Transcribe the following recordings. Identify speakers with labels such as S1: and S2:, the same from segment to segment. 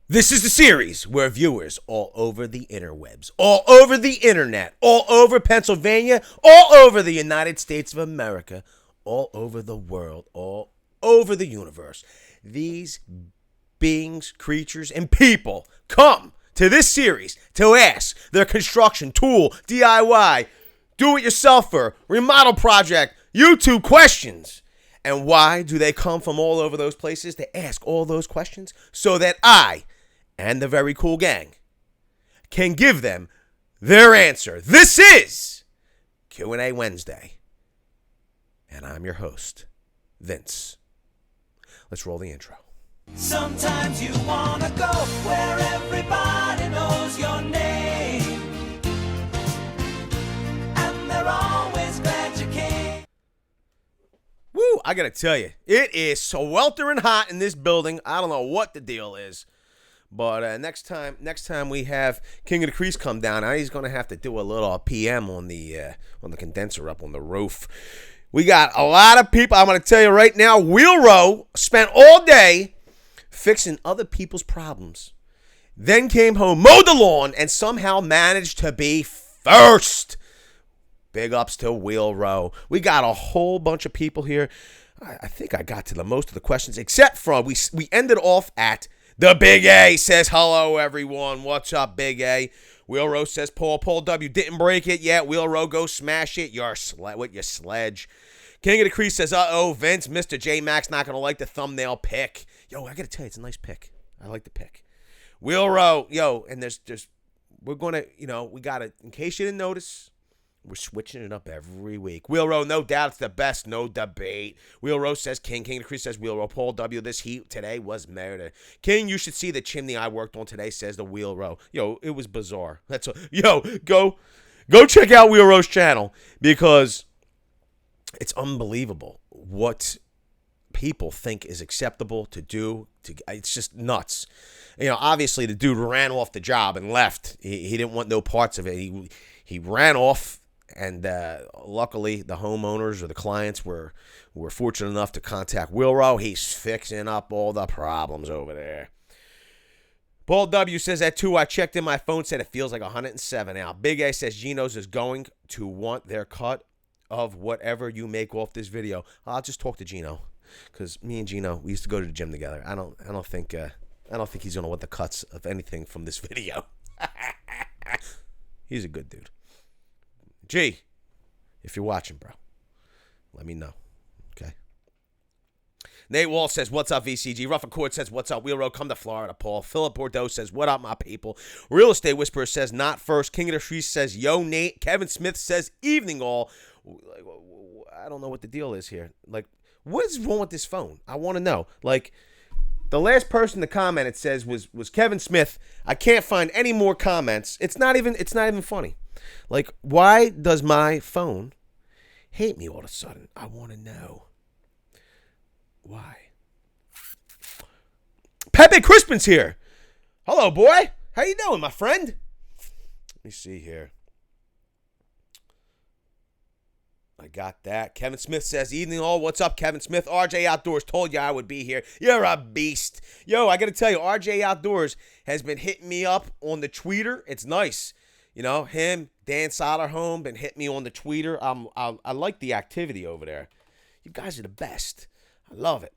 S1: This is the series where viewers all over the interwebs, all over the internet, all over Pennsylvania, all over the United States of America, all over the world, all over the universe, these beings, creatures, and people come to this series to ask their construction, tool, DIY, do-it-yourselfer, remodel project, YouTube questions. And why do they come from all over those places to ask all those questions? So that I and the very cool gang can give them their answer. This is Q&A Wednesday. And I'm your host, Vince. Let's roll the intro.
S2: Sometimes you wanna go where everybody knows your name, and they're always glad you came.
S1: Woo, I gotta tell you, it is sweltering hot in this building. I don't know what the deal is. But next time we have King of the Crease come down, he's gonna have to do a little PM on the condenser up on the roof. We got a lot of people. I'm gonna tell you right now, Wheel Row spent all day fixing other people's problems, then came home, mowed the lawn, and somehow managed to be first. Big ups to Wheel Row. We got a whole bunch of people here. I think I got to the most of the questions, except for we ended off at the Big A says, hello, everyone. What's up, Big A? Wheel Row says, Paul W. didn't break it yet. Wheel Row, go smash it with your sledge. King of the Crease says, uh-oh, Vince, Mr. J Max not going to like the thumbnail pick. Yo, I got to tell you, it's a nice pick. I like the pick. Wheel Row, yo, and we're going to, we got to, in case you didn't notice, we're switching it up every week. Wheel Row, no doubt it's the best, no debate. Wheel Row says King. King of the Crease says Wheel Row. Paul W, this heat today was murder. King, you should see the chimney I worked on today, says the Wheel Row. Yo, it was bizarre. That's all. Yo, go check out Wheel Row's channel because it's unbelievable what people think is acceptable to do. It's just nuts. Obviously the dude ran off the job and left. He didn't want no parts of it. He ran off. And luckily, the homeowners or the clients were fortunate enough to contact Wheel Row. He's fixing up all the problems over there. Paul W says that too. I checked in my phone, said it feels like 107 out. Big A says Geno's is going to want their cut of whatever you make off this video. I'll just talk to Geno because me and Geno, we used to go to the gym together. I don't think he's gonna want the cuts of anything from this video. He's a good dude. G, if you're watching, bro, let me know, okay? Nate Wall says, what's up, VCG? Rough Accord says, what's up? Wheel Row, come to Florida, Paul. Philip Bordeaux says, what up, my people? Real Estate Whisperer says, not first. King of the Trees says, yo, Nate. Kevin Smith says, evening all. I don't know what the deal is here. What is wrong with this phone? I want to know. The last person to comment, it says, was Kevin Smith. I can't find any more comments. It's not even funny. Why does my phone hate me all of a sudden? I want to know. Why? Pepe Crispin's here. Hello, boy. How you doing, my friend? Let me see here. I got that. Kevin Smith says, evening all. What's up, Kevin Smith? RJ Outdoors told you I would be here. You're a beast. Yo, I got to tell you, RJ Outdoors has been hitting me up on the tweeter. It's nice. Him, Dan Soderholm, been hitting me on the tweeter. I like the activity over there. You guys are the best. I love it.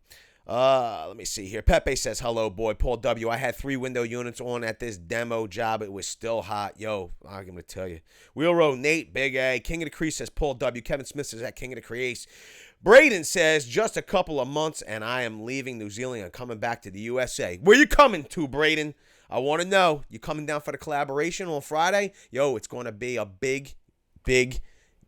S1: Let me see here. Pepe says, hello, boy. Paul W, I had 3 window units on at this demo job. It was still hot. Yo, I'm going to tell you. Wheel Row, Nate, Big A. King of the Crease says, Paul W. Kevin Smith says, at King of the Crease. Braden says, just a couple of months, and I am leaving New Zealand and coming back to the USA. Where you coming to, Braden? I want to know. You coming down for the collaboration on Friday? Yo, it's going to be a big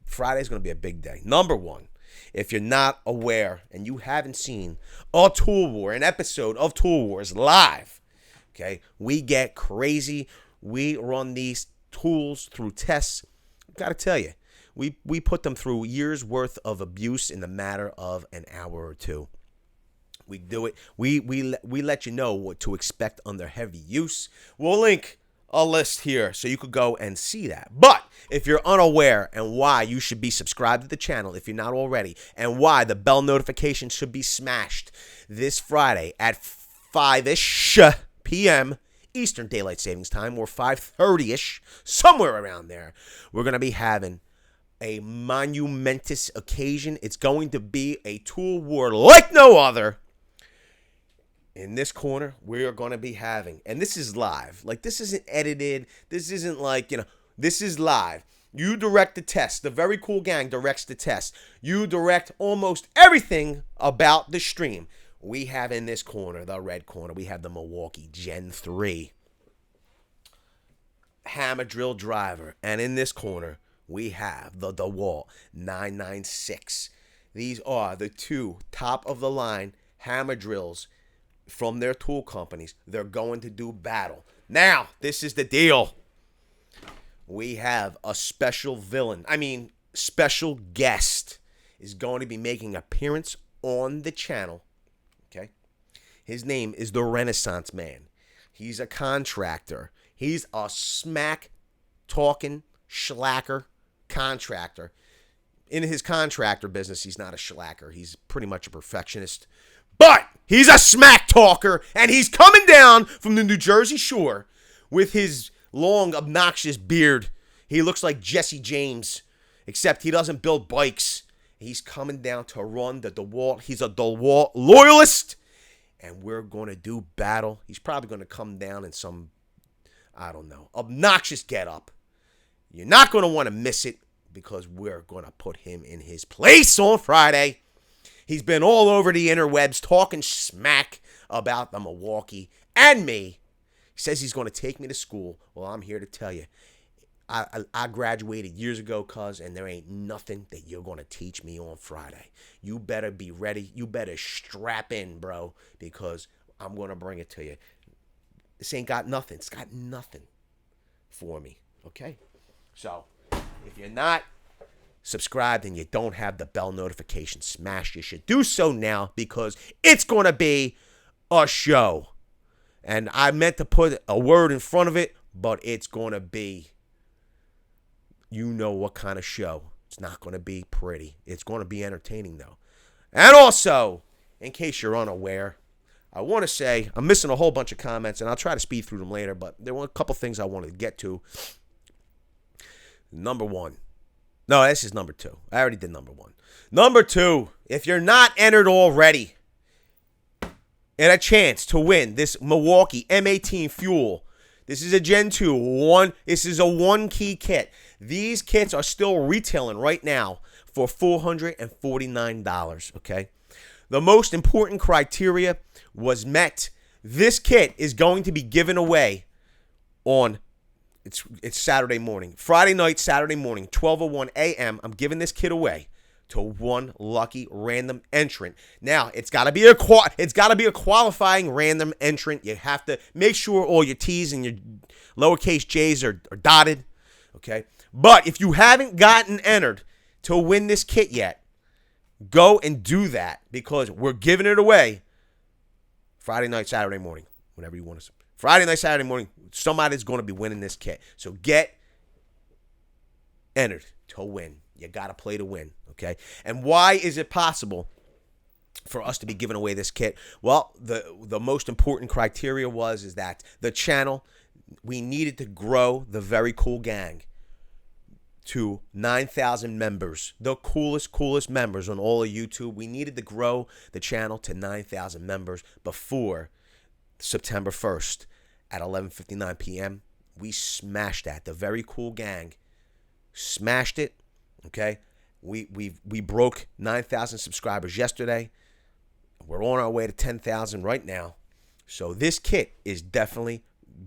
S1: Friday's going to be a big day. Number one, if you're not aware and you haven't seen a Tool War, an episode of Tool Wars live, okay, we get crazy. We run these tools through tests. Got to tell you, we put them through years worth of abuse in the matter of an hour or two. We do it. We let you know what to expect under heavy use. We'll link a list here so you could go and see that. But if you're unaware and why you should be subscribed to the channel if you're not already, and why the bell notification should be smashed this Friday at 5-ish p.m. Eastern Daylight Savings Time, or 5:30ish, somewhere around there, we're going to be having a monumentous occasion. It's going to be a tool war like no other. In this corner, we are going to be having, and this is live. Like, this isn't edited. This isn't like, this is live. You direct the test. The Very Cool Gang directs the test. You direct almost everything about the stream. We have in this corner, the red corner, we have the Milwaukee Gen 3 hammer drill driver. And in this corner, we have the DeWalt 996. These are the two top-of-the-line hammer drills from their tool companies. They're going to do battle. Now, this is the deal. We have a special guest is going to be making an appearance on the channel. Okay? His name is the Renaissance Man. He's a contractor. He's a smack-talking, schlacker contractor. In his contractor business, he's not a schlacker. He's pretty much a perfectionist. But he's a smack talker, and he's coming down from the New Jersey shore with his long, obnoxious beard. He looks like Jesse James, except he doesn't build bikes. He's coming down to run the DeWalt. He's a DeWalt loyalist, and we're going to do battle. He's probably going to come down in some, obnoxious getup. You're not going to want to miss it because we're going to put him in his place on Friday. He's been all over the interwebs talking smack about the Milwaukee and me. He says he's going to take me to school. Well, I'm here to tell you, I graduated years ago, cuz, and there ain't nothing that you're going to teach me on Friday. You better be ready. You better strap in, bro, because I'm going to bring it to you. This ain't got nothing. It's got nothing for me, okay? So, if you're not subscribed and you don't have the bell notification smashed, you should do so now because it's going to be a show. And I meant to put a word in front of it, but it's going to be, you know what kind of show. It's not going to be pretty. It's going to be entertaining, though. And also, in case you're unaware, I want to say I'm missing a whole bunch of comments, and I'll try to speed through them later, but there were a couple things I wanted to get to. Number one. No, this is number two. I already did number one. Number two, if you're not entered already and a chance to win this Milwaukee M18 Fuel, this is a Gen 2. This is a one-key kit. These kits are still retailing right now for $449, okay? The most important criteria was met. This kit is going to be given away on It's Saturday morning. Friday night, Saturday morning, 12:01 a.m. I'm giving this kit away to one lucky random entrant. Now, it's got to be a qualifying random entrant. You have to make sure all your T's and your lowercase J's are dotted, okay? But if you haven't gotten entered to win this kit yet, go and do that because we're giving it away Friday night, Saturday morning, whenever you want to. Friday night, Saturday morning, somebody's going to be winning this kit. So get entered to win. You got to play to win, okay? And why is it possible for us to be giving away this kit? Well, the most important criteria is that the channel, we needed to grow the Very Cool Gang to 9,000 members, the coolest members on all of YouTube. We needed to grow the channel to 9,000 members before September 1st at 11:59 p.m. We smashed that. The Very Cool Gang smashed it. Okay, we broke 9,000 subscribers yesterday. We're on our way to 10,000 right now. So this kit is definitely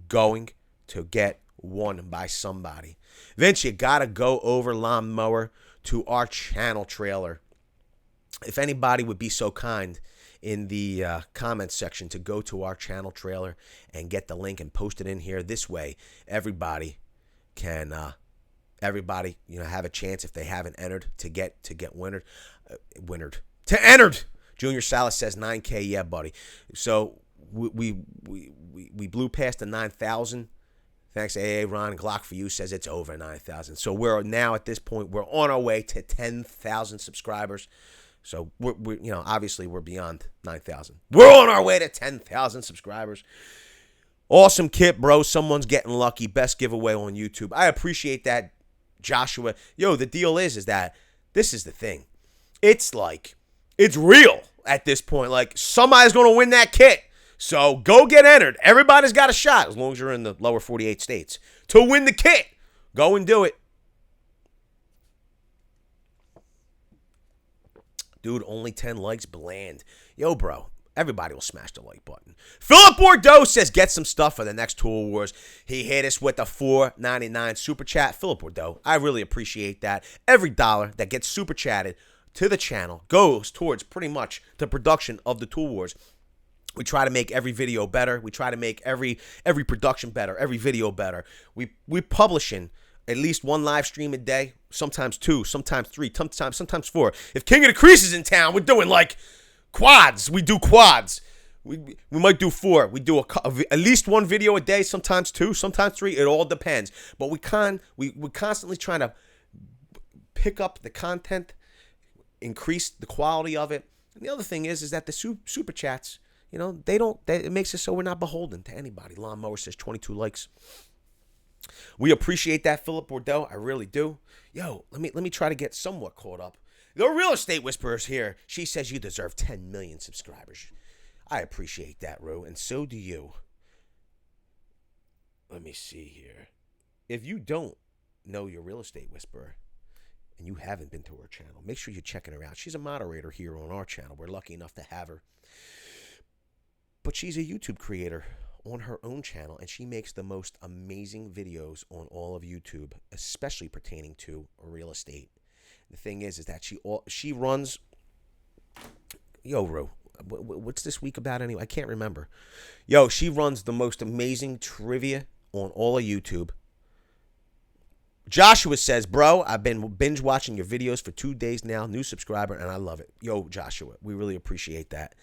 S1: going to get won by somebody. Vince, you gotta go over Lawnmower to our channel trailer. If anybody would be so kind in the comments section to go to our channel trailer and get the link and post it in here. This way, everybody can have a chance if they haven't entered to get entered. Junior Salas says 9K, yeah, buddy. So we blew past the 9,000. Thanks, AA Ron. Glock for you says it's over 9,000. So we're now at this point, we're on our way to 10,000 subscribers. So obviously we're beyond 9,000. We're on our way to 10,000 subscribers. Awesome kit, bro. Someone's getting lucky. Best giveaway on YouTube. I appreciate that, Joshua. Yo, the deal is that this is the thing. It's like, it's real at this point. Like, somebody's going to win that kit. So go get entered. Everybody's got a shot, as long as you're in the lower 48 states, to win the kit. Go and do it. Dude, only 10 likes, bland. Yo, bro, everybody will smash the like button. Philip Bordeaux says, get some stuff for the next Tool Wars. He hit us with a $4.99 super chat. Philip Bordeaux, I really appreciate that. Every dollar that gets super chatted to the channel goes towards pretty much the production of the Tool Wars. We try to make every video better. We try to make every production better, every video better. We publishing at least one live stream a day, sometimes two, sometimes three, sometimes four. If King of the Crease is in town, we're doing like quads. We do quads. We might do four. We do at least one video a day, sometimes two, sometimes three. It all depends. But we're constantly trying to pick up the content, increase the quality of it. And the other thing is that the super chats, you know, it makes it so we're not beholden to anybody. Lawnmower says 22 likes. We appreciate that, Philip Bordeaux. I really do. Yo, let me try to get somewhat caught up. The Real Estate Whisperer's here. She says you deserve 10 million subscribers. I appreciate that, Rue, and so do you. Let me see here. If you don't know your Real Estate Whisperer and you haven't been to her channel, make sure you're checking her out. She's a moderator here on our channel. We're lucky enough to have her. But she's a YouTube creator on her own channel, and she makes the most amazing videos on all of YouTube, especially pertaining to real estate. The thing is that she runs. Yo, Ru, what's this week about anyway? I can't remember. Yo, she runs the most amazing trivia on all of YouTube. Joshua says, bro, I've been binge watching your videos for 2 days now. New subscriber, and I love it. Yo, Joshua, we really appreciate that.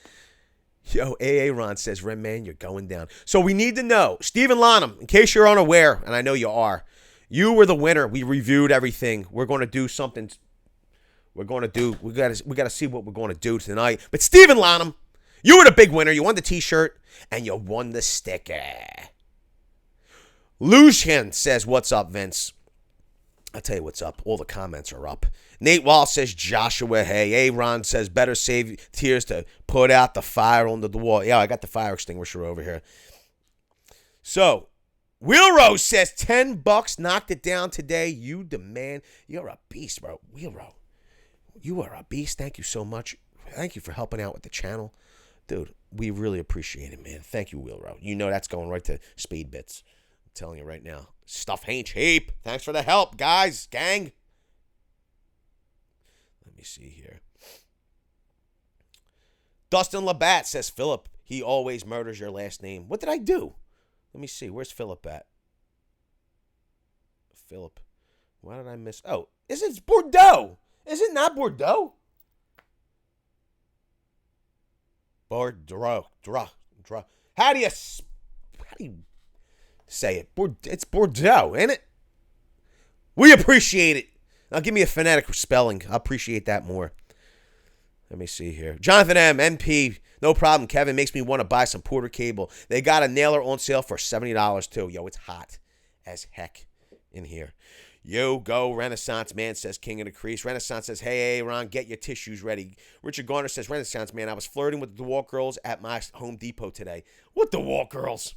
S1: Yo, AA Ron says, Ren Man, you're going down. So we need to know, Stephen Lonham, in case you're unaware, and I know you are, you were the winner. We reviewed everything. We're going to do something. We got to see what we're going to do tonight. But Stephen Lonham, you were the big winner. You won the t-shirt, and you won the sticker. Lucian says, what's up, Vince? I'll tell you what's up. All the comments are up. Nate Wall says, Joshua, hey. Aaron says, better save tears to put out the fire on the wall. Yeah, I got the fire extinguisher over here. So, Wheelrose says, $10 knocked it down today. You demand. You're a beast, bro. Wheelrose, you are a beast. Thank you so much. Thank you for helping out with the channel. Dude, we really appreciate it, man. Thank you, Wheelrose. You know that's going right to Speed Bits. I'm telling you right now. Stuff ain't cheap. Thanks for the help, guys. Gang. Let me see here. Dustin Labatt says, Philip, he always murders your last name. What did I do? Let me see. Where's Philip at? Philip. Why did I miss? Oh, it's Bordeaux. Is it not Bordeaux? Bordeaux. How do you say it? It's Bordeaux, ain't it? We appreciate it. Now give me a phonetic spelling. I appreciate that more. Let me see here. Jonathan M. MP. No problem, Kevin. Makes me want to buy some Porter cable. They got a nailer on sale for $70 too. Yo, it's hot as heck in here. Yo, go Renaissance Man, says King of the Crease. Renaissance says, hey, Ron, get your tissues ready. Richard Garner says, Renaissance Man, I was flirting with the DeWalt girls at my Home Depot today. What DeWalt girls?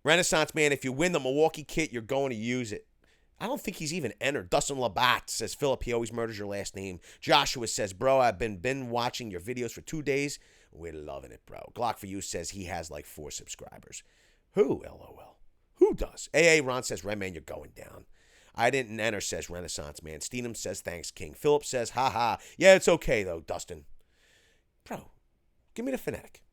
S1: Renaissance Man, if you win the Milwaukee kit, you're going to use it. I don't think he's even entered. Dustin Labatt says, Philip, he always murders your last name. Joshua says, bro, I've been watching your videos for 2 days. We're loving it, bro. Glock for You says he has like 4 subscribers. Who? LOL. Who does? AA Ron says, Ren Man, you're going down. I didn't enter, says Renaissance Man. Steenham says, thanks, King. Philip says, haha. Yeah, it's okay, though, Dustin. Bro, give me the phonetic.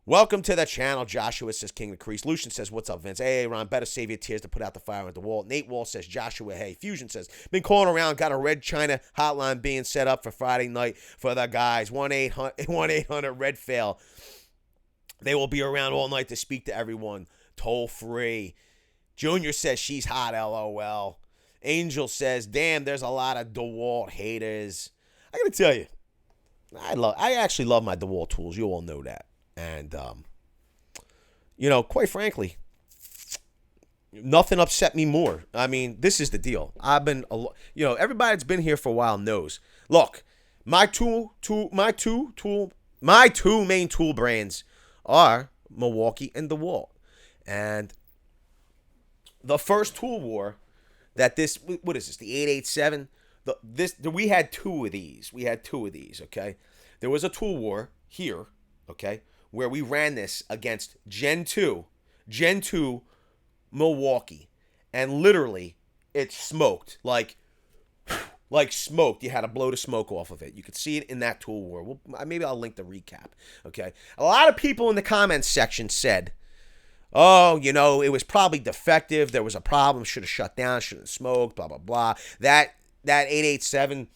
S1: Welcome to the channel, Joshua, says King of the Crease. Lucian says, what's up, Vince? Hey, Ron, better save your tears to put out the fire at the wall. Nate Wall says, Joshua, hey. Fusion says, been calling around, got a Red China hotline being set up for Friday night for the guys. 1-800-RED-FAIL. They will be around all night to speak to everyone. Toll free. Junior says, she's hot, LOL. Angel says, damn, there's a lot of DeWalt haters. I gotta tell you, I actually love my DeWalt tools. You all know that. And quite frankly, nothing upset me more. I mean, this is the deal. I've been, everybody that's been here for a while knows. Look, my two main tool brands are Milwaukee and DeWalt. And the first tool war that what is this? The 887. We had two of these. Okay. There was a tool war here. Okay, where we ran this against Gen 2 Milwaukee, and literally it smoked like smoked. You had to blow the smoke off of it. You could see it in that tool war. Maybe I'll link the recap. Okay, a lot of people in the comments section said, "Oh, it was probably defective. There was a problem. Should have shut down. Shouldn't have smoked. Blah blah blah." That 887.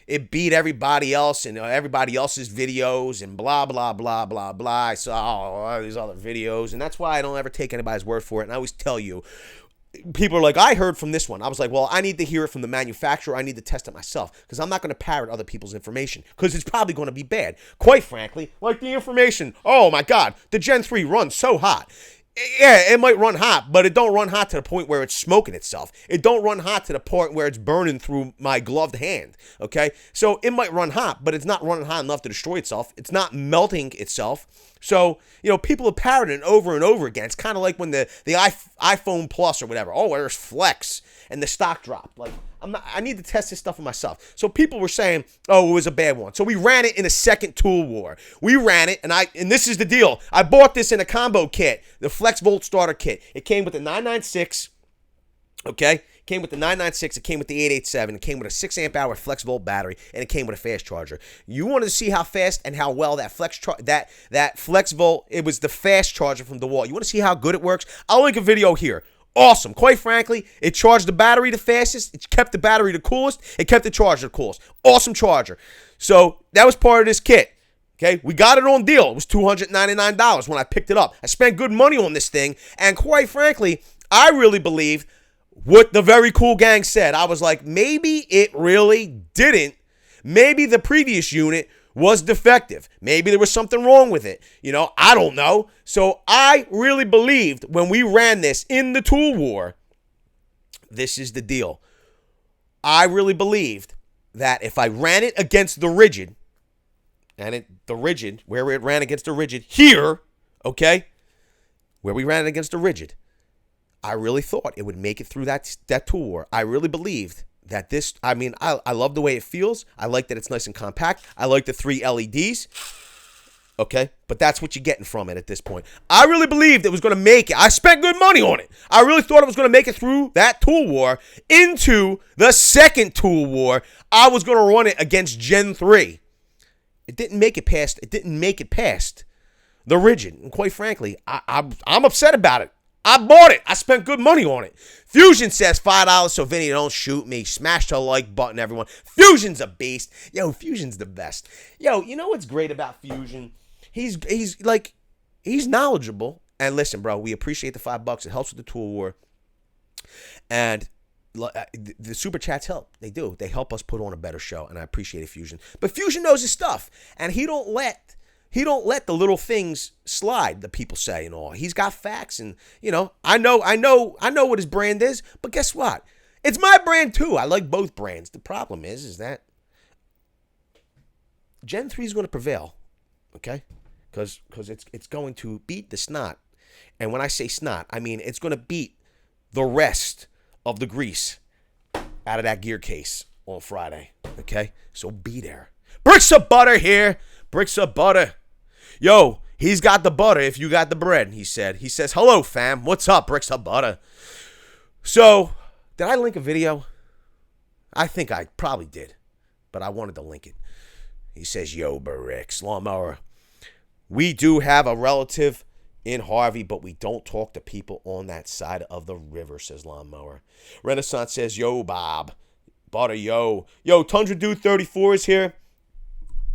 S1: It beat everybody else and everybody else's videos and blah, blah, blah, blah, blah. I saw all these other videos, and that's why I don't ever take anybody's word for it. And I always tell you, people are like, I heard from this one. I was like, well, I need to hear it from the manufacturer. I need to test it myself because I'm not going to parrot other people's information because it's probably going to be bad. Quite frankly, like the information, oh, my God, the Gen 3 runs so hot. Yeah, it might run hot, but it don't run hot to the point where it's smoking itself. It don't run hot to the point where it's burning through my gloved hand, okay? So it might run hot, but it's not running hot enough to destroy itself. It's not melting itself. So, people are parroting it over and over again. It's kind of like when the iPhone Plus or whatever, oh, there's Flex, and the stock dropped. Like, I need to test this stuff for myself. So people were saying, oh, it was a bad one. So we ran it in a second tool war. We ran it, and this is the deal. I bought this in a combo kit, the FlexVolt starter kit. It came with the 996, okay? It came with the 996, it came with the 887, it came with a 6 amp hour FlexVolt battery, and it came with a fast charger. You wanted to see how fast and how well that FlexVolt, it was the fast charger from DeWalt. You want to see how good it works? I'll link a video here. Awesome. Quite frankly, it charged the battery the fastest. It kept the battery the coolest. It kept the charger the coolest. Awesome charger. So that was part of this kit. Okay, we got it on deal. It was $299 when I picked it up. I spent good money on this thing. And quite frankly, I really believe what the Very Cool Gang said. I was like, maybe it really didn't. Maybe the previous unit was defective. Maybe there was something wrong with it. I don't know. So I really believed when we ran this in the tool war, this is the deal. I really believed that if I ran it against the Rigid, where it ran against the Rigid here, okay, where we ran it against the Rigid, I really thought it would make it through that tool war. I really believed that I love the way it feels. I like that it's nice and compact. I like the 3 LEDs. Okay, but that's what you're getting from it at this point. I really believed it was going to make it. I spent good money on it. I really thought it was going to make it through that tool war into the second tool war. I was going to run it against Gen 3. It didn't make it past. The Rigid. And quite frankly, I'm upset about it. I bought it. I spent good money on it. Fusion says $5, so Vinny, don't shoot me. Smash the like button, everyone. Fusion's a beast. Yo, Fusion's the best. Yo, you know what's great about Fusion? He's knowledgeable. And listen, bro, we appreciate the $5. It helps with the tool war. And the super chats help. They do. They help us put on a better show, and I appreciate it, Fusion. But Fusion knows his stuff, and he don't let the little things slide that people say and all. He's got facts, and I know what his brand is. But guess what? It's my brand too. I like both brands. The problem is that Gen 3 is going to prevail, okay? Because it's going to beat the snot, and when I say snot, I mean it's going to beat the rest of the grease out of that gear case on Friday, okay? So be there. Bricks of butter here. Bricks of butter. Yo, he's got the butter if you got the bread, he said. He says, hello, fam. What's up, Bricks of butter? So, did I link a video? I think I probably did, but I wanted to link it. He says, yo, Bricks, lawnmower. We do have a relative in Harvey, but we don't talk to people on that side of the river, says Lawnmower. Renaissance says, yo, Bob. Butter, yo. Yo, Tundra Dude 34 is here.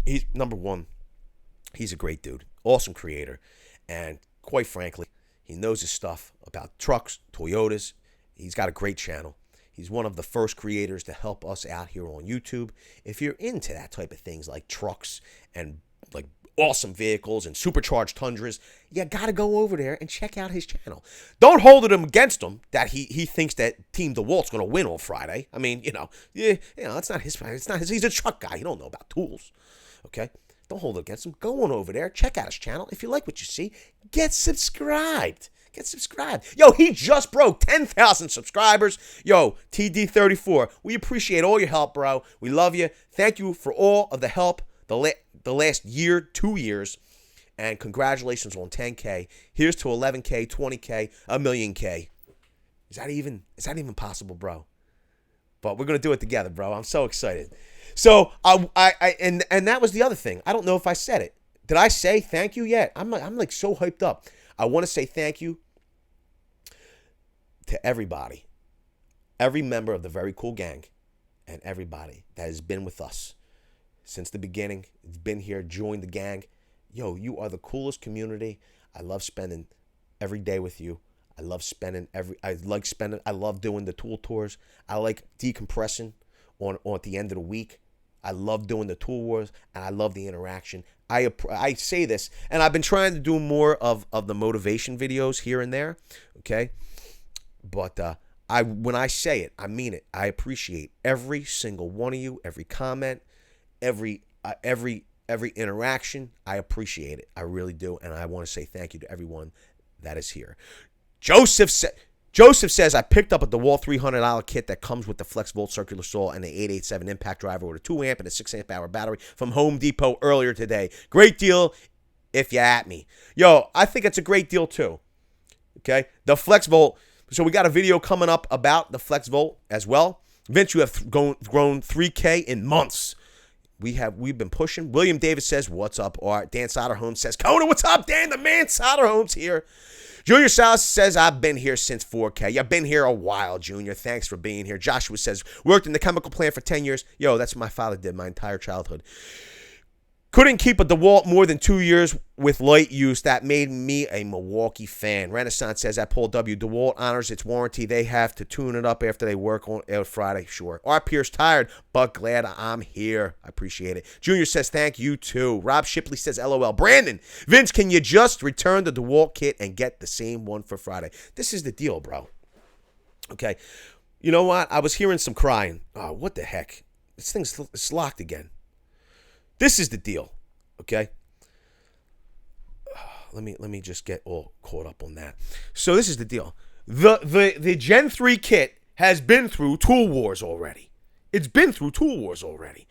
S1: He's number one. He's a great dude. Awesome creator. And quite frankly, he knows his stuff about trucks, Toyotas. He's got a great channel. He's one of the first creators to help us out here on YouTube. If you're into that type of things like trucks and like awesome vehicles and supercharged Tundras, you got to go over there and check out his channel. Don't hold it against him that he thinks that Team DeWalt's going to win on Friday. I mean, it's not his. It's not his. He's a truck guy. He don't know about tools. Okay, don't hold it against him. Go on over there, check out his channel. If you like what you see, get subscribed. Get subscribed. Yo, he just broke 10,000 subscribers. Yo, TD34, we appreciate all your help, bro. We love you. Thank you for all of the help the last year, 2 years. And congratulations on 10K. Here's to 11K, 20K, a million K. Is that even possible, bro? But we're going to do it together, bro. I'm so excited. So, and that was the other thing. I don't know if I said it. Did I say thank you yet? I'm like so hyped up. I want to say thank you to everybody, every member of the Very Cool Gang, and everybody that has been with us since the beginning. It's been here, joined the gang. Yo, you are the coolest community. I love spending every day with you. I love doing the tool tours. I like decompressing on at the end of the week. I love doing the tool wars, and I love the interaction. I say this, and I've been trying to do more of the motivation videos here and there, okay? But when I say it, I mean it. I appreciate every single one of you, every comment, every interaction. I appreciate it. I really do, and I want to say thank you to everyone that is here. Joseph says, I picked up a DeWalt $300 kit that comes with the FlexVolt circular saw and the 887 impact driver with a 2 amp and a 6 amp hour battery from Home Depot earlier today. Great deal if you at me. Yo, I think it's a great deal too. Okay? The FlexVolt. So we got a video coming up about the FlexVolt as well. Vince, you have grown 3K in months. We've been pushing. William Davis says, what's up, Art? Dan Soderholm says, Conan, what's up, Dan? The man Soderholm's here. Junior Salas says, I've been here since 4K. You've been here a while, Junior. Thanks for being here. Joshua says, worked in the chemical plant for 10 years. Yo, that's what my father did my entire childhood. Couldn't keep a DeWalt more than 2 years with light use. That made me a Milwaukee fan. Renaissance says at Paul W. DeWalt honors its warranty. They have to tune it up after they work on Friday. Sure. Art Pierce tired, but glad I'm here. I appreciate it. Junior says thank you too. Rob Shipley says LOL. Brandon, Vince, can you just return the DeWalt kit and get the same one for Friday? This is the deal, bro. Okay. You know what? I was hearing some crying. Oh, what the heck? This thing's locked again. This is the deal, okay? Let me just get all caught up on that. So this is the deal. The Gen 3 kit has been through Tool Wars already. It's been through Tool Wars already.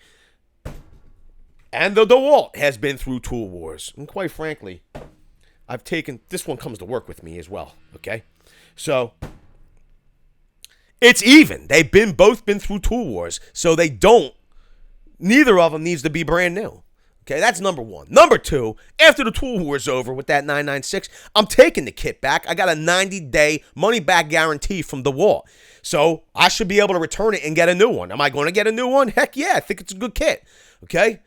S1: And the DeWalt has been through Tool Wars. And quite frankly, this one comes to work with me as well, okay? So it's even. They've both been through Tool Wars, so neither of them needs to be brand new. Okay, that's number one. Number two, after the Tool War's over with that 996, I'm taking the kit back. I got a 90-day money-back guarantee from DeWalt. So I should be able to return it and get a new one. Am I going to get a new one? Heck yeah, I think it's a good kit. Okay?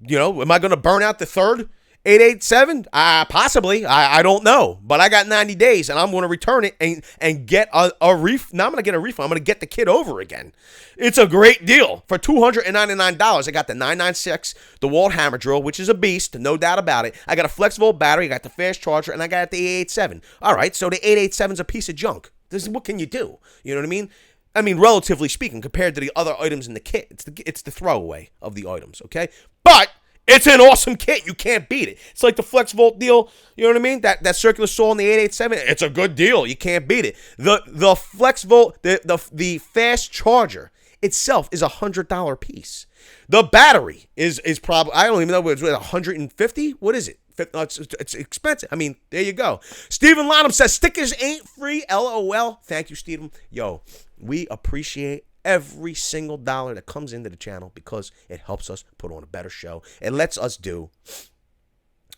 S1: Am I going to burn out the third 887? Possibly. I don't know. But I got 90 days, and I'm going to return it and get a refund. Now I'm going to get a refund. I'm going to get the kit over again. It's a great deal. For $299, I got the 996, the DeWalt hammer drill, which is a beast, no doubt about it. I got a FlexVolt battery, I got the fast charger, and I got the 887. All right, so the 887 is a piece of junk. What can you do? You know what I mean? I mean, relatively speaking, compared to the other items in the kit, it's the throwaway of the items, okay? But it's an awesome kit. You can't beat it. It's like the FlexVolt deal. You know what I mean? That circular saw in the 887. It's a good deal. You can't beat it. The FlexVolt, the fast charger itself is $100 piece. The battery is probably, I don't even know, it's $150. What is it? It's expensive. I mean, there you go. Stephen Lonham says stickers ain't free. LOL. Thank you, Stephen. Yo, we appreciate every single dollar that comes into the channel because it helps us put on a better show. It lets us do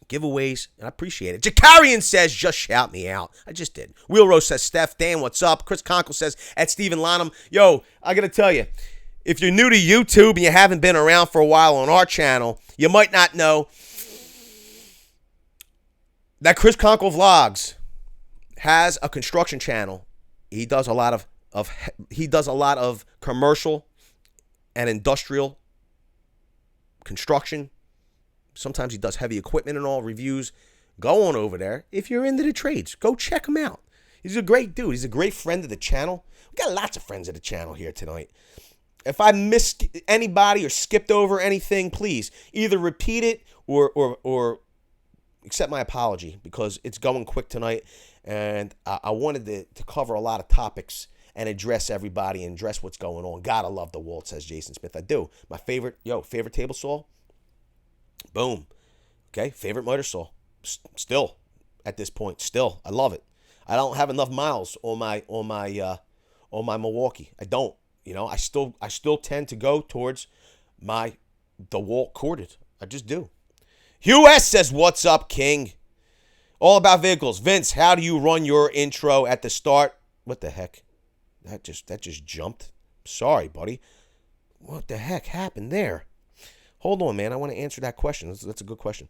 S1: giveaways, and I appreciate it. Jakarian says, just shout me out. I just did. Wheel Rose says, Steph, Dan, what's up? Chris Conkle says, at Stephen Lonham. Yo, I got to tell you, if you're new to YouTube and you haven't been around for a while on our channel, you might not know that Chris Conkle Vlogs has a construction channel. He does a lot of commercial and industrial construction Sometimes he does heavy equipment and all reviews. Go on over there. If you're into the trades, go check him out. He's a great dude. He's a great friend of the channel. We got lots of friends of the channel here tonight. If I missed anybody or skipped over anything, please either repeat it or accept my apology, because it's going quick tonight, and I wanted to cover a lot of topics and address everybody and address what's going on. Gotta love the Walt, says Jason Smith. I do. My favorite table saw. Boom. Okay, favorite miter saw. Still, at this point, still, I love it. I don't have enough miles on my Milwaukee. I don't. I still tend to go towards the Walt corded. I just do. Hugh S says, "What's up, King? All about vehicles. Vince, how do you run your intro at the start?" What the heck? That just jumped. Sorry, buddy. What the heck happened there? Hold on, man. I want to answer that question. That's a good question.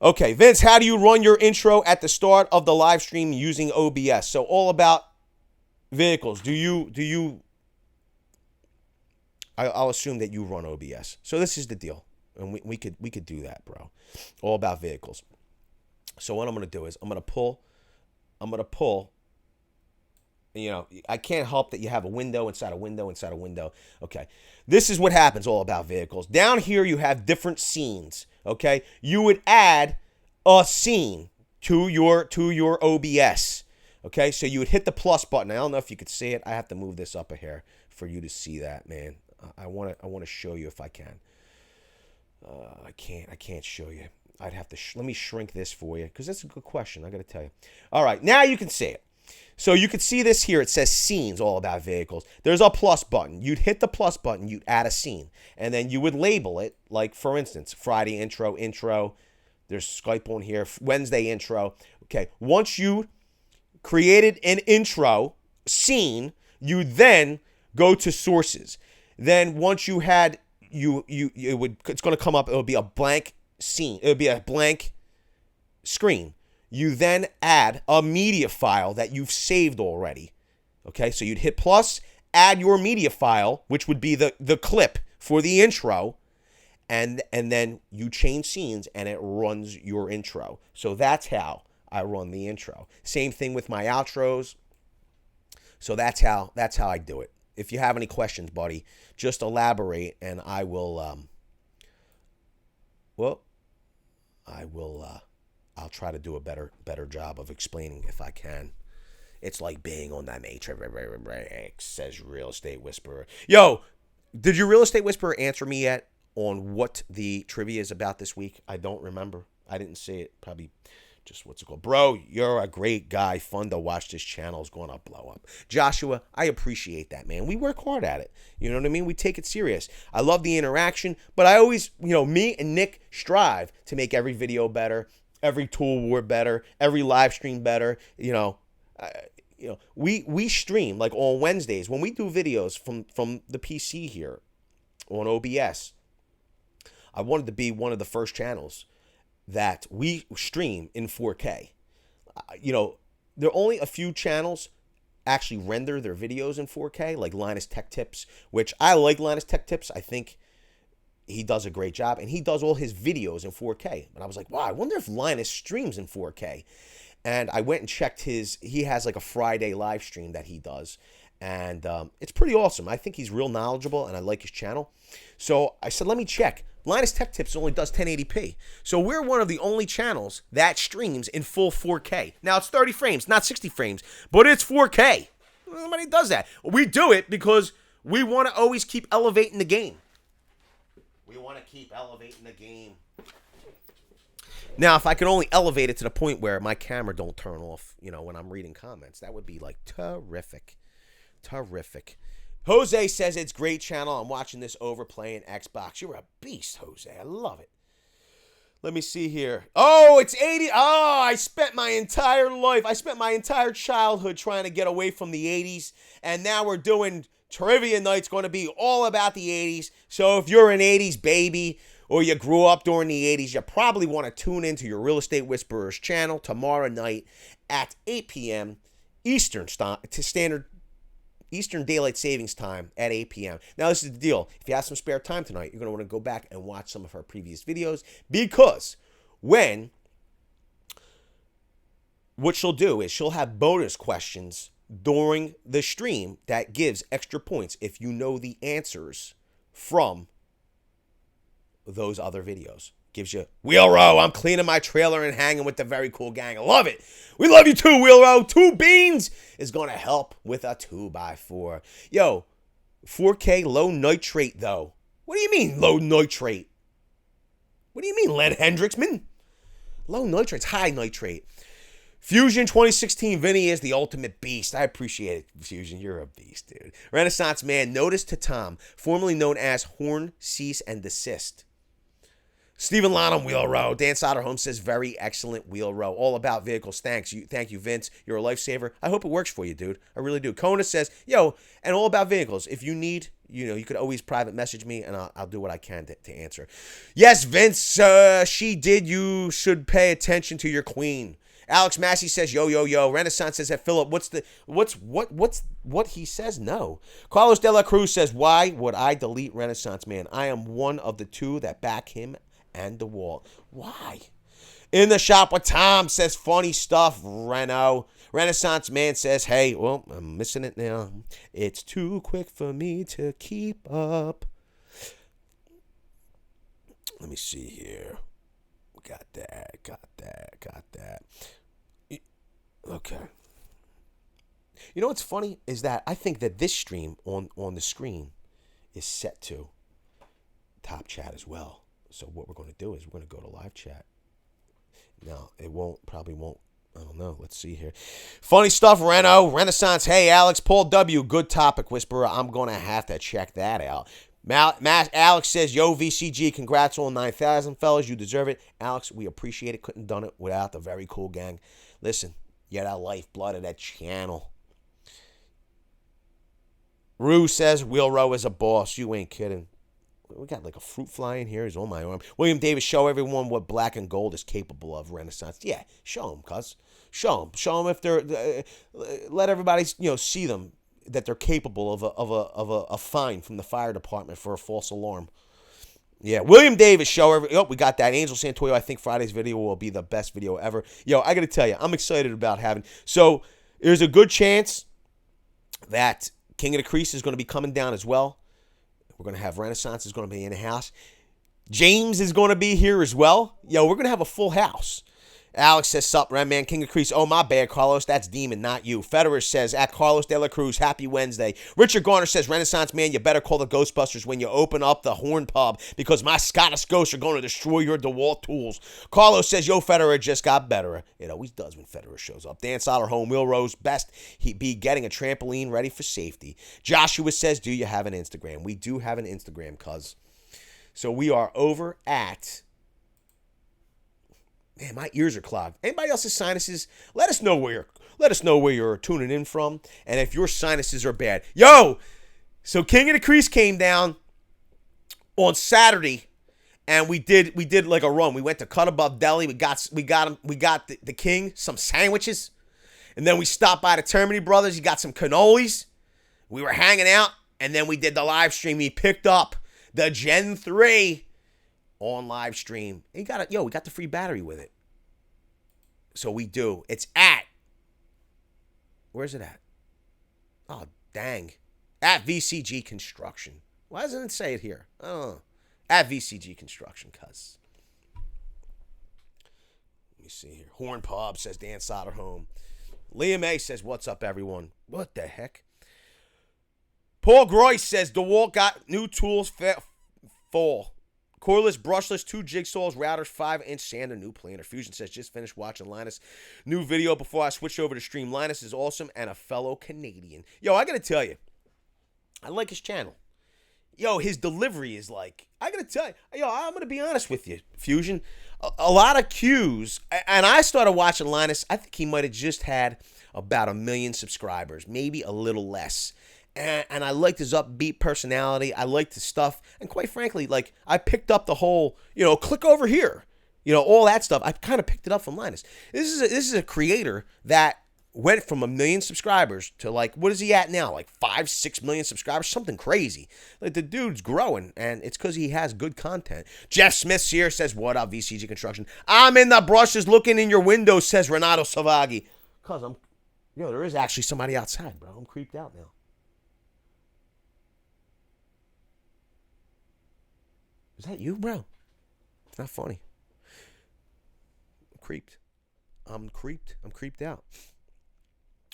S1: Okay, Vince, how do you run your intro at the start of the live stream using OBS? So all about vehicles. I'll assume that you run OBS. So this is the deal. And we could do that, bro. All about vehicles. So what I'm going to do is I'm going to pull. I can't help that you have a window inside a window inside a window. Okay. This is what happens all about vehicles. Down here you have different scenes, okay? You would add a scene to your OBS. Okay? So you would hit the plus button. I don't know if you could see it. I have to move this up a hair for you to see that, man. I want to show you if I can. I can't show you. I'd have to let me shrink this for you, because that's a good question. I got to tell you. All right, now you can see it. So you can see this here. It says scenes, all about vehicles. There's a plus button. You'd hit the plus button. You'd add a scene. And then you would label it, like, for instance, Friday intro. There's Skype on here. Wednesday intro. Okay. Once you created an intro scene, you then go to sources. Then once you had, it's going to come up. It would be a blank scene. It would be a blank screen. You then add a media file that you've saved already. Okay, so you'd hit plus, add your media file, which would be the clip for the intro, and then you change scenes and it runs your intro. So that's how I run the intro. Same thing with my outros. So that's how I do it. If you have any questions, buddy, just elaborate and I will I'll try to do a better job of explaining if I can. It's like being on that matrix, says Real Estate Whisperer. Yo, did your Real Estate Whisperer answer me yet on what the trivia is about this week? I don't remember. I didn't see it. Probably just, what's it called? Bro, you're a great guy. Fun to watch. This channel is going to blow up. Joshua, I appreciate that, man. We work hard at it. You know what I mean? We take it serious. I love the interaction, but I always, me and Nick strive to make every video better, every tool war better, every live stream better. We stream like on Wednesdays when we do videos from the PC here on OBS. I wanted to be one of the first channels that we stream in 4K. There are only a few channels actually render their videos in 4K, like Linus Tech Tips, which I like Linus Tech Tips. I think he does a great job, and he does all his videos in 4K. And I was like, wow, I wonder if Linus streams in 4K. And I went and checked he has like a Friday live stream that he does. And it's pretty awesome. I think he's real knowledgeable, and I like his channel. So I said, let me check. Linus Tech Tips only does 1080p. So we're one of the only channels that streams in full 4K. Now, it's 30 frames, not 60 frames, but it's 4K. Nobody does that. We do it because we want to always keep elevating the game. We want to keep elevating the game. Now, if I could only elevate it to the point where my camera don't turn off, when I'm reading comments, that would be like terrific. Terrific. Jose says it's great channel. I'm watching this over playing Xbox. You're a beast, Jose. I love it. Let me see here. Oh, it's 80. Oh, I spent my entire life. I spent my entire childhood trying to get away from the 80s. And now we're doing trivia night's going to be all about the 80s. So if you're an 80s baby or you grew up during the 80s, you probably want to tune into your Real Estate Whisperers channel tomorrow night at 8 p.m. Eastern Standard Eastern Daylight Savings Time at 8 p.m. Now, this is the deal. If you have some spare time tonight, you're going to want to go back and watch some of her previous videos, because what she'll do is she'll have bonus questions during the stream that gives extra points if you know the answers from those other videos. Gives you, Wheel Row, I'm cleaning my trailer and hanging with the very cool gang. I love it. We love you too, Wheel Row. 2 beans is going to help with a 2x4. Yo, 4K low nitrate, though. What do you mean low nitrate? What do you mean, Len Hendricksman? Low nitrate's high nitrate. Fusion 2016, Vinny is the ultimate beast. I appreciate it, Fusion. You're a beast, dude. Renaissance Man, notice to Tom, formerly known as Horn, Cease, and Desist. Stephen Lonham, Wheel Row. Dan Soderholm says, very excellent Wheel Row. All about vehicles. Thank you, Vince. You're a lifesaver. I hope it works for you, dude. I really do. Kona says, yo, and all about vehicles. If you need, you could always private message me, and I'll do what I can to answer. Yes, Vince, she did. You should pay attention to your queen. Alex Massey says, yo. Renaissance says, that Philip, what he says? No. Carlos De La Cruz says, why would I delete Renaissance Man? I am one of the 2 that back him and DeWalt. Why? In the Shop with Tom says, funny stuff, Reno. Renaissance Man says, hey, well, I'm missing it now. It's too quick for me to keep up. Let me see here. Got that. Okay. You know what's funny is that I think that this stream on the screen is set to top chat as well. So what we're going to do is we're going to go to live chat. No, probably won't. I don't know. Let's see here. Funny stuff, Reno. Renaissance. Hey, Alex. Paul W. Good topic, Whisperer. I'm going to have to check that out. Alex says, yo, VCG, congrats on 9,000, fellas. You deserve it. Alex, we appreciate it. Couldn't have done it without the very cool gang. Listen, you're that lifeblood of that channel. Rue says, Wheel Row is a boss. You ain't kidding. We got like a fruit fly in here. He's on my arm. William Davis, show everyone what black and gold is capable of, Renaissance. Yeah, show them, cuz. Show them if they're... let everybody, see them, that they're capable of a fine from the fire department for a false alarm. Yeah, William Davis, we got that. Angel Santoyo, I think Friday's video will be the best video ever. Yo, I got to tell you, I'm excited about having... So, there's a good chance that King of the Crease is going to be coming down as well. We're going to have Renaissance is going to be in the house. James is going to be here as well. Yo, we're going to have a full house. Alex says, sup, Ren Man, King of Crease. Oh, my bad, Carlos. That's Demon, not you. Federer says, at Carlos De La Cruz, happy Wednesday. Richard Garner says, Renaissance Man, you better call the Ghostbusters when you open up the Horn Pub, because my Scottish ghosts are going to destroy your DeWalt tools. Carlos says, yo, Federer just got better. It always does when Federer shows up. Dan Soderholm, Will Rose, best he be getting a trampoline ready for safety. Joshua says, do you have an Instagram? We do have an Instagram, cuz. So we are over at... Man, my ears are clogged. Anybody else's sinuses? Let us know where you're tuning in from, and if your sinuses are bad. Yo, so King of the Crease came down on Saturday, and we did like a run. We went to Cut Above Deli. We got the King some sandwiches, and then we stopped by the Termini Brothers. He got some cannolis. We were hanging out, and then we did the live stream. He picked up the Gen 3. On live stream. And we got the free battery with it. So we do. It's at. Where's it at? Oh, dang. At VCG Construction. Why doesn't it say it here? Oh. At VCG Construction, cuz. Let me see here. Horn Pub says Dan Soderholm. Liam A says, what's up, everyone? What the heck? Paul Groyce says, DeWalt got new tools fall. Cordless, brushless, 2 jigsaws, routers, 5-inch sander, new planer. Fusion says, just finished watching Linus' new video before I switch over to stream. Linus is awesome and a fellow Canadian. Yo, I gotta tell you, I like his channel. Yo, his delivery is like, I gotta tell you, yo, I'm gonna be honest with you, Fusion. A lot of cues, and I started watching Linus, I think he might have just had about 1 million subscribers, maybe a little less. And I liked his upbeat personality. I liked his stuff. And quite frankly, like, I picked up the whole, click over here. All that stuff. I kind of picked it up from Linus. This is a creator that went from 1 million subscribers to like, what is he at now? Like 5-6 million subscribers, something crazy. Like the dude's growing, and it's because he has good content. Jeff Smith here says, "What up, VCG Construction? I'm in the brushes looking in your window," says Renato Savaggi. Cause there is actually somebody outside, bro. I'm creeped out now. Is that you, bro? It's not funny. I'm creeped. I'm creeped out.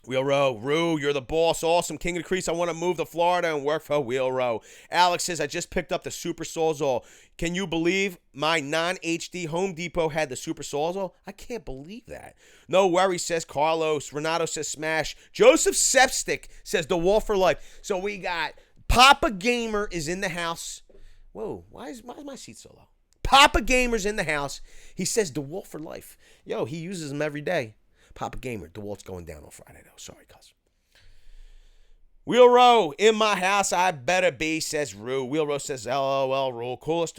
S1: Wheel Row, Rue, you're the boss. Awesome. King of the Crease, I want to move to Florida and work for Wheel Row. Alex says, I just picked up the Super Sawzall. Can you believe my non-HD Home Depot had the Super Sawzall? I can't believe that. No worries, says Carlos. Renato says smash. Joseph Sepstick says the wall for life. So we got Papa Gamer is in the house. Whoa, why is my seat so low? Papa Gamer's in the house. He says DeWalt for life. Yo, he uses them every day. Papa Gamer, DeWalt's going down on Friday, though. Sorry, cuz. Wheel Row, in my house, I better be, says Rue. Wheel Row says LOL, Rule. Carlos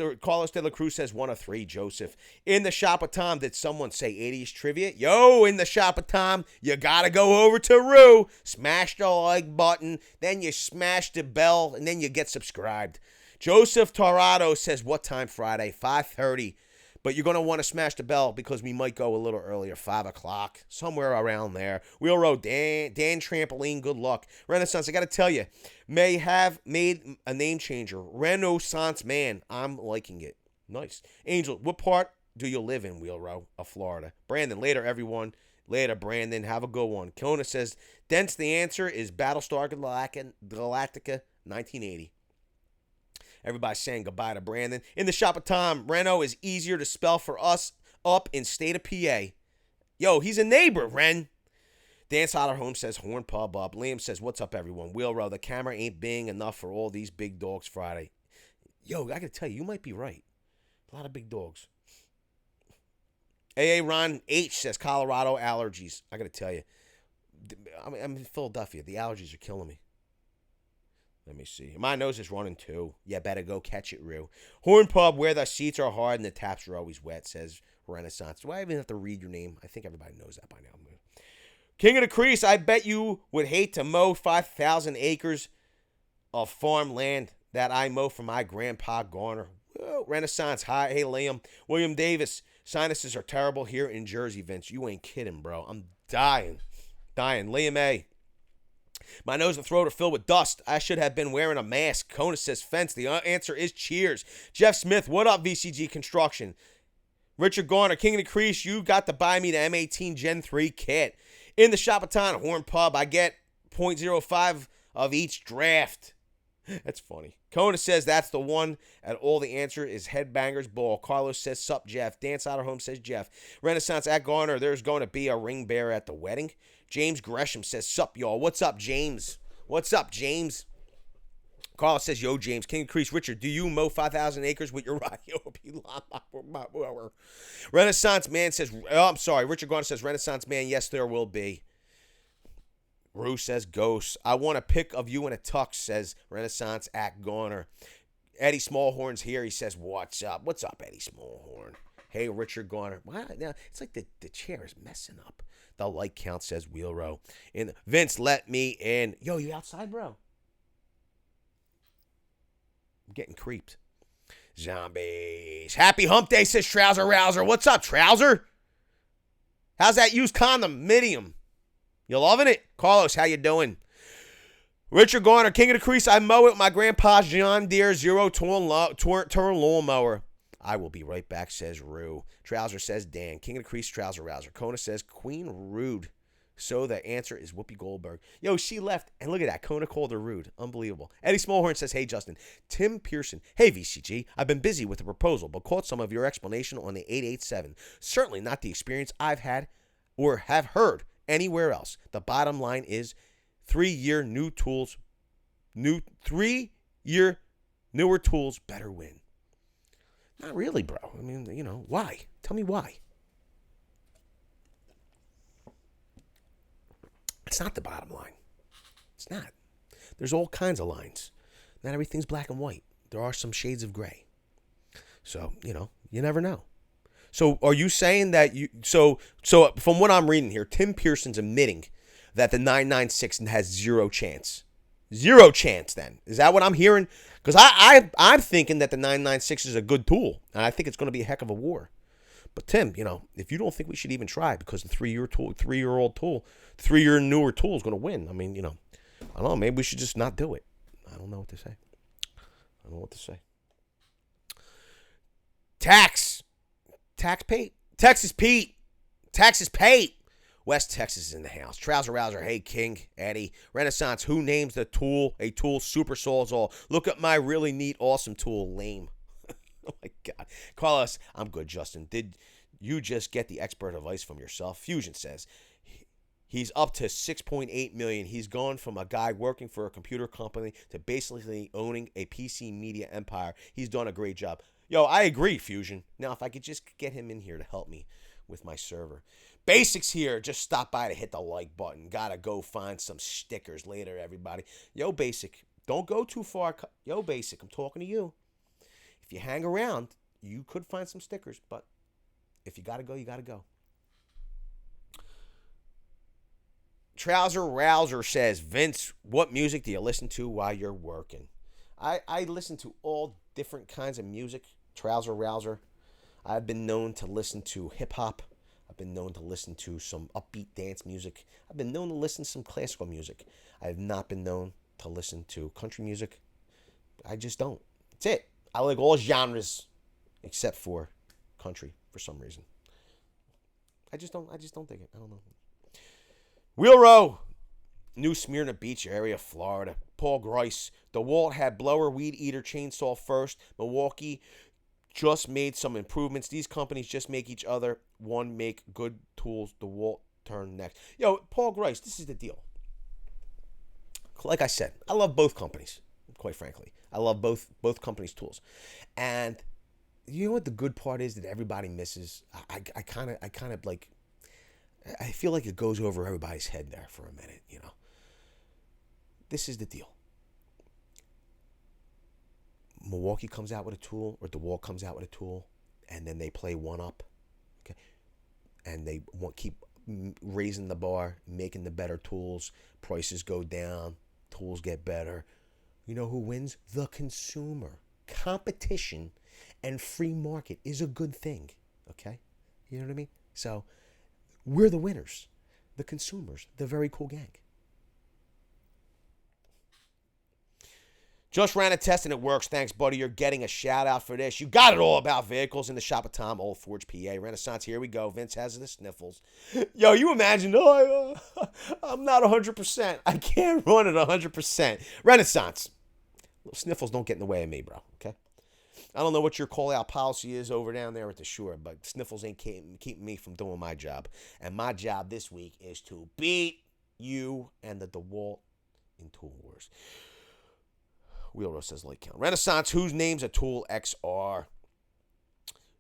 S1: de la Cruz says 1 of 3, Joseph. In the shop of Tom, did someone say 80s trivia? Yo, in the shop of Tom, you gotta go over to Rue, smash the like button, then you smash the bell, and then you get subscribed. Joseph Torado says, what time Friday? 5:30. But you're going to want to smash the bell because we might go a little earlier, 5 o'clock, somewhere around there. Wheel Row, Dan Trampoline, good luck. Renaissance, I got to tell you, may have made a name changer. Renaissance Man, I'm liking it. Nice. Angel, what part do you live in, Wheel Row, of Florida? Brandon, later, everyone. Later, Brandon. Have a good one. Kona says, Dents, the answer is Battlestar Galactica 1980. Everybody's saying goodbye to Brandon. In the shop of Tom, Reno is easier to spell for us up in state of PA. Yo, he's a neighbor, Ren. Dan Soderholm says Horn Pub up. Liam says, what's up, everyone? Wheel Row, the camera ain't big enough for all these big dogs Friday. Yo, I got to tell you, you might be right. A lot of big dogs. AA Ron H says Colorado allergies. I got to tell you, I'm in Philadelphia. The allergies are killing me. Let me see. My nose is running too. Yeah, better go catch it, Rue. Horn Pub, where the seats are hard and the taps are always wet, says Renaissance. Do I even have to read your name? I think everybody knows that by now. King of the Crease, I bet you would hate to mow 5,000 acres of farmland that I mow for my grandpa Garner. Whoa, Renaissance, hi. Hey, Liam. William Davis, sinuses are terrible here in Jersey, Vince. You ain't kidding, bro. I'm dying. Liam A. My nose and throat are filled with dust. I should have been wearing a mask. Kona says fence. The answer is cheers. Jeff Smith, what up, VCG Construction? Richard Garner, King of the Crease, you got to buy me the M18 Gen 3 kit. In the shop of town, Horn Pub, I get 0.05 of each draft. That's funny. Kona says that's the one, and all the answer is Headbangers Ball. Carlos says, sup, Jeff. Dan Soderholm says, Jeff. Renaissance at Garner, there's going to be a ring bearer at the wedding. James Gresham says, sup, y'all. What's up, James? Carlos says, yo, James. King of Crease, Richard, do you mow 5,000 acres with your Ryobi lawnmower? Renaissance Man says, Richard Garner says, Renaissance Man, yes, there will be. Rue says, ghost. I want a pic of you in a tux, says Renaissance at Garner. Eddie Smallhorn's here. He says, what's up? What's up, Eddie Smallhorn? Hey, Richard Garner. Wow, now, it's like the chair is messing up. The like count, says Wheel Row. And Vince, let me in. Yo, you outside, bro? I'm getting creeped. Zombies. Happy hump day, says Trouser Rouser. What's up, Trouser? How's that used condom? Medium. You loving it? Carlos, how you doing? Richard Garner, King of the Crease. I mow it with my grandpa's John Deere zero-turn lawnmower. I will be right back, says Rue. Trouser says Dan. King of the Crease, Trouser Rouser. Kona says Queen Rude. So the answer is Whoopi Goldberg. Yo, she left. And look at that. Kona called her rude. Unbelievable. Eddie Smallhorn says, hey, Justin. Tim Pearson. Hey, VCG. I've been busy with the proposal, but caught some of your explanation on the 887. Certainly not the experience I've had or have heard anywhere else. The bottom line is 3-year new tools. 3-year newer tools better win. Not really, bro. I mean, why? Tell me why. It's not the bottom line. It's not. There's all kinds of lines. Not everything's black and white. There are some shades of gray. So, you never know. So are you saying that so from what I'm reading here, Tim Pearson's admitting that the 996 has zero chance. Zero chance then. Is that what I'm hearing? Because I'm thinking that the 996 is a good tool, and I think it's going to be a heck of a war. But Tim, if you don't think we should even try because the 3-year-old tool, 3-year newer tool is going to win. I mean, I don't know. Maybe we should just not do it. I don't know what to say. Tax Pete. Texas Pete. Texas Pete. West Texas is in the house. Trouser Rouser, hey King, Eddie. Renaissance, who names the tool a tool? Super Solzol. Look at my really neat, awesome tool. Lame. Oh my God. Carlos, I'm good, Justin. Did you just get the expert advice from yourself? Fusion says he's up to $6.8 million. He's gone from a guy working for a computer company to basically owning a PC media empire. He's done a great job. Yo, I agree, Fusion. Now, if I could just get him in here to help me with my server. Basics here. Just stop by to hit the like button. Gotta go find some stickers later, everybody. Yo, Basic, don't go too far. Yo, Basic, I'm talking to you. If you hang around, you could find some stickers, but if you gotta go, you gotta go. Trouser Rouser says, Vince, what music do you listen to while you're working? I listen to all different kinds of music. Trouser Rouser. I've been known to listen to hip-hop. I've been known to listen to some upbeat dance music. I've been known to listen to some classical music. I have not been known to listen to country music. I just don't. That's it. I like all genres except for country for some reason. I just don't dig it. I don't know. Wheel Row, New Smyrna Beach area, Florida. Paul Grice, DeWalt had blower weed eater chainsaw first. Milwaukee just made some improvements. These companies just make each other one make good tools. DeWalt turn next. Yo, Paul Grice, this is the deal. Like I said, I love both companies, quite frankly. I love both companies' tools. And you know what the good part is that everybody misses? I kind of like, I feel like it goes over everybody's head there for a minute, This is the deal. Milwaukee comes out with a tool, or DeWalt comes out with a tool, and then they play one up, okay? And they keep raising the bar, making the better tools. Prices go down, tools get better. You know who wins? The consumer. Competition and free market is a good thing, okay? You know what I mean? So we're the winners, the consumers, the very cool gang. Just ran a test and it works. Thanks, buddy. You're getting a shout out for this. You got it all about vehicles in the shop of Tom, Old Forge, PA. Renaissance, here we go. Vince has the sniffles. Yo, you imagine, I'm not 100%. I can't run it 100%. Renaissance. Little sniffles don't get in the way of me, bro, okay? I don't know what your call-out policy is over down there at the shore, but sniffles ain't keeping me from doing my job. And my job this week is to beat you and the DeWalt in Tool Wars. Wheelrow says light count. Renaissance, whose name's a Tool XR?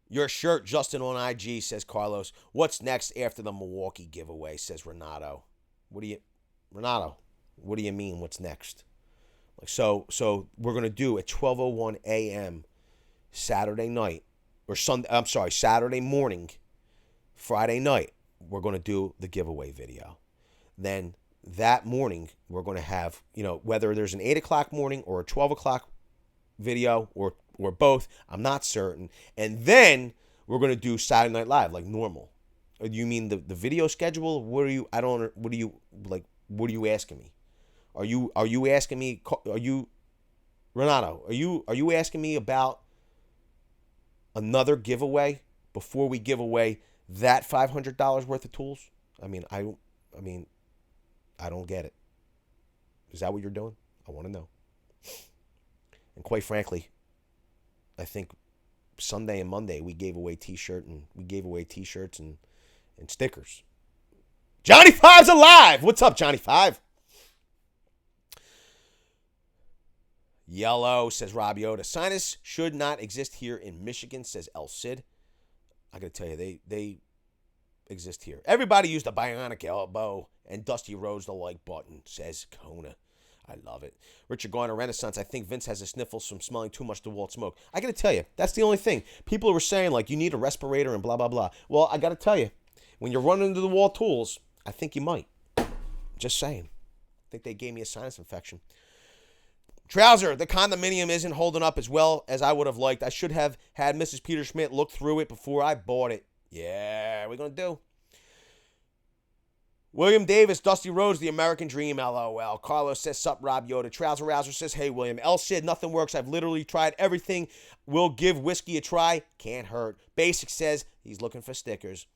S1: Your shirt, Justin on IG, says Carlos. What's next after the Milwaukee giveaway, says Renato. What do you mean what's next? Like so we're going to do at 12:01 a.m. Saturday night, or Saturday morning, Friday night, we're going to do the giveaway video. Then that morning, we're going to have, whether there's an 8 o'clock morning or a 12 o'clock video or both, I'm not certain. And then we're going to do Saturday Night Live like normal. You mean the video schedule? What are you asking me? Are you asking me, Renato, are you asking me about another giveaway before we give away that $500 worth of tools? I don't get it. Is that what you're doing? I want to know. And quite frankly, I think Sunday and Monday we gave away t-shirts and stickers. Johnny Five's alive. What's up, Johnny Five? Yellow, says Rob Yoda. Sinus should not exist here in Michigan, says El Cid. I got to tell you, they exist here. Everybody used a bionic elbow and Dusty Rhodes the like button, says Kona. I love it. Richard Garner, Renaissance. I think Vince has the sniffles from smelling too much DeWalt smoke. I got to tell you, that's the only thing. People were saying, like, you need a respirator and blah, blah, blah. Well, I got to tell you, when you're running into DeWalt tools, I think you might. Just saying. I think they gave me a sinus infection. Trouser, the condominium isn't holding up as well as I would have liked. I should have had Mrs. Peter Schmidt look through it before I bought it. Yeah, we're going to do. William Davis, Dusty Rhodes, the American Dream, LOL. Carlos says, sup, Rob Yoda. Trouser Rouser says, hey, William. El Cid, nothing works. I've literally tried everything. Will give whiskey a try. Can't hurt. Basic says, he's looking for stickers.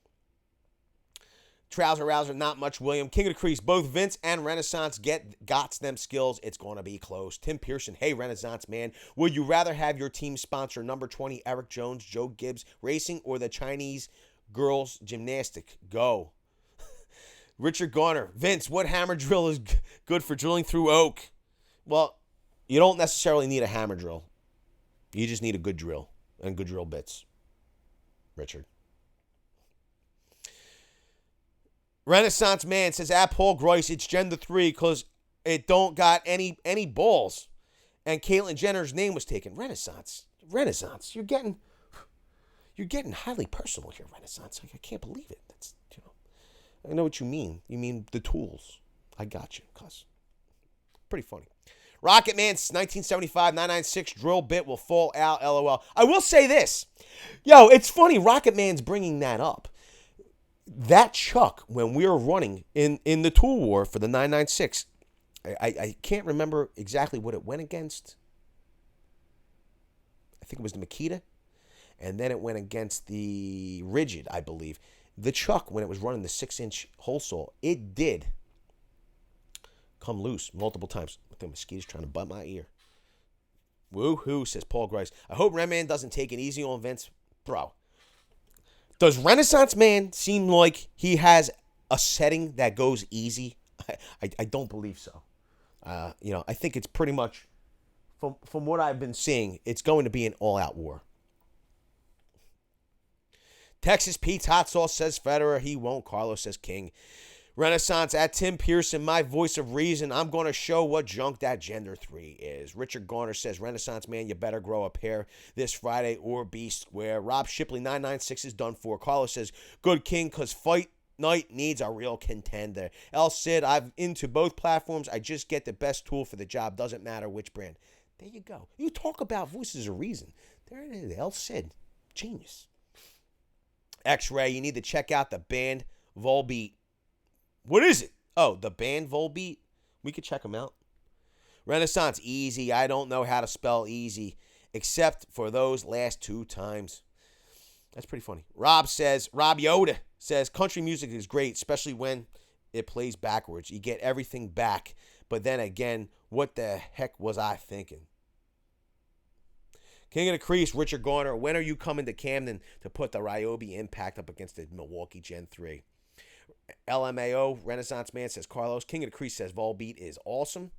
S1: Trouser Rouser, not much, William. King of the Crease, both Vince and Renaissance got them skills. It's going to be close. Tim Pearson, hey, Renaissance man. Would you rather have your team sponsor number 20, Eric Jones, Joe Gibbs Racing, or the Chinese girls gymnastic? Go. Richard Garner, Vince, what hammer drill is good for drilling through oak? Well, you don't necessarily need a hammer drill. You just need a good drill and good drill bits. Richard. Renaissance man says, at Paul Grice, it's gender 3 because it don't got any balls. And Caitlyn Jenner's name was taken. Renaissance, you're getting highly personal here, Renaissance. I can't believe it. That's, I know what you mean. You mean the tools. I got you, cuz. Pretty funny. Rocket Man, 1975, 996 drill bit will fall out, LOL. I will say this. Yo, it's funny. Rocket Man's bringing that up. That chuck, when we were running in the tool war for the 996, I can't remember exactly what it went against. I think it was the Makita. And then it went against the Rigid, I believe. The chuck, when it was running the 6-inch hole saw, it did come loose multiple times. I think the mosquito's trying to butt my ear. Woo-hoo, says Paul Grice. I hope Redman doesn't take it easy on Vince. Bro, does Renaissance Man seem like he has a setting that goes easy? I don't believe so. I think it's pretty much, from what I've been seeing, it's going to be an all-out war. Texas Pete's Hot Sauce says Federer. He won't. Carlos says King. Renaissance at Tim Pearson, my voice of reason. I'm going to show what junk that gender 3 is. Richard Garner says, Renaissance man, you better grow a pair this Friday or be square. Rob Shipley, 996 is done for. Carlos says, good King, because fight night needs a real contender. El Cid, I'm into both platforms. I just get the best tool for the job. Doesn't matter which brand. There you go. You talk about voices of reason. There it is. El Cid. Genius. X-Ray, you need to check out the band Volbeat. What is it? Oh, the band Volbeat? We could check them out. Renaissance, easy. I don't know how to spell easy, except for those last 2 times. That's pretty funny. Rob Yoda says, country music is great, especially when it plays backwards. You get everything back. But then again, what the heck was I thinking? King of the Crease, Richard Garner, when are you coming to Camden to put the Ryobi Impact up against the Milwaukee Gen 3? LMAO, Renaissance Man says Carlos. King of the Crease says Volbeat is awesome.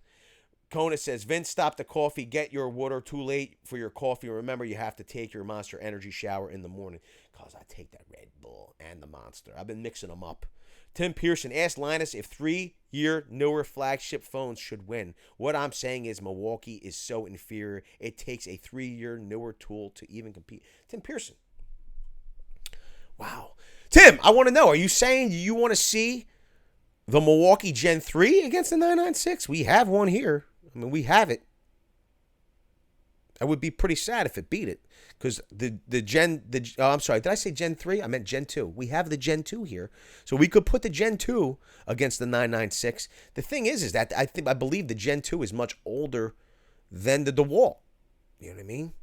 S1: Kona says, Vince, stop the coffee. Get your water. Too late for your coffee. Remember, you have to take your Monster Energy shower in the morning. Because I take that Red Bull and the Monster. I've been mixing them up. Tim Pearson asked Linus if 3-year newer flagship phones should win. What I'm saying is Milwaukee is so inferior. It takes a 3-year newer tool to even compete. Tim Pearson. Wow. Tim, I want to know, are you saying you want to see the Milwaukee Gen 3 against the 996? We have one here. I mean, we have it. I would be pretty sad if it beat it. Because I'm sorry, did I say Gen 3? I meant Gen 2. We have the Gen 2 here. So we could put the Gen 2 against the 996. The thing is that I believe the Gen 2 is much older than the DeWalt. You know what I mean?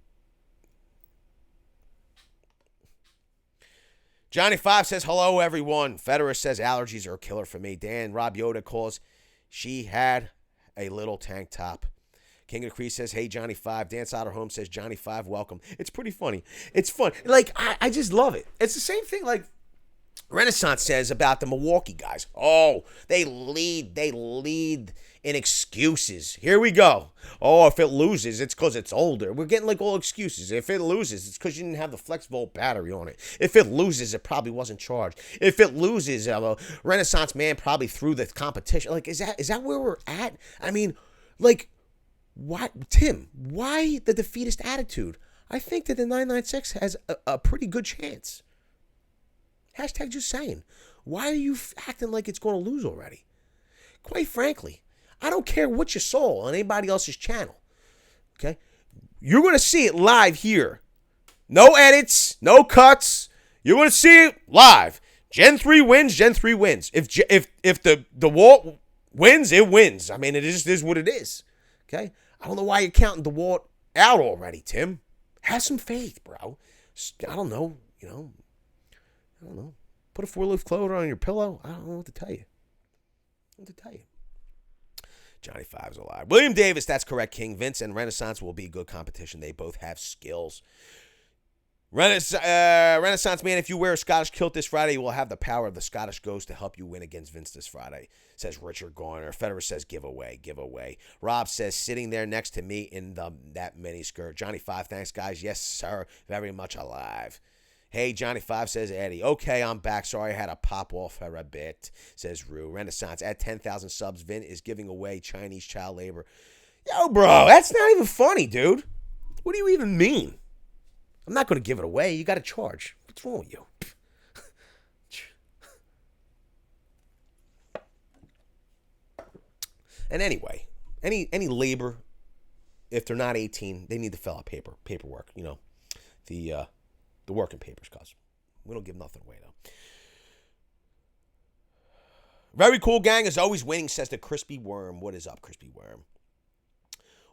S1: Johnny 5 says, hello, everyone. Federer says, allergies are a killer for me. Dan, Rob Yoda calls, she had a little tank top. King of the Crease says, hey, Johnny 5. Dan Soderholm says, Johnny 5, welcome. It's pretty funny. It's fun. Like, I just love it. It's the same thing like Renaissance says about the Milwaukee guys. Oh, they lead in excuses. Here we go. Oh, if it loses, it's because it's older. We're getting like all excuses. If it loses, it's because you didn't have the FlexVolt battery on it. If it loses, it probably wasn't charged. If it loses, Renaissance Man probably threw the competition. Like, is that where we're at? I mean, like, what, Tim? Why the defeatist attitude? I think that the 996 has a pretty good chance. Hashtag just saying. Why are you acting like it's going to lose already? Quite frankly, I don't care what you saw on anybody else's channel. Okay? You're going to see it live here. No edits, no cuts. You're going to see it live. Gen 3 wins, Gen 3 wins. If the DeWalt wins, it wins. I mean, it just is what it is. Okay? I don't know why you're counting DeWalt out already, Tim. Have some faith, bro. I don't know, I don't know. Put a 4-leaf clover on your pillow. I don't know what to tell you. Johnny Five's alive. William Davis, that's correct, King. Vince and Renaissance will be good competition. They both have skills. Renaissance man, if you wear a Scottish kilt this Friday, you will have the power of the Scottish ghost to help you win against Vince this Friday, says Richard Garner. Federer says giveaway. Rob says sitting there next to me in that mini skirt. Johnny Five, thanks guys. Yes, sir. Very much alive. Hey, Johnny Five, says Eddie. Okay, I'm back. Sorry I had to pop off for a bit, says Rue. Renaissance, at 10,000 subs, Vin is giving away Chinese child labor. Yo, bro, that's not even funny, dude. What do you even mean? I'm not going to give it away. You got to charge. What's wrong with you? And anyway, any labor, if they're not 18, they need to fill out paperwork. The working papers, cuz we don't give nothing away though. Very cool gang is always winning, says the Crispy Worm. What is up, Crispy Worm?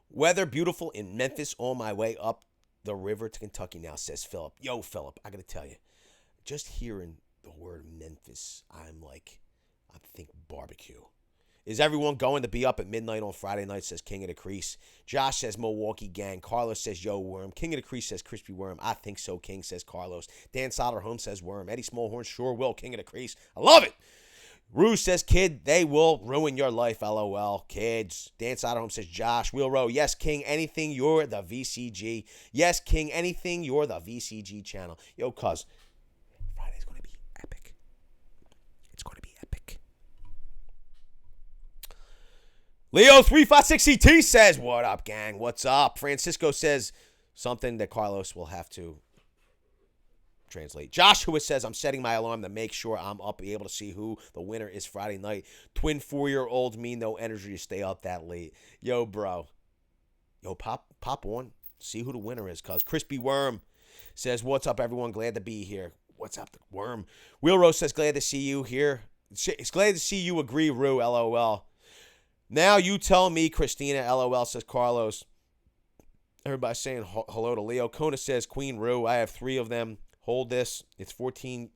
S1: Weather beautiful in Memphis on my way up the river to Kentucky now, says Philip. Yo, Philip, I got to tell you, just hearing the word Memphis, I think barbecue. Is everyone going to be up at midnight on Friday night, says King of the Crease. Josh says Milwaukee gang. Carlos says Yo Worm. King of the Crease says Crispy Worm. I think so, King, says Carlos. Dan Soderholm says Worm. Eddie Smallhorn sure will. King of the Crease. I love it. Rue says Kid, they will ruin your life, LOL. Kids. Dan Soderholm says Josh. Wheel Row. Yes, King, anything, you're the VCG. Yes, King, anything, you're the VCG channel. Yo, cuz, Friday's going to be epic. It's going to be epic. Leo356CT says, what up, gang? What's up? Francisco says something that Carlos will have to translate. Joshua says, I'm setting my alarm to make sure I'm up, be able to see who the winner is Friday night. Twin 4-year-olds me, no energy to stay up that late. Yo, bro. Yo, pop on. See who the winner is, cuz. Crispy Worm says, what's up, everyone? Glad to be here. What's up, the Worm? Wheel Rose says, glad to see you here. It's glad to see you agree, Rue, LOL. Now you tell me, Christina, LOL, says Carlos. Everybody's saying hello to Leo. Kona says, Queen Rue, I have 3 of them. Hold this. It's 14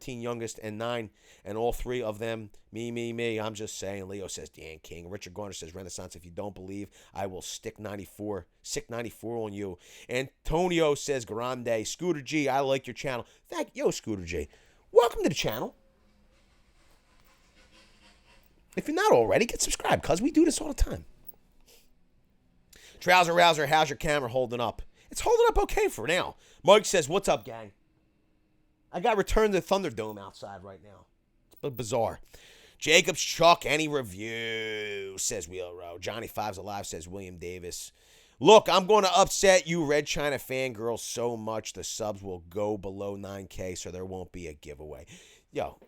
S1: youngest and 9, and all 3 of them, me. I'm just saying. Leo says, Dan King. Richard Garner says, Renaissance, if you don't believe, I will stick 94 on you. Antonio says, Grande. Scooter G, I like your channel. Yo, Scooter G, welcome to the channel. If you're not already, get subscribed, because we do this all the time. Trouser Rouser, how's your camera holding up? It's holding up okay for now. Mike says, what's up, gang? I got Return to the Thunderdome outside right now. It's bizarre. Jacob's Chuck, any review, says Wheel Row. Johnny Five's alive, says William Davis. Look, I'm going to upset you Red China fangirls so much the subs will go below 9K, so there won't be a giveaway. Yo,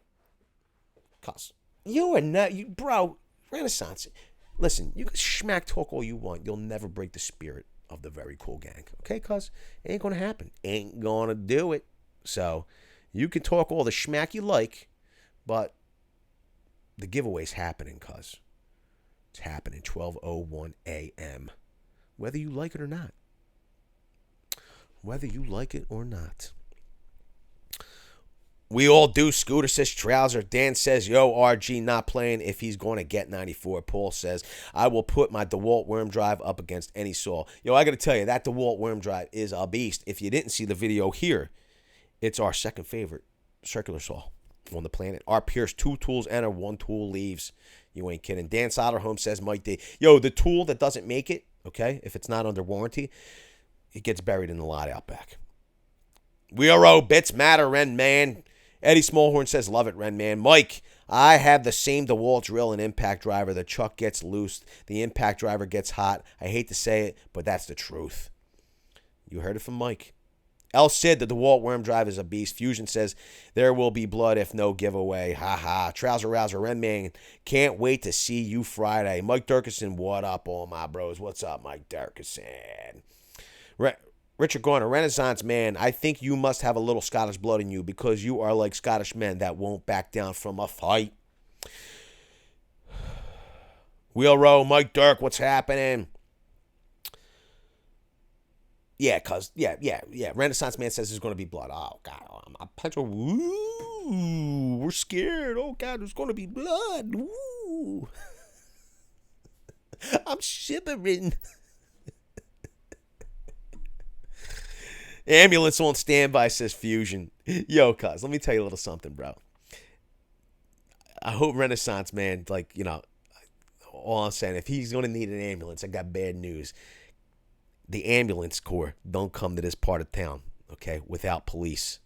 S1: cuss. You are not, bro, Renaissance. Listen, you can smack talk all you want. You'll never break the spirit of the Very Cool Gang. Okay, cuz? It ain't going to happen. Ain't going to do it. So, you can talk all the schmack you like, but the giveaway's happening, cuz. It's happening 12:01 a.m. Whether you like it or not. Whether you like it or not. We all do. Scooter says Trouser. Dan says, yo, RG not playing if he's going to get 94. Paul says, I will put my DeWalt worm drive up against any saw. Yo, I got to tell you, that DeWalt worm drive is a beast. If you didn't see the video here, it's our second favorite circular saw on the planet. Our Pierce 2 tools enter, 1 tool leaves. You ain't kidding. Dan Soderholm says, Mike D. Yo, the tool that doesn't make it, okay, if it's not under warranty, it gets buried in the lot out back. Weiro, bits matter, Ren Man. Eddie Smallhorn says, love it, Ren Man. Mike, I have the same DeWalt drill and impact driver. The chuck gets loose. The impact driver gets hot. I hate to say it, but that's the truth. You heard it from Mike. El Cid, the DeWalt Worm Drive is a beast. Fusion says, there will be blood if no giveaway. Ha ha. Trouser Rouser, Ren Man, can't wait to see you Friday. Mike Durkison, what up, all my bros? What's up, Mike Durkison? Richard Garner, Renaissance Man, I think you must have a little Scottish blood in you because you are like Scottish men that won't back down from a fight. Wheel Row, Mike Dirk, what's happening? Yeah, Renaissance Man says there's going to be blood. Oh, God. I'm punching. Ooh, we're scared. Oh, God, there's going to be blood. Ooh. I'm shivering. Ambulance on standby, says Fusion. Yo, cuz, let me tell you a little something, bro. I hope Renaissance Man, like, you know, all I'm saying, if he's going to need an ambulance, I got bad news. The ambulance corps don't come to this part of town, okay, without police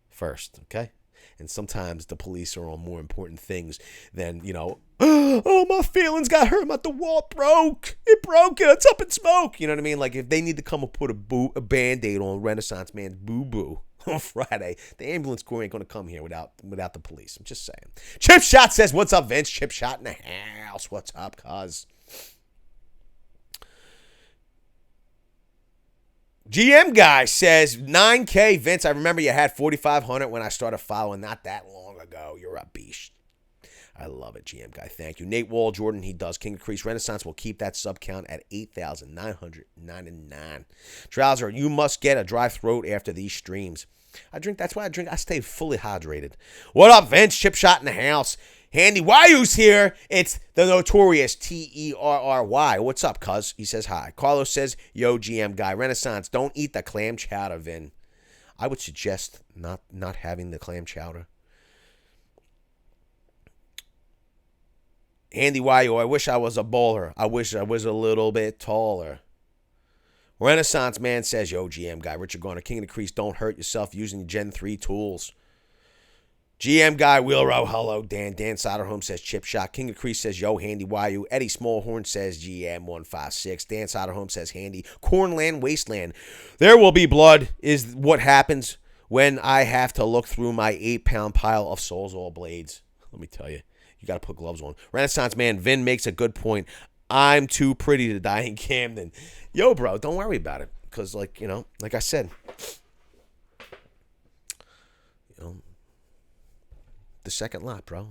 S1: first, okay? And sometimes the police are on more important things than, you know, oh, my feelings got hurt, the wall broke. It broke, it's up in smoke. You know what I mean? Like, if they need to come and put a Band-Aid on Renaissance Man's boo-boo on Friday, the ambulance corps ain't going to come here without the police. I'm just saying. Chip Shot says, what's up, Vince? Chip Shot in the house. What's up, cuz? GM guy says 9K. Vince, I remember you had 4,500 when I started following not that long ago. You're a beast. I love it, GM guy. Thank you. Nate Wall Jordan, he does. King of Crease Renaissance will keep that sub count at 8,999. Trouser, you must get a dry throat after these streams. That's why I drink. I stay fully hydrated. What up, Vince? Chip Shot in the house. Handy Wayu's here. It's the notorious Terry. What's up, cuz? He says hi. Carlos says, yo, GM guy. Renaissance, don't eat the clam chowder, Vin. I would suggest not having the clam chowder. Andy Wayu, I wish I was a bowler. I wish I was a little bit taller. Renaissance Man says, yo, GM guy. Richard Garner, King of the Crease, don't hurt yourself using Gen 3 tools. GM guy, Wheelrow, hello, Dan. Dan Soderholm says, Chip Shot. King of Crease says, yo, Handy Wayu. Eddie Smallhorn says, GM156. Dan Soderholm says, Handy. Cornland Wasteland. There will be blood is what happens when I have to look through my 8-pound pile of Sawzall blades. Let me tell you, you got to put gloves on. Renaissance Man, Vin makes a good point. I'm too pretty to die in Camden. Yo, bro, don't worry about it. Because, like, you know, like I said, you know, the second lot, bro.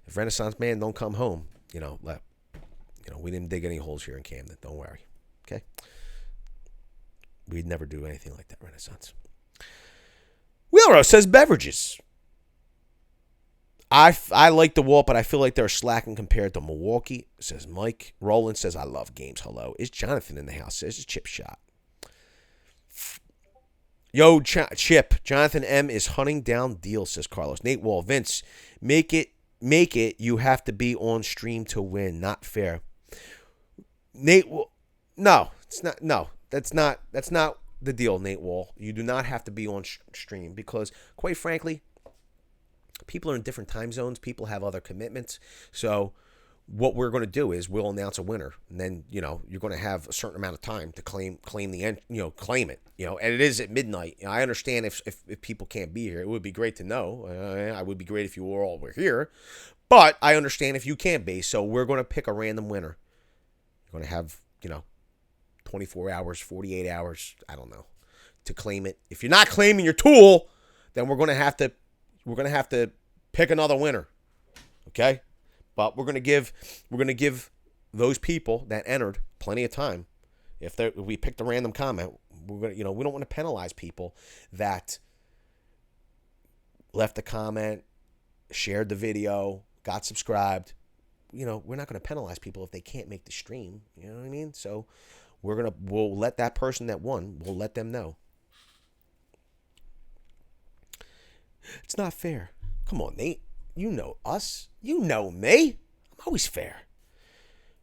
S1: If Renaissance Man don't come home, we didn't dig any holes here in Camden. Don't worry, okay? We'd never do anything like that, Renaissance. Wheelrow says beverages. I like the Walt, but I feel like they're slacking compared to Milwaukee, says Mike. Roland says, I love games. Hello. Is Jonathan in the house? Says it's Chip Shot. Yo, Chip, Jonathan M. is hunting down deals, says Carlos. Nate Wall, Vince, make it. You have to be on stream to win. Not fair. Nate, no, it's not. No, that's not the deal, Nate Wall. You do not have to be on stream because, quite frankly, people are in different time zones. People have other commitments. So what we're going to do is we'll announce a winner, and then, you're going to have a certain amount of time to claim it, and it is at midnight. I understand if people can't be here. It would be great to know. It would be great if you all were here, but I understand if you can't be. So we're going to pick a random winner. You're going to have, 24 hours, 48 hours, I don't know, to claim it. If you're not claiming your tool, then we're going to have to pick another winner. Okay? But we're gonna give those people that entered plenty of time. If we picked a random comment, we're gonna we don't want to penalize people that left a comment, shared the video, got subscribed. We're not gonna penalize people if they can't make the stream. You know what I mean? So we'll let that person that won, we'll let them know. It's not fair. Come on, Nate. You know us. You know me. I'm always fair.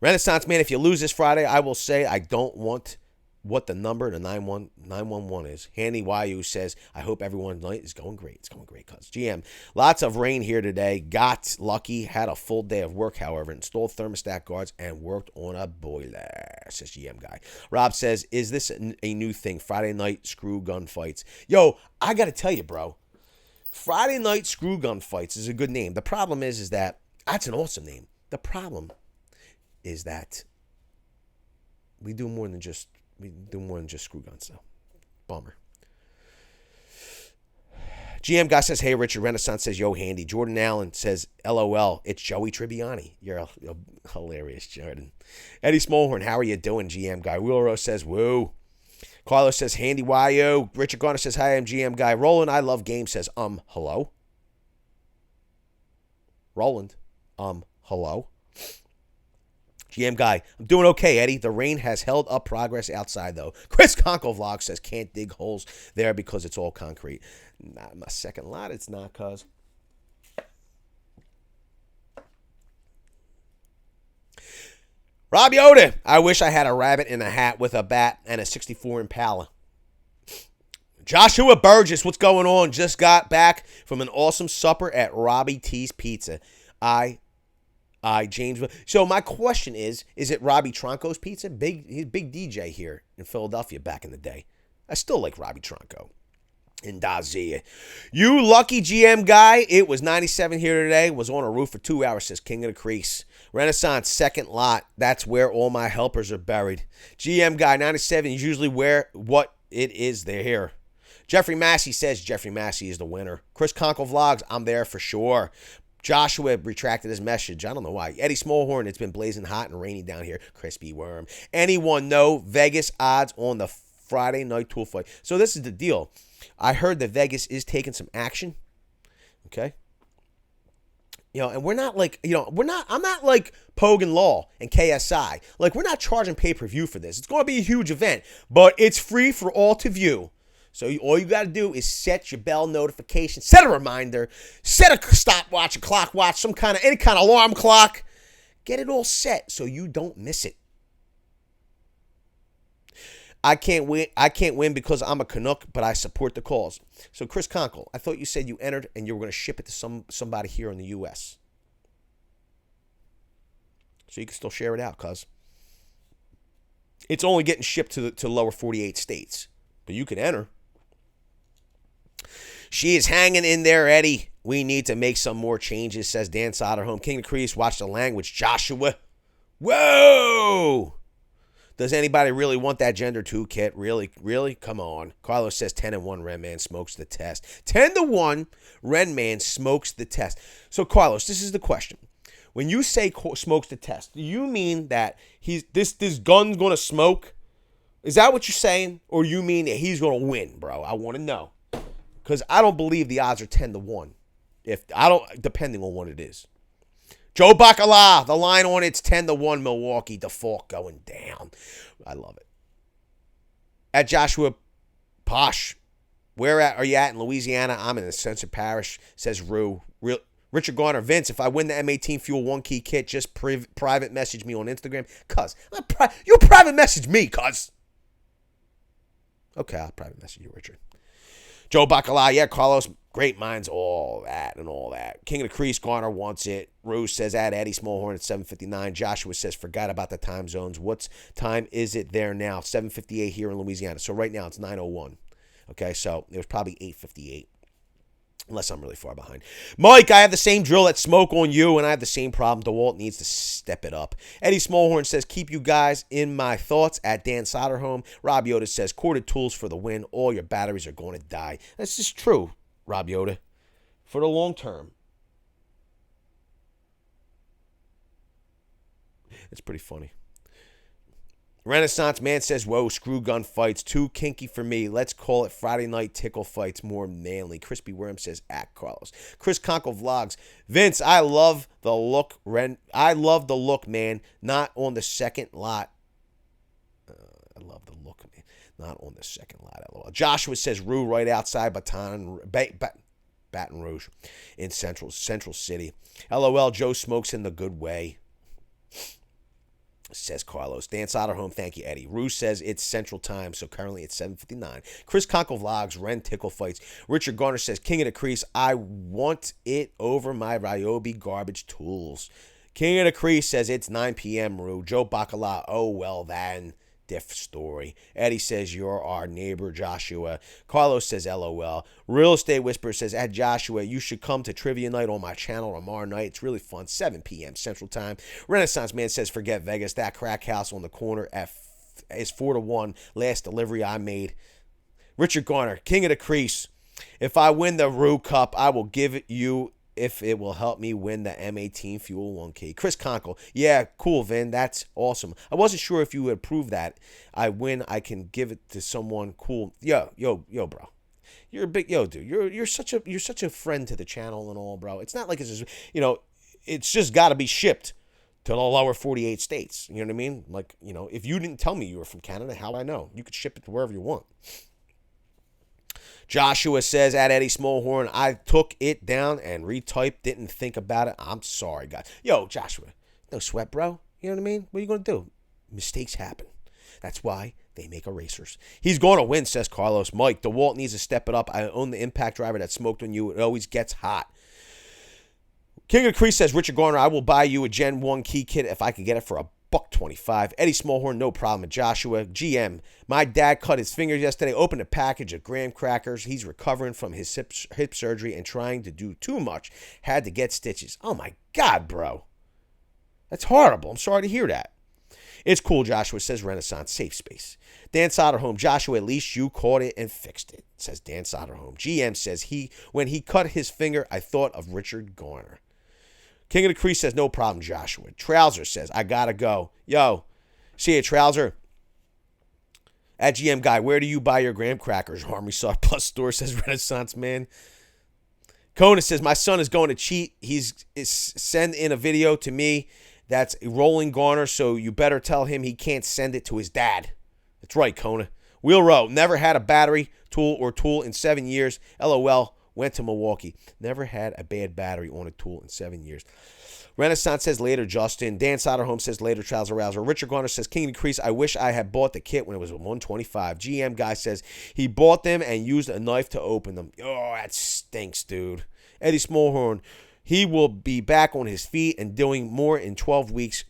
S1: Renaissance Man, if you lose this Friday, I will say I don't want what the number to 911 is. Handy YU says, I hope everyone's night is going great. It's going great, cuz. GM, lots of rain here today. Got lucky. Had a full day of work, however. Installed thermostat guards and worked on a boiler, says GM guy. Rob says, is this a new thing? Friday night screw gun fights. Yo, I got to tell you, bro. Friday night screw gun fights is a good name. The problem is that that's an awesome name. The problem is that we do more than just screw guns, though. Bummer. GM guy says, hey, Richard. Renaissance says, yo, Handy. Jordan Allen says, LOL. It's Joey Tribbiani. You're hilarious, Jordan. Eddie Smallhorn, how are you doing, GM guy? Wheelrow says, woo. Carlos says, Handy YO. Richard Garner says, hi, I'm GM guy. Roland, I love games, says, hello? Roland, hello? GM guy, I'm doing okay, Eddie. The rain has held up progress outside, though. Chris Conkle Vlog says, can't dig holes there because it's all concrete. Not my second lot, it's not, cuz. Rob Yoda, I wish I had a rabbit in a hat with a bat and a 64 Impala. Joshua Burgess, what's going on? Just got back from an awesome supper at Robbie T's Pizza. James. So my question is it Robbie Tronco's Pizza? He's big DJ here in Philadelphia back in the day. I still like Robbie Tronco. In Dazia. You lucky GM guy. It was 97 here today. Was on a roof for 2 hours, says King of the Crease. Renaissance, second lot. That's where all my helpers are buried. GM guy, 97 is usually where what it is they're here. Jeffrey Massey says Jeffrey Massey is the winner. Chris Conkle Vlogs, I'm there for sure. Joshua retracted his message. I don't know why. Eddie Smallhorn, it's been blazing hot and rainy down here. Crispy Worm. Anyone know Vegas odds on the Friday night tool fight? So this is the deal. I heard that Vegas is taking some action. Okay. And we're not like, I'm not like Pogan Law and KSI. Like, we're not charging pay-per-view for this. It's going to be a huge event, but it's free for all to view. So all you got to do is set your bell notification, set a reminder, set a stopwatch, a clock watch, any kind of alarm clock. Get it all set so you don't miss it. I can't win because I'm a Canuck, but I support the cause. So Chris Conkle, I thought you said you entered and you were going to ship it to somebody here in the U.S. So you can still share it out, cuz. It's only getting shipped to lower 48 states, but you can enter. She is hanging in there, Eddie. We need to make some more changes, says Dan Soderholm. King of Crease, watch the language. Joshua. Whoa! Does anybody really want that gender 2 kit? Really? Really? Come on. Carlos says 10-1 Ren Man smokes the test. 10-1 Ren Man smokes the test. So, Carlos, this is the question. When you say smokes the test, do you mean that this gun's going to smoke? Is that what you're saying? Or do you mean that he's going to win, bro? I want to know. Because I don't believe the odds are 10-1. Depending on what it is. Joe Bacala, the line on it's 10-1 Milwaukee. Default going down. I love it. At Joshua Posh, where are you at in Louisiana? I'm in the Censored Parish, says Rue. Richard Garner, Vince, if I win the M18 Fuel 1 key kit, just private message me on Instagram. Cuz, you private message me, cuz. Okay, I'll private message you, Richard. Joe Bacala, yeah, Carlos, great minds, all that and all that. King of the Crease, Garner wants it. Ruse says, at Eddie Smallhorn at 7:59. Joshua says, forgot about the time zones. What time is it there now? 7:58 here in Louisiana. So right now it's 9:01. Okay, so it was probably 8:58. Unless I'm really far behind. Mike, I have the same drill that smoke on you, and I have the same problem. DeWalt needs to step it up. Eddie Smallhorn says, keep you guys in my thoughts at Dan Soderholm. Rob Yoda says, corded tools for the win. All your batteries are going to die. This is true, Rob Yoda. For the long term. It's pretty funny. Renaissance Man says, whoa, screw gun fights. Too kinky for me. Let's call it Friday night tickle fights. More manly. Crispy Worm says, at Carlos. Chris Conkle Vlogs. Vince, I love the look. I love the look, man. Not on the second lot. I love the look, man. Not on the second lot. Joshua says, Rue right outside Baton Rouge in Central City. LOL, Joe smokes in the good way. says Carlos. Dan Soderholm, thank you, Eddie. Rue says it's Central Time, so currently it's 7:59. Chris Conkle vlogs, Ren Tickle fights. Richard Garner says, King of the Crease, I want it over my Ryobi garbage tools. King of the Crease says it's 9 p.m., Rue. Joe Bacala, oh, well, then. Diff story. Eddie says, you're our neighbor, Joshua. Carlos says, LOL. Real Estate Whisperer says, at Joshua, you should come to Trivia Night on my channel tomorrow night. It's really fun. 7 p.m. Central Time. Renaissance Man says, forget Vegas. That crack house on the corner is 4-1. Last delivery I made. Richard Garner, King of the Crease. If I win the Rue Cup, I will give it you if it will help me win the M18 Fuel 1K. Chris Conkle, yeah, cool, Vin. That's awesome. I wasn't sure if you would approve that. I win, I can give it to someone cool. Yo, bro. You're a big dude. You're such a friend to the channel and all, bro. It's not like it's just, it's just got to be shipped to the lower 48 states. You know what I mean? Like, if you didn't tell me you were from Canada, how would I know? You could ship it to wherever you want. Joshua says, at Eddie Smallhorn, I took it down and retyped, didn't think about it. I'm sorry, guys. Yo, Joshua, no sweat, bro. You know what I mean? What are you going to do? Mistakes happen. That's why they make erasers. He's going to win, says Carlos. Mike, DeWalt needs to step it up. I own the impact driver that smoked on you. It always gets hot. King of the Crease says, Richard Garner, I will buy you a Gen 1 key kit if I can get it for $125. Eddie Smallhorn, no problem. Joshua, GM, my dad cut his fingers yesterday, opened a package of graham crackers. He's recovering from his hip surgery and trying to do too much. Had to get stitches. Oh my God, bro. That's horrible. I'm sorry to hear that. It's cool, Joshua, says Renaissance. Safe space. Dan Soderholm, Joshua, at least you caught it and fixed it, says Dan Soderholm. GM says, when he cut his finger, I thought of Richard Garner. King of the Crease says, no problem, Joshua. Trouser says, I gotta go. Yo, see you, Trouser. At GM Guy, where do you buy your graham crackers? Army Surplus Store, says Renaissance Man. Kona says, my son is going to cheat. He's send in a video to me that's rolling Garner, so you better tell him he can't send it to his dad. That's right, Kona. Wheel Row, never had a battery tool in 7 years. LOL. Went to Milwaukee. Never had a bad battery on a tool in 7 years. Renaissance says later, Justin. Dan Soderholm says later, Trouser Rouser. Richard Garner says, King of the Crease, I wish I had bought the kit when it was $125. GM Guy says he bought them and used a knife to open them. Oh, that stinks, dude. Eddie Smallhorn, he will be back on his feet and doing more in 12 weeks.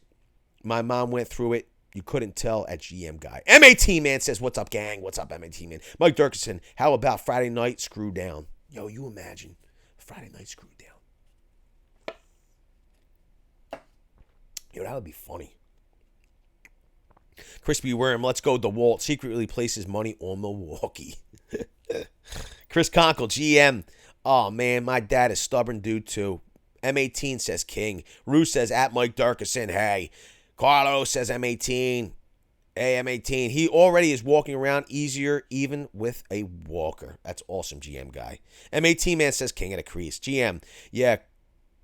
S1: My mom went through it. You couldn't tell at GM Guy. MAT Man says, what's up, gang? What's up, MAT Man? Mike Durkison, how about Friday night screw down? Yo, you imagine Friday night screwed down. Yo, that would be funny. Crispy Worm, let's go. DeWalt secretly places money on Milwaukee. Chris Conkle, GM. Oh, man, my dad is stubborn dude, too. M18 says King. Rue says, at Mike Durkison, hey. Carlos says M18. Hey, M18. He already is walking around easier even with a walker. That's awesome, GM Guy. M18 Man says King of the Crease. GM, yeah,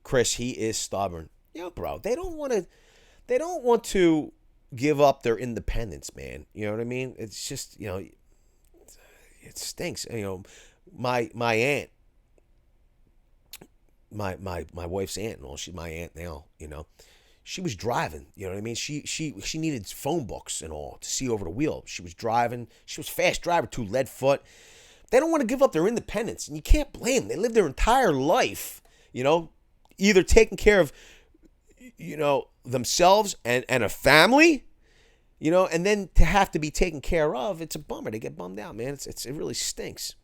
S1: Chris, he is stubborn. Yo, bro, they don't want to give up their independence, man. You know what I mean? It's just, it stinks. My aunt, my wife's aunt and all, she's my aunt now, she was driving, you know what I mean? She needed phone books and all to see over the wheel. She was driving. She was a fast driver too, lead foot. They don't want to give up their independence, and you can't blame them. They lived their entire life, either taking care of, themselves and a family, and then to have to be taken care of, it's a bummer. They get bummed out, man. It really stinks.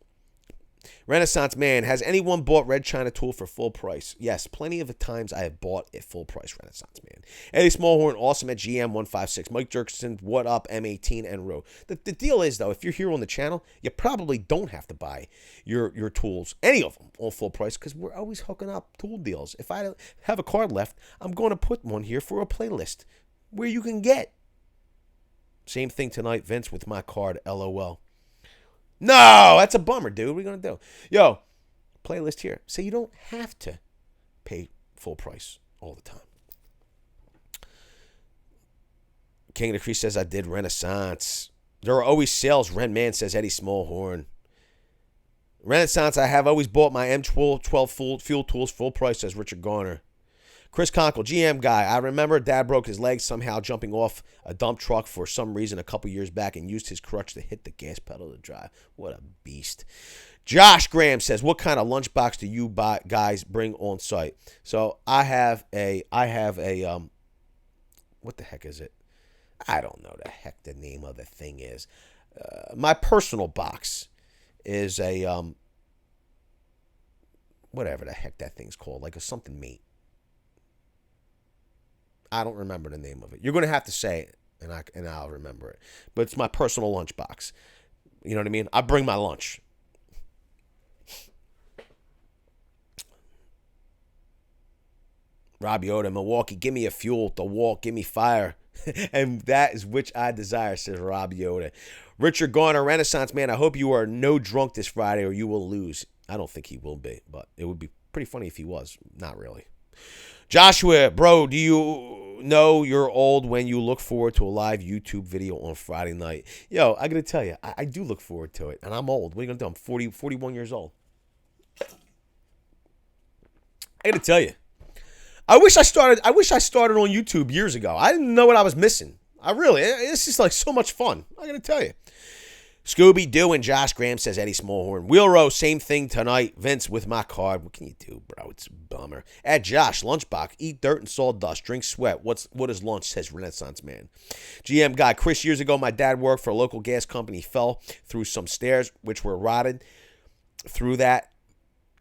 S1: Renaissance Man, has anyone bought Red China Tool for full price? Yes, plenty of the times I have bought it full price, Renaissance Man. Eddie Smallhorn, awesome at GM156. Mike Jerkson, what up, M18 and Rowe. The deal is, though, if you're here on the channel, you probably don't have to buy your tools, any of them, on full price, because we're always hooking up tool deals. If I have a card left, I'm going to put one here for a playlist where you can get. Same thing tonight, Vince, with my card, LOL. No, that's a bummer, dude. What are we going to do? Yo, playlist here. So you don't have to pay full price all the time. King of the Crease says, I did Renaissance. There are always sales. Ren Man says, Eddie Smallhorn. Renaissance, I have always bought my M12 fuel tools full price, says Richard Garner. Chris Conkle, GM guy. I remember Dad broke his leg somehow jumping off a dump truck for some reason a couple years back and used his crutch to hit the gas pedal to drive. What a beast. Josh Graham says, what kind of lunchbox do you guys bring on site? So I have a what the heck is it? I don't know the heck the name of the thing is. My personal box is a, whatever the heck that thing's called, like a something meat. I don't remember the name of it. You're going to have to say it, and I'll remember it. But it's my personal lunch box. You know what I mean? I bring my lunch. Robbie Yoda, Milwaukee, give me a fuel to walk, give me fire. And that is which I desire, says Robbie Yoda. Richard Garner, Renaissance man, I hope you are no drunk this Friday or you will lose. I don't think he will be, but it would be pretty funny if he was. Not really. Joshua, bro, do you know you're old when you look forward to a live YouTube video on Friday night? Yo, I got to tell you, I do look forward to it, and I'm old. What are you going to do? I'm 41 years old. I got to tell you, I wish I started on YouTube years ago. I didn't know what I was missing. It's just like so much fun. I got to tell you. Scooby-Doo and Josh Graham, says Eddie Smallhorn. Wheel Row, same thing tonight. Vince with my card. What can you do, bro? It's a bummer. At Josh, lunchbox, eat dirt and sawdust, drink sweat. What is lunch, says Renaissance man. GM guy, Chris, years ago, my dad worked for a local gas company. He fell through some stairs, which were rotted. Through that,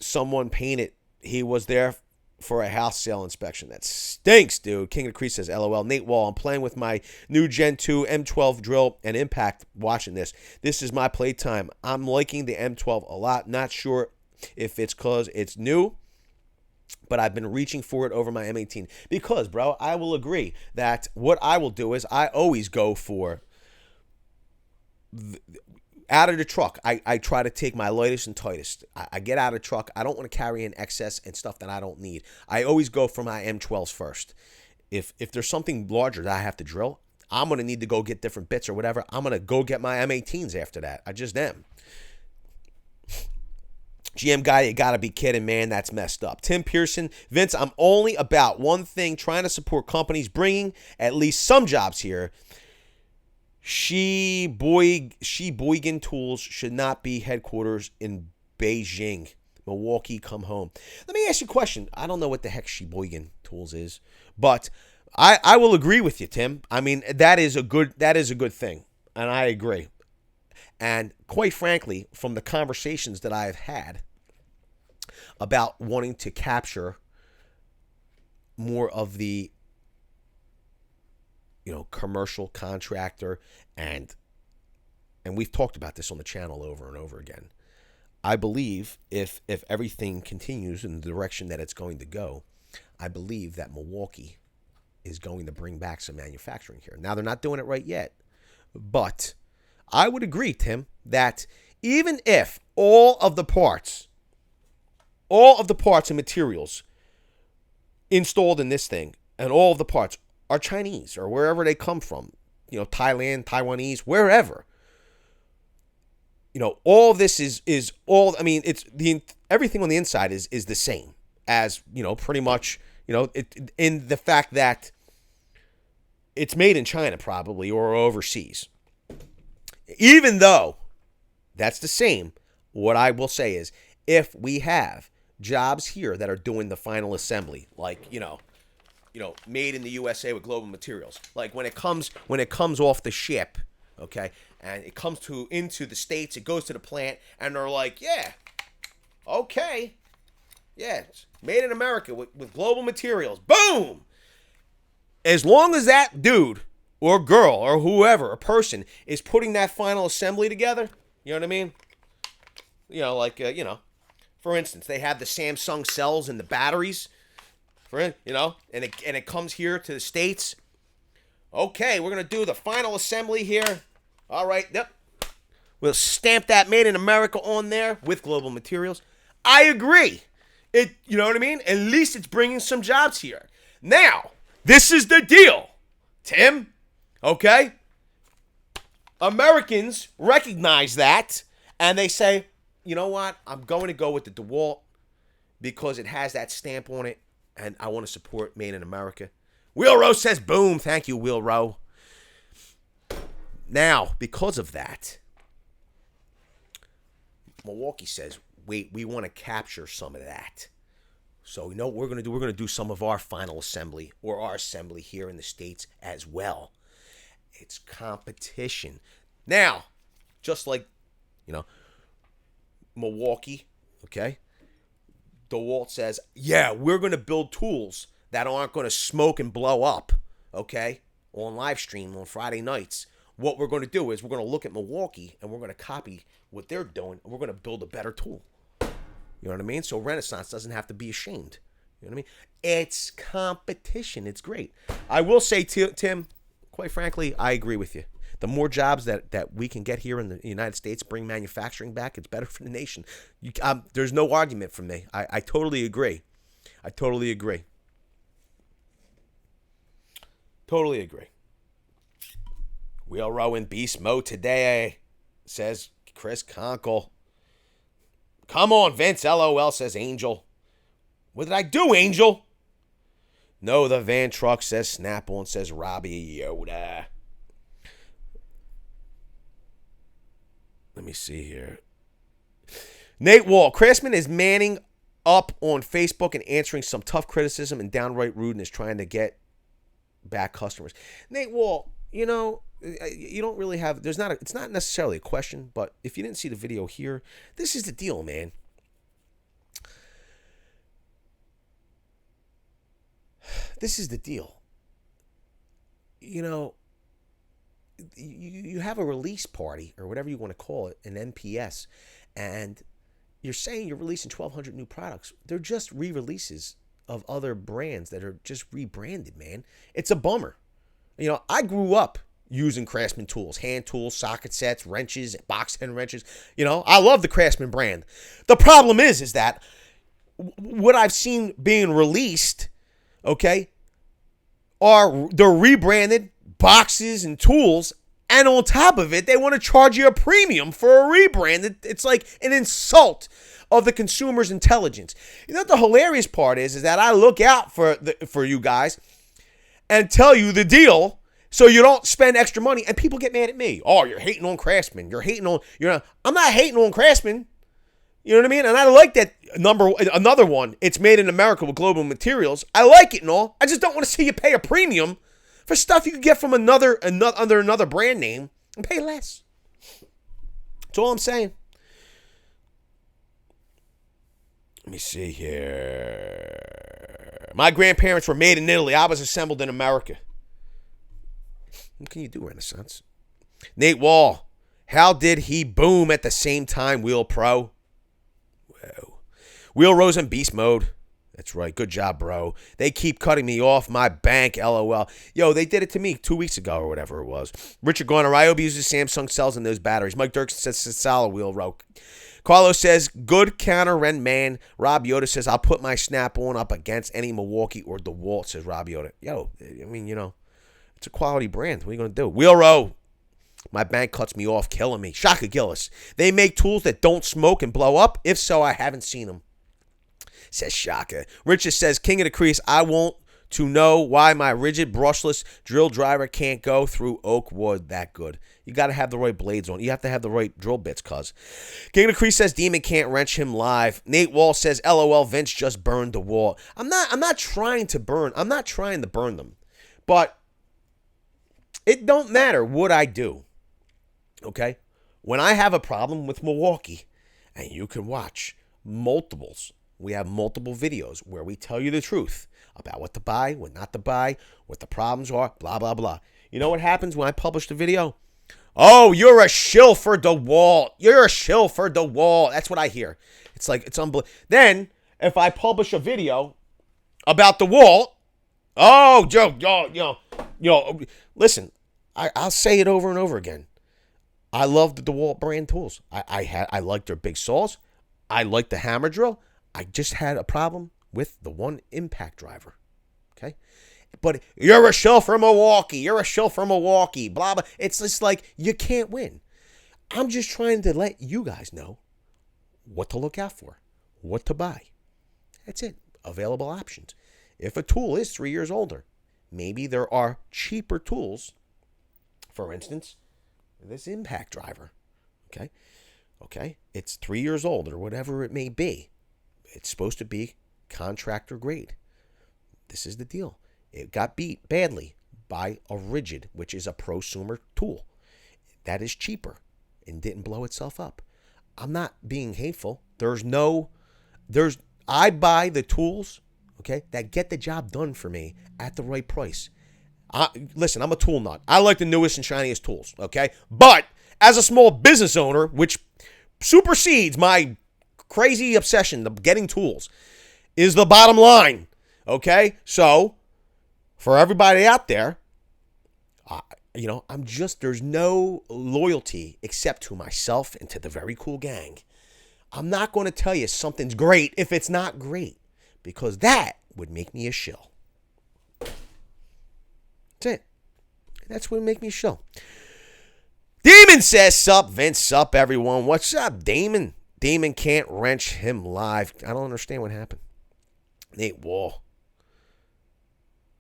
S1: someone painted. He was there for a house sale inspection. That stinks, dude. King of the Creek says, LOL. Nate Wall, I'm playing with my new Gen 2 M12 drill and impact watching this. This is my playtime. I'm liking the M12 a lot. Not sure if it's because it's new, but I've been reaching for it over my M18. Because, bro, I will agree that what I will do is I always go for out of the truck. I try to take my lightest and tightest. I get out of the truck. I don't want to carry in excess and stuff that I don't need. I always go for my M12s first. If there's something larger that I have to drill, I'm going to need to go get different bits or whatever. I'm going to go get my M18s after that. I just am. GM guy, you got to be kidding, man. That's messed up. Tim Pearson, Vince, I'm only about one thing, trying to support companies bringing at least some jobs here. Sheboygan Tools should not be headquarters in Beijing. Milwaukee, come home. Let me ask you a question. I don't know what the heck Sheboygan Tools is, but I will agree with you, Tim. I mean, that is a good thing, and I agree. And quite frankly, from the conversations that I have had about wanting to capture more of the commercial contractor, and we've talked about this on the channel over and over again. I believe if everything continues in the direction that it's going to go, I believe that Milwaukee is going to bring back some manufacturing here. Now, they're not doing it right yet, but I would agree, Tim, that even if all of the parts and materials installed in this thing and all of the parts are Chinese or wherever they come from, Thailand, Taiwanese, wherever. All of this is all. I mean, it's everything on the inside is the same as pretty much in the fact that it's made in China probably or overseas. Even though that's the same, what I will say is if we have jobs here that are doing the final assembly, like made in the USA with Global Materials. Like when it comes off the ship, okay, and it comes into the States, it goes to the plant, and they're like, yeah, okay, yeah, it's made in America with Global Materials. Boom! As long as that dude or girl or whoever, a person, is putting that final assembly together, you know what I mean? For instance, they have the Samsung cells and the batteries. And it comes here to the States. Okay, we're going to do the final assembly here. All right, yep. We'll stamp that made in America on there with Global Materials. I agree. You know what I mean? At least it's bringing some jobs here. Now, this is the deal, Tim. Okay? Americans recognize that, and they say, you know what? I'm going to go with the DeWalt because it has that stamp on it. and I want to support Made in America. Wheel Row says boom. Thank you, Wheel Row. Now, because of that, Milwaukee says, wait, we want to capture some of that. So you know what we're going to do? We're going to do some of our final assembly or our assembly here in the States as well. It's competition. Now, just like, Milwaukee, okay? DeWalt says, yeah, we're going to build tools that aren't going to smoke and blow up, okay, on live stream on Friday nights. What we're going to do is we're going to look at Milwaukee and we're going to copy what they're doing and we're going to build a better tool. You know what I mean? So Renaissance doesn't have to be ashamed. You know what I mean? It's competition. It's great. I will say, Tim, quite frankly, I agree with you. The more jobs that we can get here in the United States, bring manufacturing back, it's better for the nation. There's no argument from me. I totally agree. I totally agree. Totally agree. Wheel Row in beast mode today, says Chris Conkle. Come on, Vince, LOL, says Angel. What did I do, Angel? No, the van truck, says Snap-on, says Robbie Yoda. Let me see here. Nate Wall. Craftsman is manning up on Facebook and answering some tough criticism and downright rudeness, trying to get back customers. Nate Wall, you don't really have, it's not necessarily a question, but if you didn't see the video here, this is the deal, man. This is the deal. You have a release party or whatever you want to call it, an NPS, and you're saying you're releasing 1,200 new products. They're just re-releases of other brands that are just rebranded, man. It's a bummer. I grew up using Craftsman tools, hand tools, socket sets, wrenches, box end wrenches. I love the Craftsman brand. The problem is that what I've seen being released, okay, they're rebranded boxes and tools, and on top of it, they want to charge you a premium for a rebrand. It's like an insult of the consumer's intelligence. What the hilarious part is that I look out for you guys and tell you the deal so you don't spend extra money, and people get mad at me. Oh, you're hating on Craftsman. I'm not hating on Craftsman. You know what I mean? And I like that another one. It's made in America with global materials. I like it and all. I just don't want to see you pay a premium for stuff you could get from under another brand name and pay less. That's all I'm saying. Let me see here. My grandparents were made in Italy. I was assembled in America. What can you do, Renaissance? Nate Wall. How did he boom at the same time, Wheel Pro? Whoa. Wheel Row's in beast mode. That's right. Good job, bro. They keep cutting me off my bank, LOL. Yo, they did it to me 2 weeks ago or whatever it was. Richard Garner, I hope he uses Samsung cells in those batteries. Mike Dirks says solid, Wheel Row. Carlos says, good counter, Ren man. Rob Yoda says, I'll put my Snap-on up against any Milwaukee or DeWalt, says Rob Yoda. Yo, I mean, it's a quality brand. What are you going to do? Wheel Row. My bank cuts me off, killing me. Shaka Gillis. They make tools that don't smoke and blow up? If so, I haven't seen them. Says Shaka. Richard says, King of the Crease, I want to know why my rigid brushless drill driver can't go through oak wood that good. You got to have the right blades on. You have to have the right drill bits, cuz. King of the Crease says, Demon can't wrench him live. Nate Wall says, LOL, Vince just burned the wall. I'm not trying to burn them. But it don't matter what I do. Okay? When I have a problem with Milwaukee, and you can watch multiples, we have multiple videos where we tell you the truth about what to buy, what not to buy, what the problems are, blah, blah, blah. You know what happens when I publish the video? Oh, you're a shill for DeWalt. You're a shill for DeWalt. That's what I hear. It's like, it's unbelievable. Then, if I publish a video about DeWalt, oh, Joe, listen, I'll say it over and over again. I love the DeWalt brand tools. I like their big saws. I like the hammer drill. I just had a problem with the one impact driver. Okay? But you're a shill for Milwaukee. You're a shill for Milwaukee. Blah, blah. It's just like you can't win. I'm just trying to let you guys know what to look out for, what to buy. That's it. Available options. if a tool is 3 years older, maybe there are cheaper tools. For instance, this impact driver. Okay, it's 3 years old or whatever it may be. It's supposed to be contractor grade. This is the deal. It got beat badly by a Rigid, which is a prosumer tool. That is cheaper and didn't blow itself up. I'm not being hateful. I buy the tools, okay, that get the job done for me at the right price. Listen, I'm a tool nut. I like the newest and shiniest tools, okay? But as a small business owner, which supersedes my crazy obsession of getting tools, is the bottom line, okay? So, for everybody out there, there's no loyalty except to myself and to the very cool gang. I'm not going to tell you something's great if it's not great, because that would make me a shill. That's it. That's what would make me a shill. Damon says, sup, Vince, sup, everyone. What's up, Damon? Damon can't wrench him live. I don't understand what happened. Nate Wall.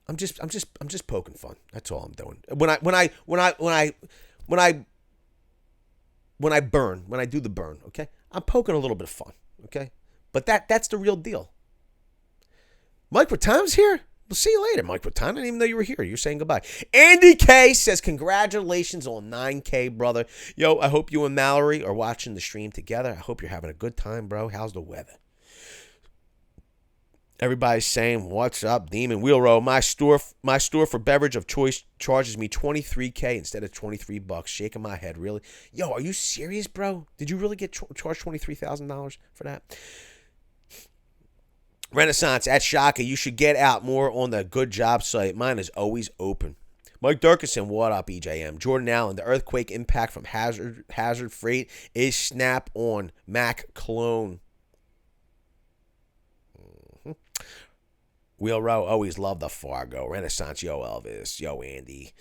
S1: I'm just poking fun. That's all I'm doing. When I do the burn, okay? I'm poking a little bit of fun, okay? But that's the real deal. Mike Raton's here? We'll see you later, Mike Raton. I didn't even know you were here. You're saying goodbye. Andy K says, congratulations on 9K, brother. Yo, I hope you and Mallory are watching the stream together. I hope you're having a good time, bro. How's the weather? Everybody's saying, what's up, Demon Wheelrow? My store for beverage of choice charges me $23K instead of $23. Shaking my head, really? Yo, are you serious, bro? Did you really get charged $23,000 for that? Renaissance at Shaka, you should get out more on the good job site. Mine is always open. Mike Durkison, what up, EJM? Jordan Allen, the earthquake impact from Hazard Freight is snap on Mac clone. Wheel Row, always love the Fargo. Renaissance, yo Elvis, yo Andy.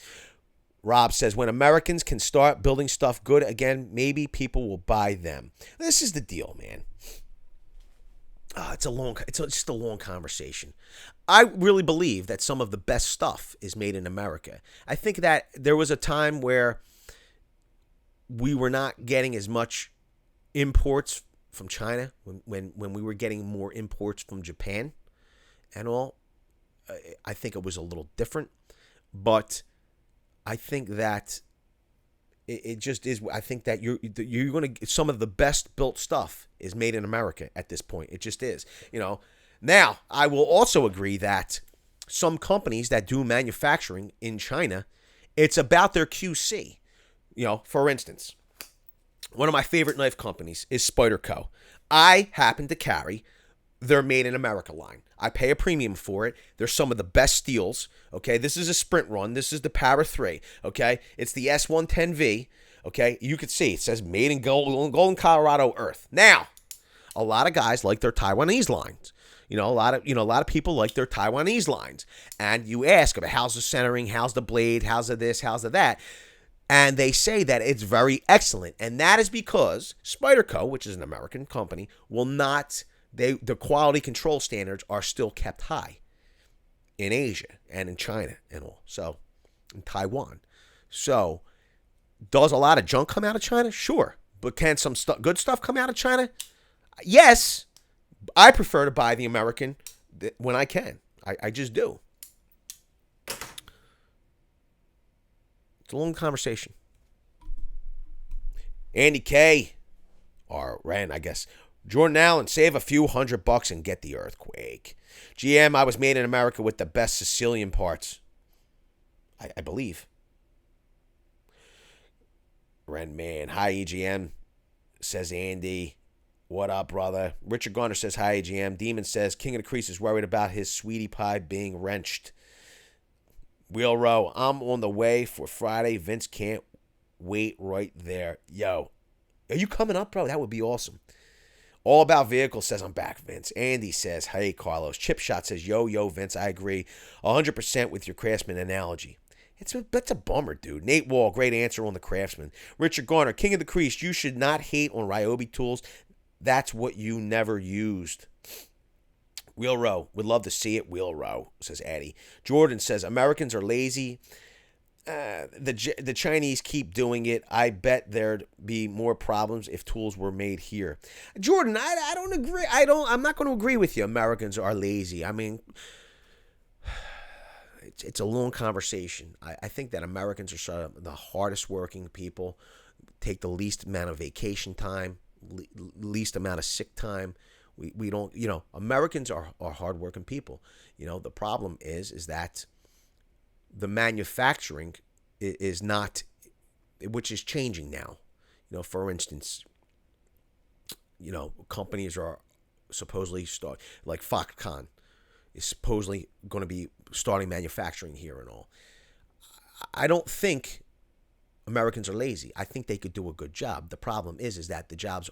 S1: Rob says, when Americans can start building stuff good again, maybe people will buy them. This is the deal, man. It's just a long conversation. I really believe that some of the best stuff is made in America. I think that there was a time where we were not getting as much imports from China when we were getting more imports from Japan and all. I think it was a little different, but I think that it just is. I think that you're going to, some of the best built stuff is made in America at this point. It just is, Now, I will also agree that some companies that do manufacturing in China, it's about their QC. For instance, one of my favorite knife companies is Spyderco. I happen to carry their Made in America line. I pay a premium for it. They're some of the best steels. Okay, this is a sprint run. This is the Power 3. Okay, it's the S110V. Okay, you can see it says made in Golden, Colorado Earth. Now, a lot of guys like their Taiwanese lines. A lot of people like their Taiwanese lines. And you ask them, how's the centering? How's the blade? How's the this? How's the that? And they say that it's very excellent. And that is because Spyderco, which is an American company, will not. The quality control standards are still kept high in Asia and in China and all. So, in Taiwan. So, does a lot of junk come out of China? Sure. But can some good stuff come out of China? Yes. I prefer to buy the American when I can. I just do. It's a long conversation. Andy K. Or Ren, I guess. Jordan Allen, save a few $100 and get the earthquake. GM, I was made in America with the best Sicilian parts. I believe. Ren, man. Hi, EGM, says Andy. What up, brother? Richard Garner says, hi, EGM. Demon says, King of the Crease is worried about his sweetie pie being wrenched. Wheel Row, I'm on the way for Friday. Vince can't wait right there. Yo, are you coming up, bro? That would be awesome. All About Vehicles says, I'm back, Vince. Andy says, hey, Carlos. Chip Shot says, yo, Vince, I agree 100% with your Craftsman analogy. That's a bummer, dude. Nate Wall, great answer on the Craftsman. Richard Garner, King of the Crease, you should not hate on Ryobi tools. That's what you never used. Wheel row. Would love to see it. Wheel row, says Eddie. Jordan says Americans are lazy. The Chinese keep doing it. I bet there'd be more problems if tools were made here. Jordan, I don't agree. I'm not going to agree with you. Americans are lazy. I mean, it's a long conversation. I think that Americans are sort of the hardest working people, take the least amount of vacation time, least amount of sick time. We don't, Americans are hardworking people. The problem is that the manufacturing is not, which is changing now. For instance, companies are supposedly like Foxconn is supposedly going to be starting manufacturing here and all. I don't think Americans are lazy. I think they could do a good job. The problem is that the jobs,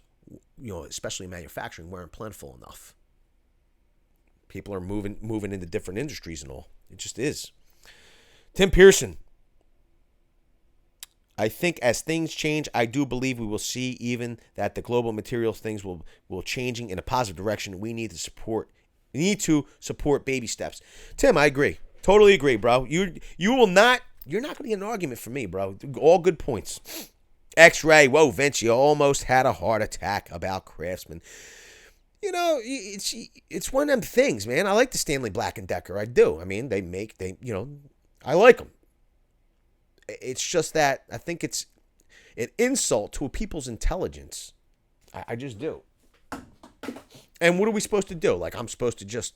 S1: especially manufacturing, weren't plentiful enough. People are moving into different industries and all. It just is. Tim Pearson. I think as things change, I do believe we will see even that the global materials things will changing in a positive direction. We need to support baby steps. Tim, I agree. Totally agree, bro. You're not going to get an argument from me, bro. All good points. X-Ray, whoa, Vince, you almost had a heart attack about Craftsman. It's one of them things, man. I like the Stanley Black & Decker. I do. I mean, I like them. It's just that I think it's an insult to people's intelligence. I just do. And what are we supposed to do? Like, I'm supposed to just,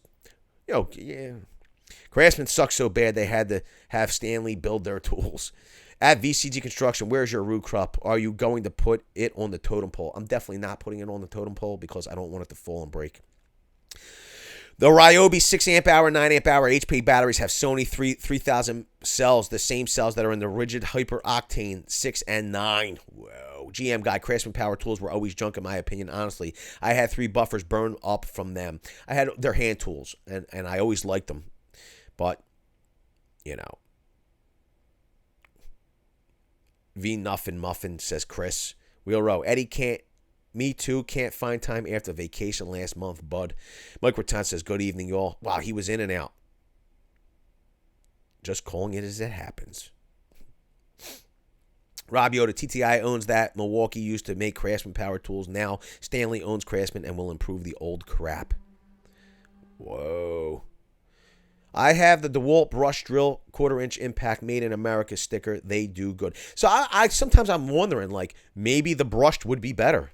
S1: Craftsman sucks so bad they had to have Stanley build their tools. At VCG Construction, where's your root crop? Are you going to put it on the totem pole? I'm definitely not putting it on the totem pole because I don't want it to fall and break. The Ryobi 6 amp hour, 9 amp hour HP batteries have Sony 3000 cells, the same cells that are in the Rigid Hyper Octane 6 and 9. Whoa. GM guy, Craftsman power tools were always junk in my opinion, honestly. I had 3 buffers burn up from them. I had their hand tools, and I always liked them. But, V Nuffin Muffin, says Chris. Wheel row. Eddie can't. Me too. Can't find time after vacation last month, bud. Mike Rattan says, good evening, y'all. Wow, he was in and out. Just calling it as it happens. Rob Yoda, TTI owns that. Milwaukee used to make Craftsman power tools. Now Stanley owns Craftsman and will improve the old crap. Whoa. I have the DeWalt brush drill 1/4-inch impact made in America sticker. They do good. So I sometimes I'm wondering, like, maybe the brushed would be better.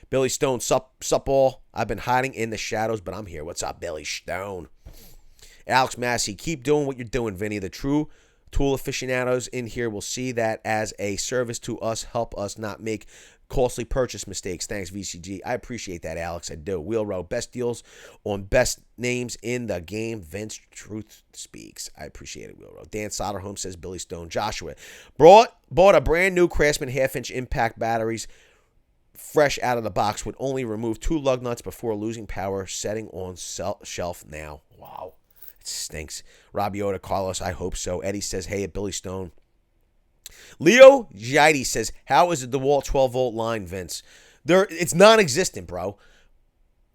S1: Billy Stone, sup all. I've been hiding in the shadows, but I'm here. What's up, Billy Stone? Alex Massey, keep doing what you're doing, Vinny. The true tool aficionados in here will see that as a service to us. Help us not make costly purchase mistakes. Thanks, VCG. I appreciate that, Alex. I do. Wheel row. Best deals on best names in the game. Vince Truth speaks. I appreciate it, Wheel row. Dan Soderholm, says Billy Stone. Joshua, bought a brand new Craftsman 1/2-inch impact batteries fresh out of the box. Would only remove 2 lug nuts before losing power. Setting on shelf now. Wow. It stinks. Rob Yoda, Carlos, I hope so. Eddie says, hey, at Billy Stone. Leo Giadi says, how is the DeWalt 12-volt line, Vince? It's non-existent, bro.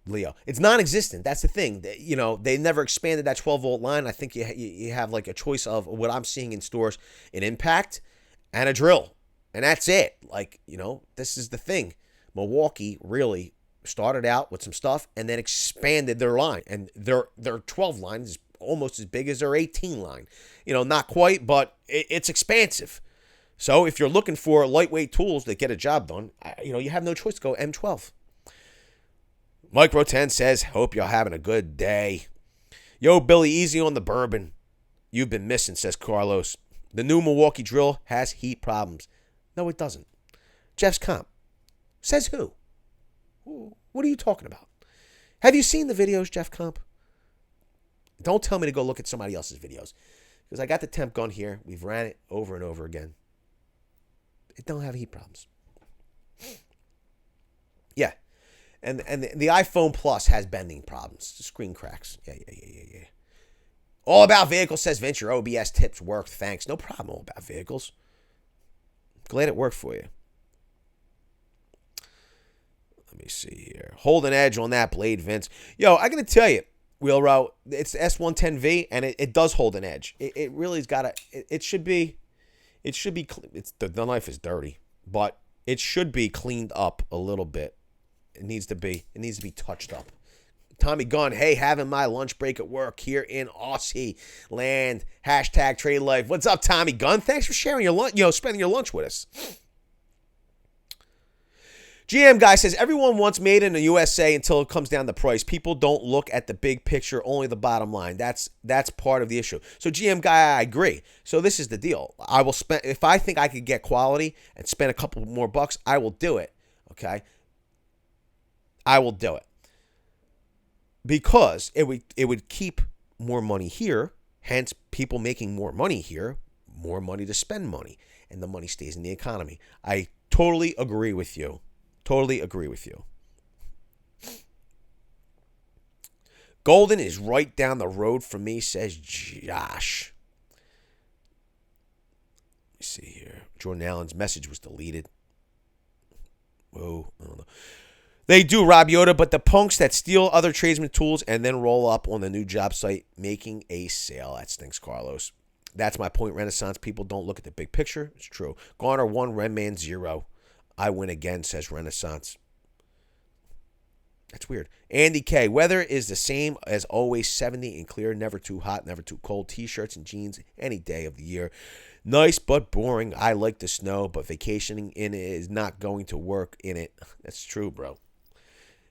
S1: Leo, it's non-existent. That's the thing. They never expanded that 12-volt line. I think you have like a choice of what I'm seeing in stores, an impact and a drill. And that's it. Like, this is the thing. Milwaukee really started out with some stuff and then expanded their line. And their 12 line is almost as big as their 18 line. Not quite, but it's expansive. So if you're looking for lightweight tools that get a job done, you have no choice to go M12. Mike Roten says, hope you're having a good day. Yo, Billy, easy on the bourbon. You've been missing, says Carlos. The new Milwaukee drill has heat problems. No, it doesn't. Jeff's comp. Says who? What are you talking about? Have you seen the videos, Jeff Comp? Don't tell me to go look at somebody else's videos. Because I got the temp gun here. We've ran it over and over again. It don't have heat problems. Yeah. And the iPhone Plus has bending problems. Screen cracks. Yeah. All About Vehicles, says Venture. OBS tips worked. Thanks. No problem, All About Vehicles. Glad it worked for you. Let me see here. Hold an edge on that blade, Vince. Yo, I got to tell you, Wheelrow, it's the S110V, and it does hold an edge. It really's got a. It should be. It should be. It's the knife is dirty, but it should be cleaned up a little bit. It needs to be. It needs to be touched up. Tommy Gunn, hey, having my lunch break at work here in Aussie land. Hashtag trade life. What's up, Tommy Gunn? Thanks for sharing your lunch. Spending your lunch with us. GM guy says, everyone wants made in the USA until it comes down to price. People don't look at the big picture, only the bottom line. That's part of the issue. So GM guy, I agree. So this is the deal. I will spend, if I think I could get quality and spend a couple more bucks, I will do it. Okay? I will do it. Because it would keep more money here, hence people making more money here, more money to spend money, and the money stays in the economy. I totally agree with you. Totally agree with you. Golden is right down the road from me, says Josh. Let me see here. Jordan Allen's message was deleted. Whoa, I don't know. They do, Rob Yoda, but the punks that steal other tradesmen tools and then roll up on the new job site making a sale. That stinks, Carlos. That's my point, Renaissance. People don't look at the big picture. It's true. Garner 1, Redman 0. I win again, says Renaissance. That's weird. Andy K. Weather is the same as always, 70 and clear, never too hot, never too cold. T-shirts and jeans any day of the year. Nice but boring. I like the snow, but vacationing in it is not going to work in it. That's true, bro.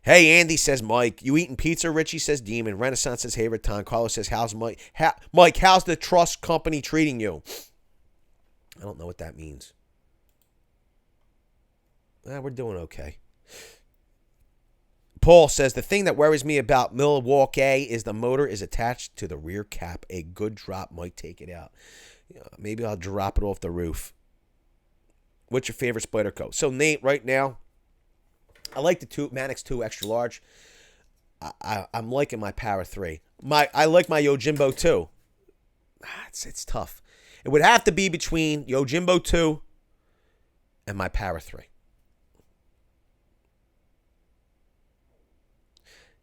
S1: Hey, Andy, says Mike. You eating pizza, Richie, says Demon. Renaissance says, hey, Raton. Carlos says, how's Mike? Mike, how's the trust company treating you? I don't know what that means. We're doing okay. Paul says, the thing that worries me about Milwaukee is the motor is attached to the rear cap. A good drop might take it out. Maybe I'll drop it off the roof. What's your favorite Spyderco? So, Nate, right now, I like the Manix 2 extra large. I'm liking my Power 3. I like my Yojimbo 2. It's tough. It would have to be between Yojimbo 2 and my Power 3.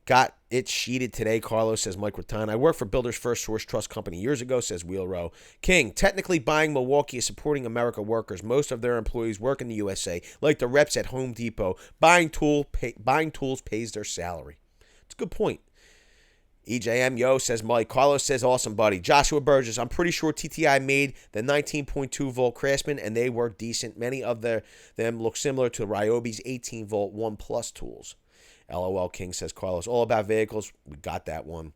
S1: Got it sheeted today, Carlos, says Mike Rattan. I worked for Builders First Source Trust Company years ago, says Wheelrow. King, technically buying Milwaukee is supporting America workers. Most of their employees work in the USA, like the reps at Home Depot. Buying tools pays their salary. It's a good point. EJM Yo, says Mike. Carlos says, awesome, buddy. Joshua Burgess, I'm pretty sure TTI made the 19.2 volt Craftsman, and they were decent. Many of them look similar to Ryobi's 18 volt 1 Plus tools. LOL King, says Carlos. All about vehicles. We got that one.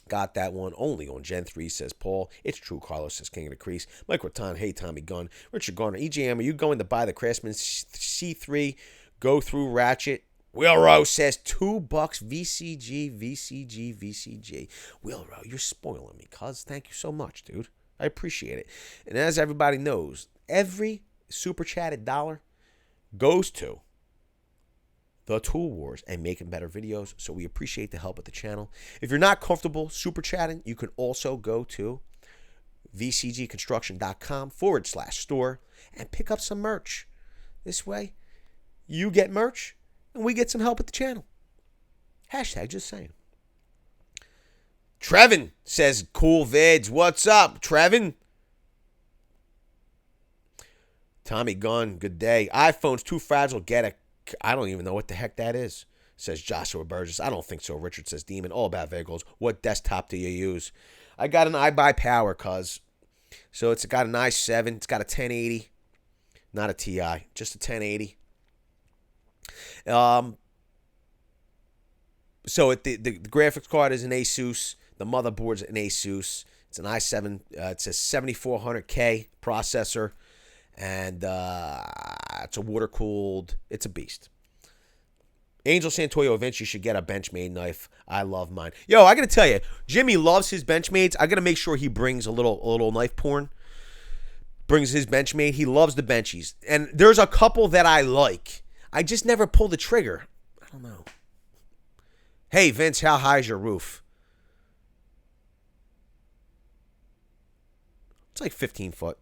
S1: Got that one only on Gen 3, says Paul. It's true, Carlos, says King of the Crease. Mike Rattan, hey, Tommy Gunn. Richard Garner, EJM, are you going to buy the Craftsman C3 go-through ratchet? Wheelrow says $2 VCG. Wheelrow, you're spoiling me, cuz. Thank you so much, dude. I appreciate it. And as everybody knows, every super chatted dollar goes to the Tool Wars and making better videos. So we appreciate the help with the channel. If you're not comfortable super chatting, you can also go to vcgconstruction.com/store and pick up some merch. This way, you get merch and we get some help with the channel. Hashtag just saying. Trevin says, cool vids. What's up, Trevin? Tommy Gunn, good day. iPhone's too fragile. Get a I don't even know what the heck that is, says Joshua Burgess. I don't think so. Richard says, Demon, all about vehicles. What desktop do you use? I got an iBuyPower, cuz. So it's got an i7. It's got a 1080. Not a Ti, just a 1080. So the graphics card is an Asus. The motherboard's an Asus. It's an i7. It's a 7400K processor. And it's a water-cooled. It's a beast. Angel Santoyo, eventually should get a Benchmade knife. I love mine. Yo, I got to tell you, Jimmy loves his Benchmades. I got to make sure he brings a little knife porn. Brings his Benchmade. He loves the Benchies. And there's a couple that I like. I just never pull the trigger. I don't know. Hey, Vince, how high is your roof? It's like 15 foot.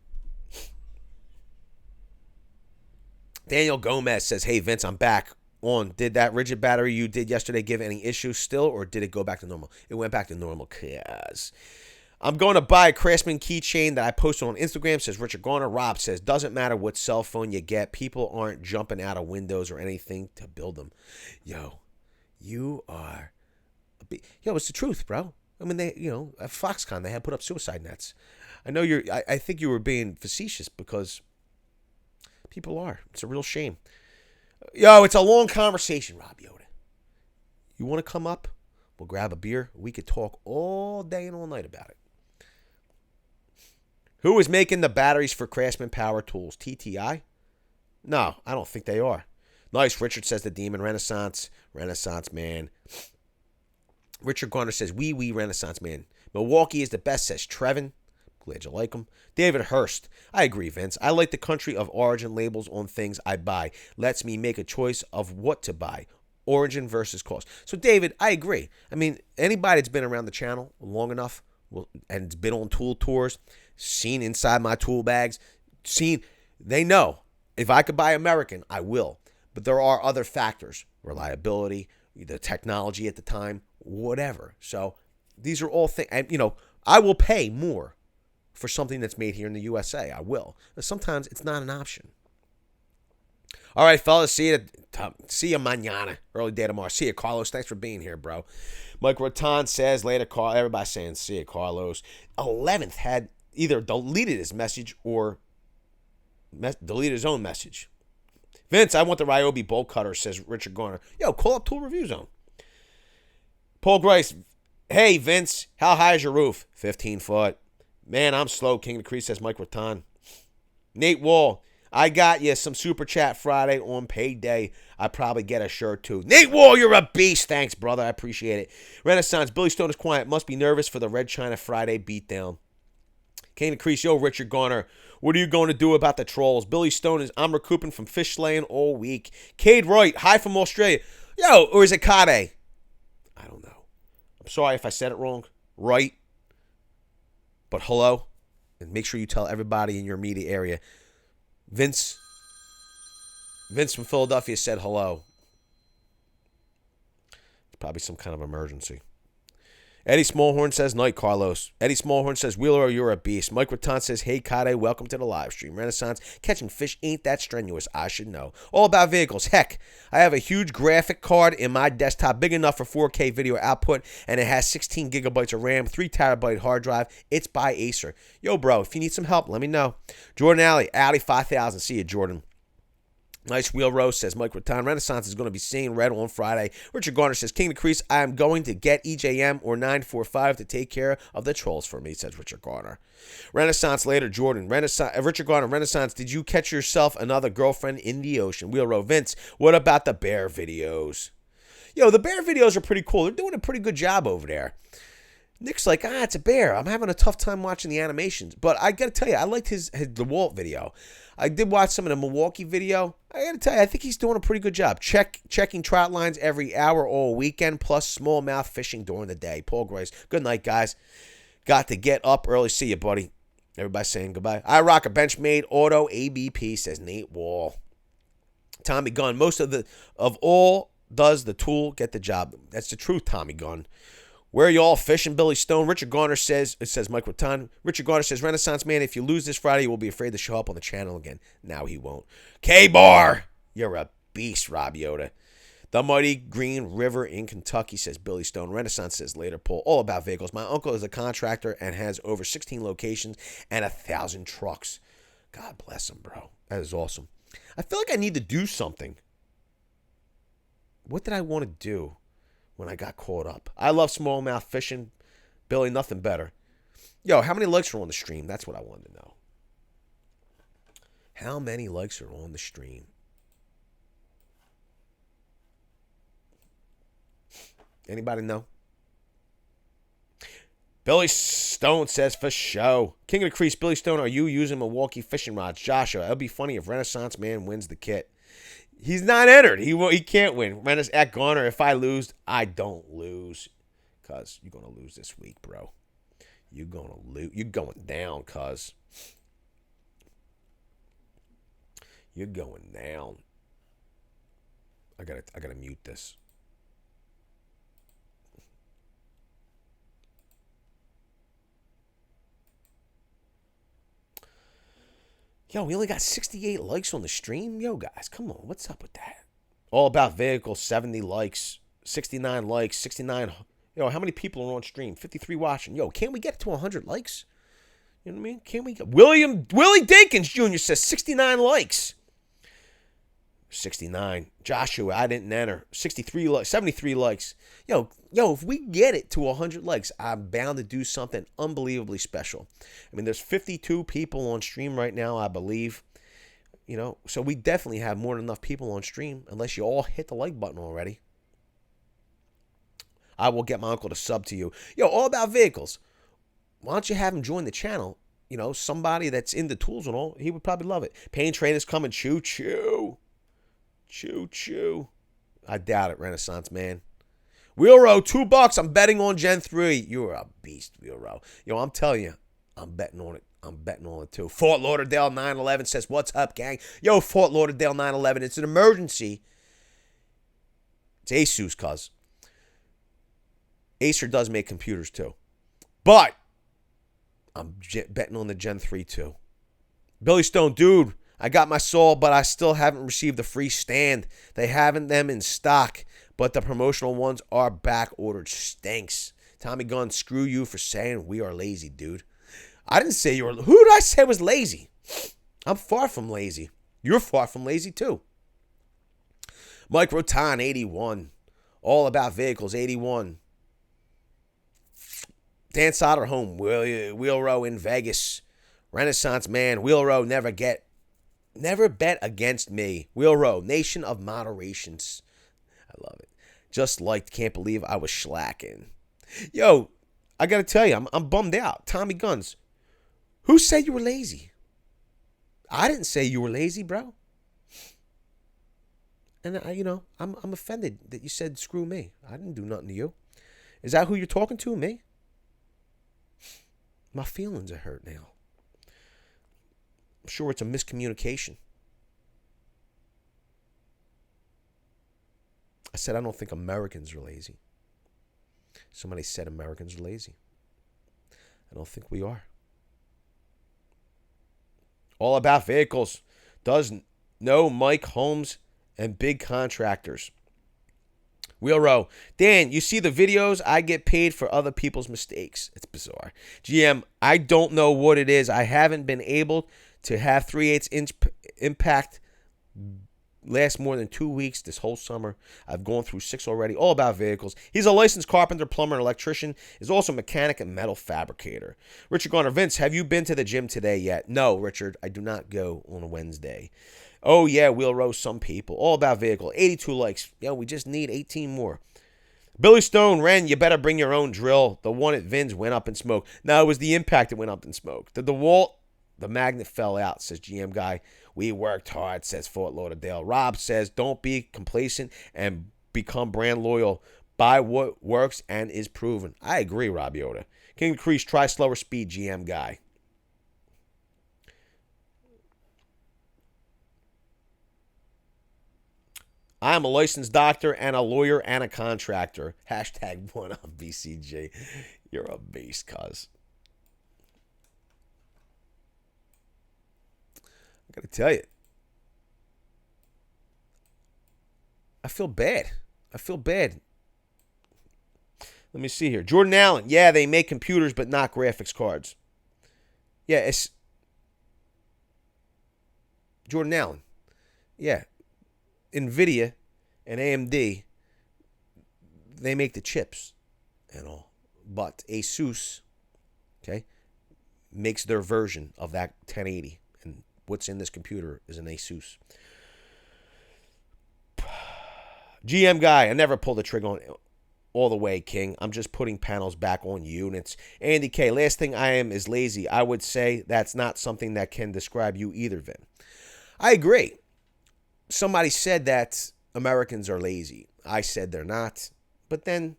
S1: Daniel Gomez says, hey, Vince, I'm back. did that rigid battery you did yesterday give any issues still, or did it go back to normal? It went back to normal, cuz. I'm going to buy a Craftsman keychain that I posted on Instagram, says Richard Garner. Rob says, doesn't matter what cell phone you get. People aren't jumping out of windows or anything to build them. Yo, you are... Yo, it's the truth, bro. I mean, they, at Foxconn, they had put up suicide nets. I know I think you were being facetious because people are. It's a real shame. Yo, it's a long conversation, Rob Yoda. You want to come up? We'll grab a beer. We could talk all day and all night about it. Who is making the batteries for Craftsman Power Tools? TTI? No, I don't think they are. Nice. Richard says the Demon Renaissance. Renaissance man. Richard Garner says, wee Renaissance man. Milwaukee is the best, says Trevin. Glad you like them. David Hurst. I agree, Vince. I like the country of origin labels on things I buy. Lets me make a choice of what to buy. Origin versus cost. So, David, I agree. I mean, anybody that's been around the channel long enough and been on tool tours, seen inside my tool bags, they know if I could buy American, I will. But there are other factors. Reliability, the technology at the time, whatever. So, these are all things. And, I will pay more for something that's made here in the USA. I will. But sometimes it's not an option. All right, fellas. See you mañana. Early day tomorrow. See you, Carlos. Thanks for being here, bro. Mike Rotan says later, Carl. Everybody's saying see you, Carlos. 11th had either deleted his message or deleted his own message. Vince, I want the Ryobi bolt cutter, says Richard Garner. Yo, call up Tool Review Zone. Paul Grice. Hey, Vince, how high is your roof? 15 foot. Man, I'm slow. King of the Crease, says Mike Rattan. Nate Wall. I got you some Super Chat Friday on payday. I probably get a shirt too. Nate Wall, you're a beast. Thanks, brother. I appreciate it. Renaissance. Billy Stone is quiet. Must be nervous for the Red China Friday beatdown. King of the Crease. Yo, Richard Garner. What are you going to do about the trolls? Billy Stone is I'm recouping from fish slaying all week. Cade Wright. Hi from Australia. Yo, or is it Cade? I don't know. I'm sorry if I said it wrong. Right. But hello. And make sure you tell everybody in your immediate area. Vince from Philadelphia said hello. It's probably some kind of emergency. Eddie Smallhorn says, night, Carlos. Eddie Smallhorn says, Wheeler, you're a beast. Mike Rattan says, hey, Kade, welcome to the live stream. Renaissance, catching fish ain't that strenuous. I should know. All about vehicles. Heck, I have a huge graphic card in my desktop, big enough for 4K video output, and it has 16 gigabytes of RAM, 3 terabyte hard drive. It's by Acer. Yo, bro, if you need some help, let me know. Jordan Alley 5000. See you, Jordan. Nice Wheel Rose, says Mike Rattan. Renaissance is going to be seeing red on Friday. Richard Garner says, King of the Crease, I am going to get EJM or 945 to take care of the trolls for me, says Richard Garner. Renaissance later, Jordan. Richard Garner, Renaissance, did you catch yourself another girlfriend in the ocean? Wheel Row Vince, what about the bear videos? Yo, the bear videos are pretty cool. They're doing a pretty good job over there. Nick's like, it's a bear. I'm having a tough time watching the animations. But I got to tell you, I liked his DeWalt video. I did watch some of the Milwaukee video. I got to tell you, I think he's doing a pretty good job. Checking trout lines every hour all weekend, plus smallmouth fishing during the day. Paul Grace. Good night, guys. Got to get up early. See you, buddy. Everybody saying goodbye. I rock a Benchmade Auto ABP, says Nate Wall. Tommy Gunn. Most of all does the tool get the job. That's the truth, Tommy Gunn. Where are you all fishing, Billy Stone? Richard Garner says, it says Mike Rattan. Richard Garner says, Renaissance man, if you lose this Friday, you will be afraid to show up on the channel again. Now he won't. K-Bar, you're a beast, Rob Yoda. The Mighty Green River in Kentucky, says Billy Stone. Renaissance says later, Paul. All about vehicles. My uncle is a contractor and has over 16 locations and 1,000 trucks. God bless him, bro. That is awesome. I feel like I need to do something. What did I want to do when I got caught up? I love smallmouth fishing. Billy, nothing better. Yo, how many likes are on the stream? That's what I wanted to know. How many likes are on the stream? Anybody know? Billy Stone says, for show. King of the Crease, Billy Stone, are you using Milwaukee fishing rods? Joshua, it would be funny if Renaissance Man wins the kit. He's not entered. He can't win. Menace at Garner, if I lose, I don't lose. Cuz you're going to lose this week, bro. You're going to lose. You're going down, cuz. You're going down. I gotta mute this. Yo, we only got 68 likes on the stream. Yo, guys, come on. What's up with that? All About Vehicles, 70 likes, 69 likes, 69. Yo, how many people are on stream? 53 watching. Yo, can't we get to 100 likes? You know what I mean? Can't we get... Willie Dinkins Jr. says 69 likes. 69. Joshua, I didn't enter. 63 likes, 73 likes. Yo, if we get it to 100 likes, I'm bound to do something unbelievably special. I mean, there's 52 people on stream right now, I believe. You know, so we definitely have more than enough people on stream, unless you all hit the like button already. I will get my uncle to sub to you. Yo, All About Vehicles. Why don't you have him join the channel? You know, somebody that's into tools and all, he would probably love it. Pain Trainers coming, choo-choo. Choo-choo. I doubt it, Renaissance Man. Wheelrow, $2. I'm betting on Gen 3. You're a beast, Wheelrow. Yo, I'm telling you, I'm betting on it. I'm betting on it, too. Fort Lauderdale 911 says, what's up, gang? Yo, Fort Lauderdale 911, it's an emergency. It's Asus, cuz. Acer does make computers, too. But I'm betting on the Gen 3, too. Billy Stone, dude, I got my soul, but I still haven't received a free stand. They haven't them in stock, but the promotional ones are back ordered. Stinks. Tommy Gunn, screw you for saying we are lazy, dude. I didn't say you were. Who did I say was lazy? I'm far from lazy. You're far from lazy, too. Mike Rotan, 81. All About Vehicles, 81. Dan Soderholm, Wheelrow in Vegas. Renaissance Man, Wheelrow, never bet against me. Wheelrow, Nation of Moderations. I love it. Just liked, can't believe I was slacking. Yo, I got to tell you, I'm bummed out. Tommy Guns, who said you were lazy? I didn't say you were lazy, bro. And, I'm offended that you said screw me. I didn't do nothing to you. Is that who you're talking to, me? My feelings are hurt now. I'm sure it's a miscommunication. I said I don't think Americans are lazy. Somebody said Americans are lazy. I don't think we are. All About Vehicles does know Mike Holmes and big contractors. Wheelrow, Dan, you see the videos? I get paid for other people's mistakes. It's bizarre. GM, I don't know what it is. I haven't been able to have 3/8 inch impact last more than 2 weeks this whole summer. I've gone through 6 already. All About Vehicles. He's a licensed carpenter, plumber, and electrician. Is also a mechanic and metal fabricator. Richard Garner, Vince, have you been to the gym today yet? No, Richard, I do not go on a Wednesday. Oh, yeah, Wheelrow, some people. All About Vehicle. 82 likes. Yo, we just need 18 more. Billy Stone, Ren, you better bring your own drill. The one at Vin's went up in smoke. No, it was the impact that went up in smoke. The DeWalt, the magnet fell out, says GM Guy. We worked hard, says Fort Lauderdale. Rob says, don't be complacent and become brand loyal. Buy what works and is proven. I agree, Rob Yoda. King of Crease, try slower speed, GM Guy. I am a licensed doctor and a lawyer and a contractor. Hashtag one on BCG. You're a beast, cuz. I got to tell you. I feel bad. Let me see here. Jordan Allen. Yeah, they make computers, but not graphics cards. Yeah, it's Jordan Allen. Yeah. NVIDIA and AMD, they make the chips and all. But Asus, okay, makes their version of that 1080. And what's in this computer is an Asus. GM Guy, I never pulled the trigger on all the way, King. I'm just putting panels back on units. Andy K, last thing I am is lazy. I would say that's not something that can describe you either, Vin. I agree. Somebody said that Americans are lazy. I said they're not. But then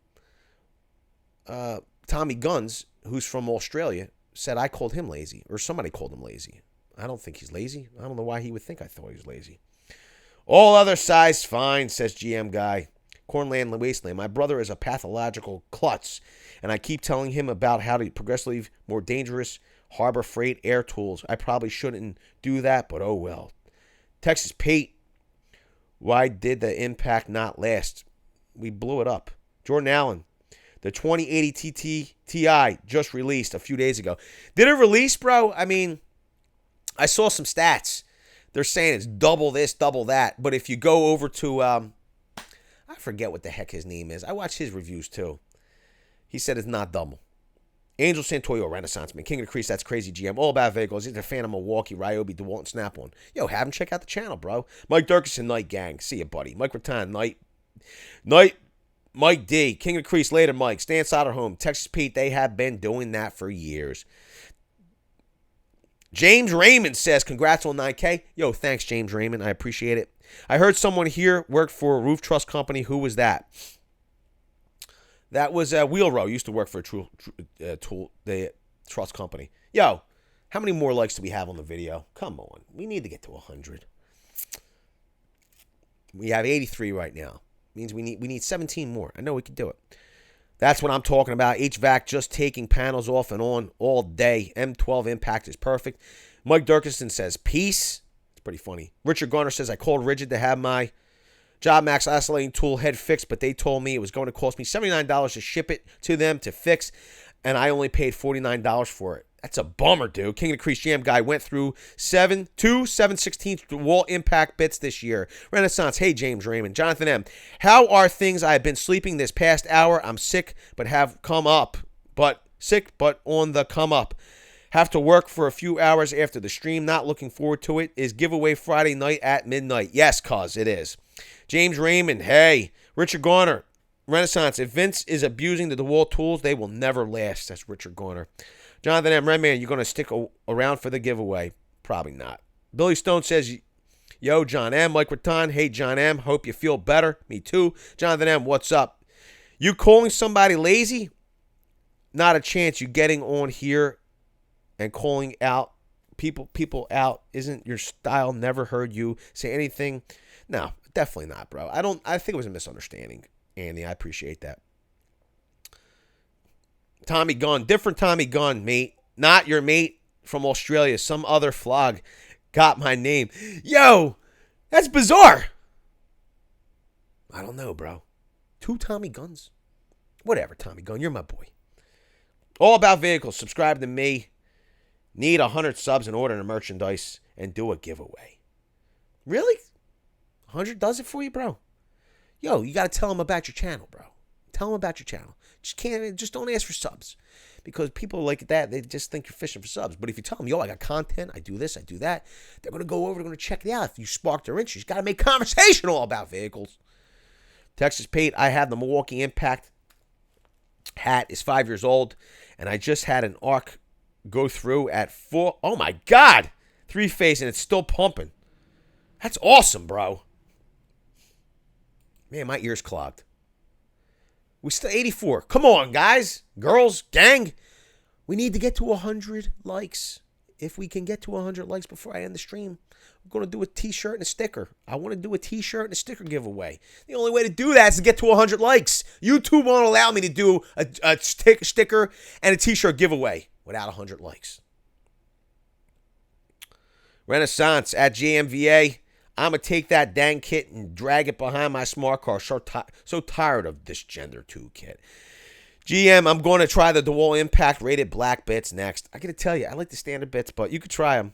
S1: Tommy Guns, who's from Australia, said I called him lazy. Or somebody called him lazy. I don't think he's lazy. I don't know why he would think I thought he was lazy. All other size fine, says GM Guy. Cornland Wasteland. My brother is a pathological klutz, and I keep telling him about how to progressively more dangerous Harbor Freight air tools. I probably shouldn't do that, but oh well. Texas Pete. Why did the impact not last? We blew it up. Jordan Allen. The 2080 Ti just released a few days ago. Did it release, bro? I mean, I saw some stats. They're saying it's double this, double that. But if you go over to, I forget what the heck his name is. I watch his reviews too. He said it's not double. Angel Santoyo, Renaissance Man, King of the Crease, that's crazy GM. All about vehicles. He's a fan of Milwaukee, Ryobi, DeWalt, and Snap-on. Yo, have him check out the channel, bro. Mike Durkison, Night Gang. See ya, buddy. Mike Rattan, Night. Mike D, King of the Crease, later Mike. Stan Soderholm, Texas Pete, they have been doing that for years. James Raymond says, congrats on 9K. Yo, thanks, James Raymond. I appreciate it. I heard someone here worked for a roof truss company. Who was that? That was Wheelrow. Used to work for the truss company. Yo, how many more likes do we have on the video? Come on. We need to get to 100. We have 83 right now. Means we need 17 more. I know we can do it. That's what I'm talking about. HVAC just taking panels off and on all day. M12 impact is perfect. Mike Durkison says, peace. It's pretty funny. Richard Garner says, I called Rigid to have my JobMax oscillating tool head fixed, but they told me it was going to cost me $79 to ship it to them to fix, and I only paid $49 for it. That's a bummer, dude. King of the Crease Jam Guy went through 7/16 wall impact bits this year. Renaissance. Hey, James Raymond. Jonathan M. How are things? I've been sleeping this past hour. I'm sick, but have come up. But on the come up. Have to work for a few hours after the stream. Not looking forward to it. Is giveaway Friday night at midnight. Yes, cuz it is. James Raymond. Hey. Richard Garner. Renaissance. If Vince is abusing the DeWalt tools, they will never last. That's Richard Garner. Jonathan M. Redman, you going to stick around for the giveaway? Probably not. Billy Stone says, yo, John M. Mike Rattan, hey, John M. Hope you feel better. Me too. Jonathan M., what's up? You calling somebody lazy? Not a chance. You getting on here and calling out people out. Isn't your style? Never heard you say anything. No, definitely not, bro. I think it was a misunderstanding, Andy. I appreciate that. Tommy Gunn, different Tommy Gunn, mate. Not your mate from Australia. Some other flog got my name. Yo, that's bizarre. I don't know, bro. 2 Tommy Guns? Whatever, Tommy Gunn. You're my boy. All About Vehicles. Subscribe to me. Need 100 subs in order to merchandise and do a giveaway. Really? 100 does it for you, bro? Yo, you got to tell them about your channel, bro. Tell them about your channel. Just don't ask for subs, because people like that, they just think you're fishing for subs. But if you tell them, yo, I got content, I do this, I do that, they're going to go over, they're going to check it out. If you spark their interest, you got to make conversation all about vehicles. Texas Pete, I have the Milwaukee Impact hat, is 5 years old, and I just had an arc go through at 4. Oh my God, 3-phase, and it's still pumping. That's awesome, bro. Man, my ear's clogged. We still 84. Come on, guys, girls, gang. We need to get to 100 likes. If we can get to 100 likes before I end the stream, I'm going to do a t-shirt and a sticker. I want to do a t-shirt and a sticker giveaway. The only way to do that is to get to 100 likes. YouTube won't allow me to do a sticker and a t-shirt giveaway without 100 likes. Renaissance at GMVA. I'm going to take that dang kit and drag it behind my smart car. So tired of this Gender 2 kit. GM, I'm going to try the DeWalt Impact rated black bits next. I got to tell you, I like the standard bits, but you could try them.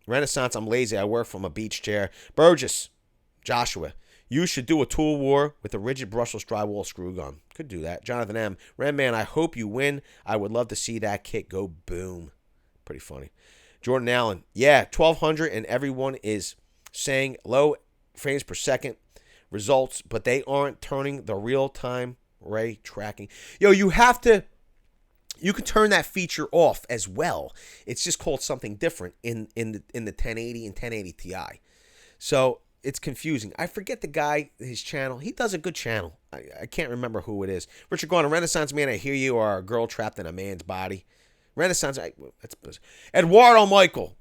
S1: Renaissance, I'm lazy. I work from a beach chair. Burgess, Joshua, you should do a tool war with a rigid brushless drywall screw gun. Could do that. Jonathan M. Redman, I hope you win. I would love to see that kit go boom. Pretty funny. Jordan Allen, yeah, 1,200, and everyone is saying low frames per second results, but they aren't turning the real-time ray tracking. Yo, you can turn that feature off as well. It's just called something different in the 1080 and 1080 Ti. So it's confusing. I forget the guy, his channel. He does a good channel. I can't remember who it is. Richard Garner, Renaissance Man, I hear you are a girl trapped in a man's body. Renaissance, that's Eduardo Michael.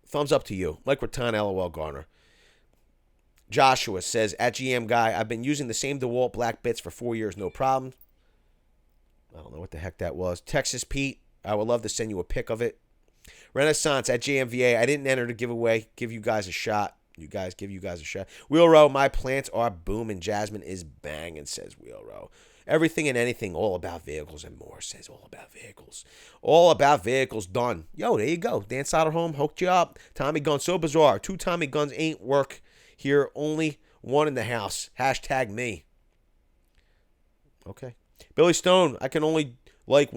S1: Thumbs up to you. Mike Rattan, LOL Garner. Joshua says, at GM Guy, I've been using the same DeWalt black bits for 4 years, no problem. I don't know what the heck that was. Texas Pete, I would love to send you a pic of it. Renaissance at JMVA, I didn't enter the giveaway. Give you guys a shot. Give you guys a shot. Wheel Row, my plants are booming. Jasmine is banging, says Wheel Row. Everything and anything, all about vehicles and more, says all about vehicles. All about vehicles, done. Yo, there you go. Dan Soderholm hooked you up. Tommy Gun, so bizarre. 2 Tommy Guns ain't work here. Only one in the house. Hashtag me. Okay. Billy Stone, I can only like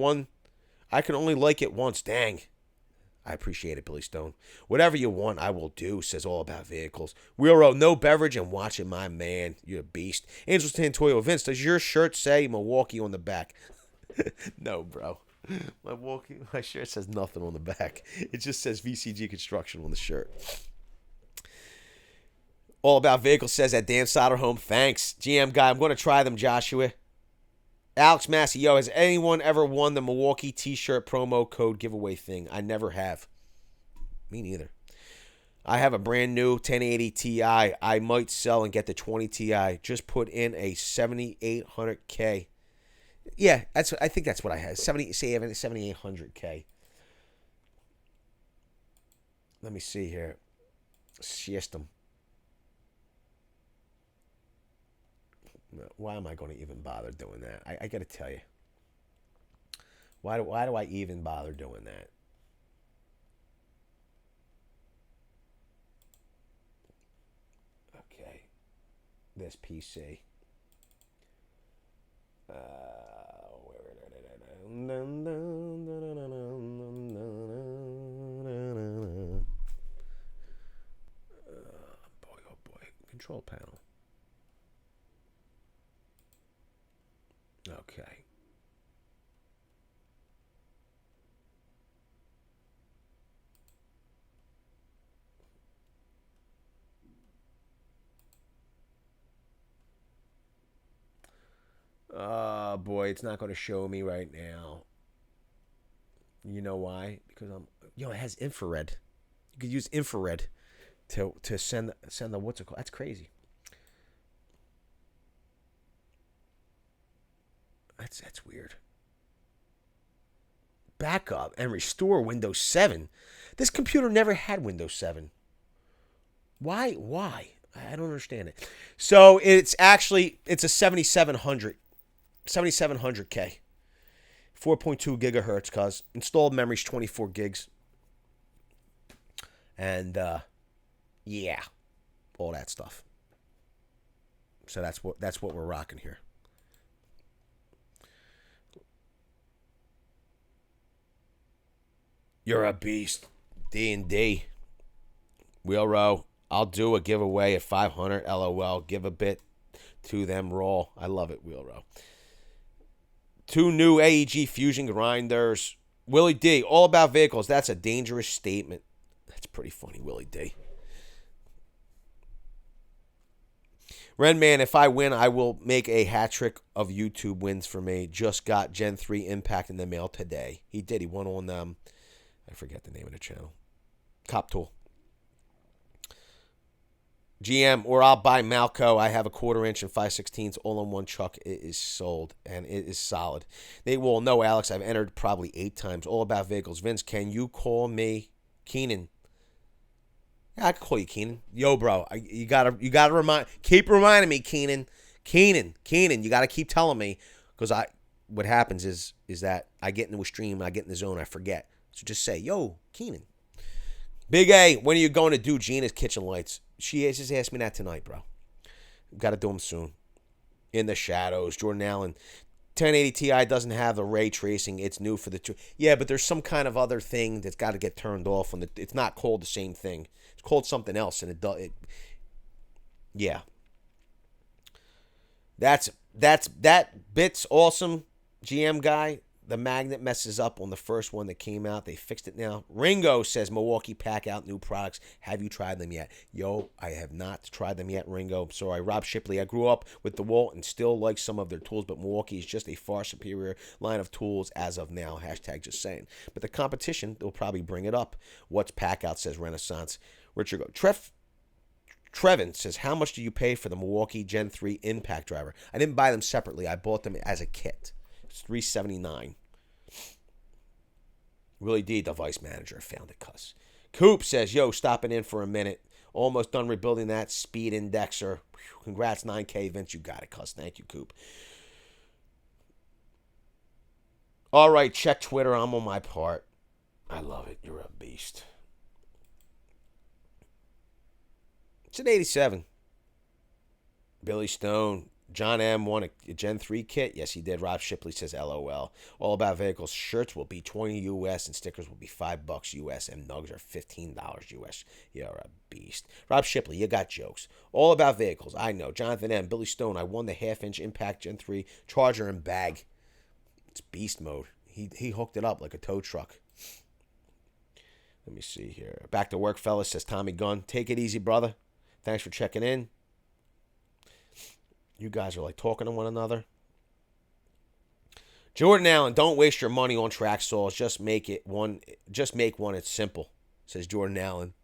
S1: it once. Dang. I appreciate it, Billy Stone. Whatever you want, I will do, says all about vehicles. Wheel Row, no beverage and watching my man. You're a beast. Angels Tantoyo, Vince, does your shirt say Milwaukee on the back? No, bro. My shirt says nothing on the back. It just says VCG Construction on the shirt. All About Vehicles says at Dan Soderholm, thanks. GM Guy, I'm going to try them, Joshua. Alex Massey, yo, has anyone ever won the Milwaukee t-shirt promo code giveaway thing? I never have. Me neither. I have a brand new 1080 Ti. I might sell and get the 20 Ti. Just put in a 7800K. Yeah, I think that's what I had. 7800K. Let me see here. System. Why am I going to even bother doing that? I got to tell you. Why do I even bother doing that? Okay. This PC. Boy, oh boy. Control panel. Okay. Oh boy, it's not going to show me right now. You know why? Because it has infrared. You could use infrared to send the what's it called? That's crazy. That's weird. Backup and restore Windows 7. This computer never had Windows 7. Why? I don't understand it. So it's a 7700K. 4.2 gigahertz, cuz installed memory's 24 gigs. And yeah, all that stuff. So that's what we're rocking here. You're a beast. D&D. Wheel Row. I'll do a giveaway at 500. LOL. Give a bit to them raw. I love it, Wheel Row. 2 new AEG Fusion grinders. Willie D. All About Vehicles. That's a dangerous statement. That's pretty funny, Willie D. Renman, if I win, I will make a hat trick of YouTube wins for me. Just got Gen 3 Impact in the mail today. He did. He won on I forget the name of the channel. Cop Tool. GM, or I'll buy Malco. I have a 1/4 inch and 5/16 all-in-one chuck. It is sold, and it is solid. They will know, Alex. I've entered probably 8 times. All About Vehicles. Vince, can you call me Keenan? Yeah, I can call you Keenan. Yo, bro, you gotta keep reminding me, Keenan. Keenan. You gotta keep telling me, because what happens is that I get into a stream, I get in the zone, I forget. So just say, yo, Keenan. Big A, when are you going to do Gina's kitchen lights? She just asked me that tonight, bro. Got to do them soon. In the Shadows, Jordan Allen. 1080 Ti doesn't have the ray tracing. It's new for the two. Yeah, but there's some kind of other thing that's got to get turned off. It's not called the same thing. It's called something else, and yeah. That bit's awesome. GM guy. The magnet messes up on the first one that came out. They fixed it now. Ringo says, Milwaukee pack out new products. Have you tried them yet? Yo, I have not tried them yet, Ringo. I'm sorry. Rob Shipley, I grew up with DeWalt and still like some of their tools, but Milwaukee is just a far superior line of tools as of now. Hashtag just saying. But the competition, they'll probably bring it up. What's pack out, says Renaissance. Richard go. Trevin says, how much do you pay for the Milwaukee Gen 3 impact driver? I didn't buy them separately. I bought them as a kit. It's $379. Willie D, device manager, found it, cuss. Coop says, yo, stopping in for a minute. Almost done rebuilding that speed indexer. Whew, congrats, 9K, Vince. You got it, cuss. Thank you, Coop. All right, check Twitter. I'm on my part. I love it. You're a beast. It's an 87. Billy Stone. John M. won a Gen 3 kit. Yes, he did. Rob Shipley says, LOL. All About Vehicles shirts will be $20 US and stickers will be $5 US and nugs are $15 US. You're a beast. Rob Shipley, you got jokes. All About Vehicles. I know. Jonathan M. Billy Stone. I won the half-inch Impact Gen 3 Charger and bag. It's beast mode. He hooked it up like a tow truck. Let me see here. Back to work, fellas, says Tommy Gunn. Take it easy, brother. Thanks for checking in. You guys are like talking to one another. Jordan Allen, don't waste your money on track saws. Just make one. It's simple, says Jordan Allen.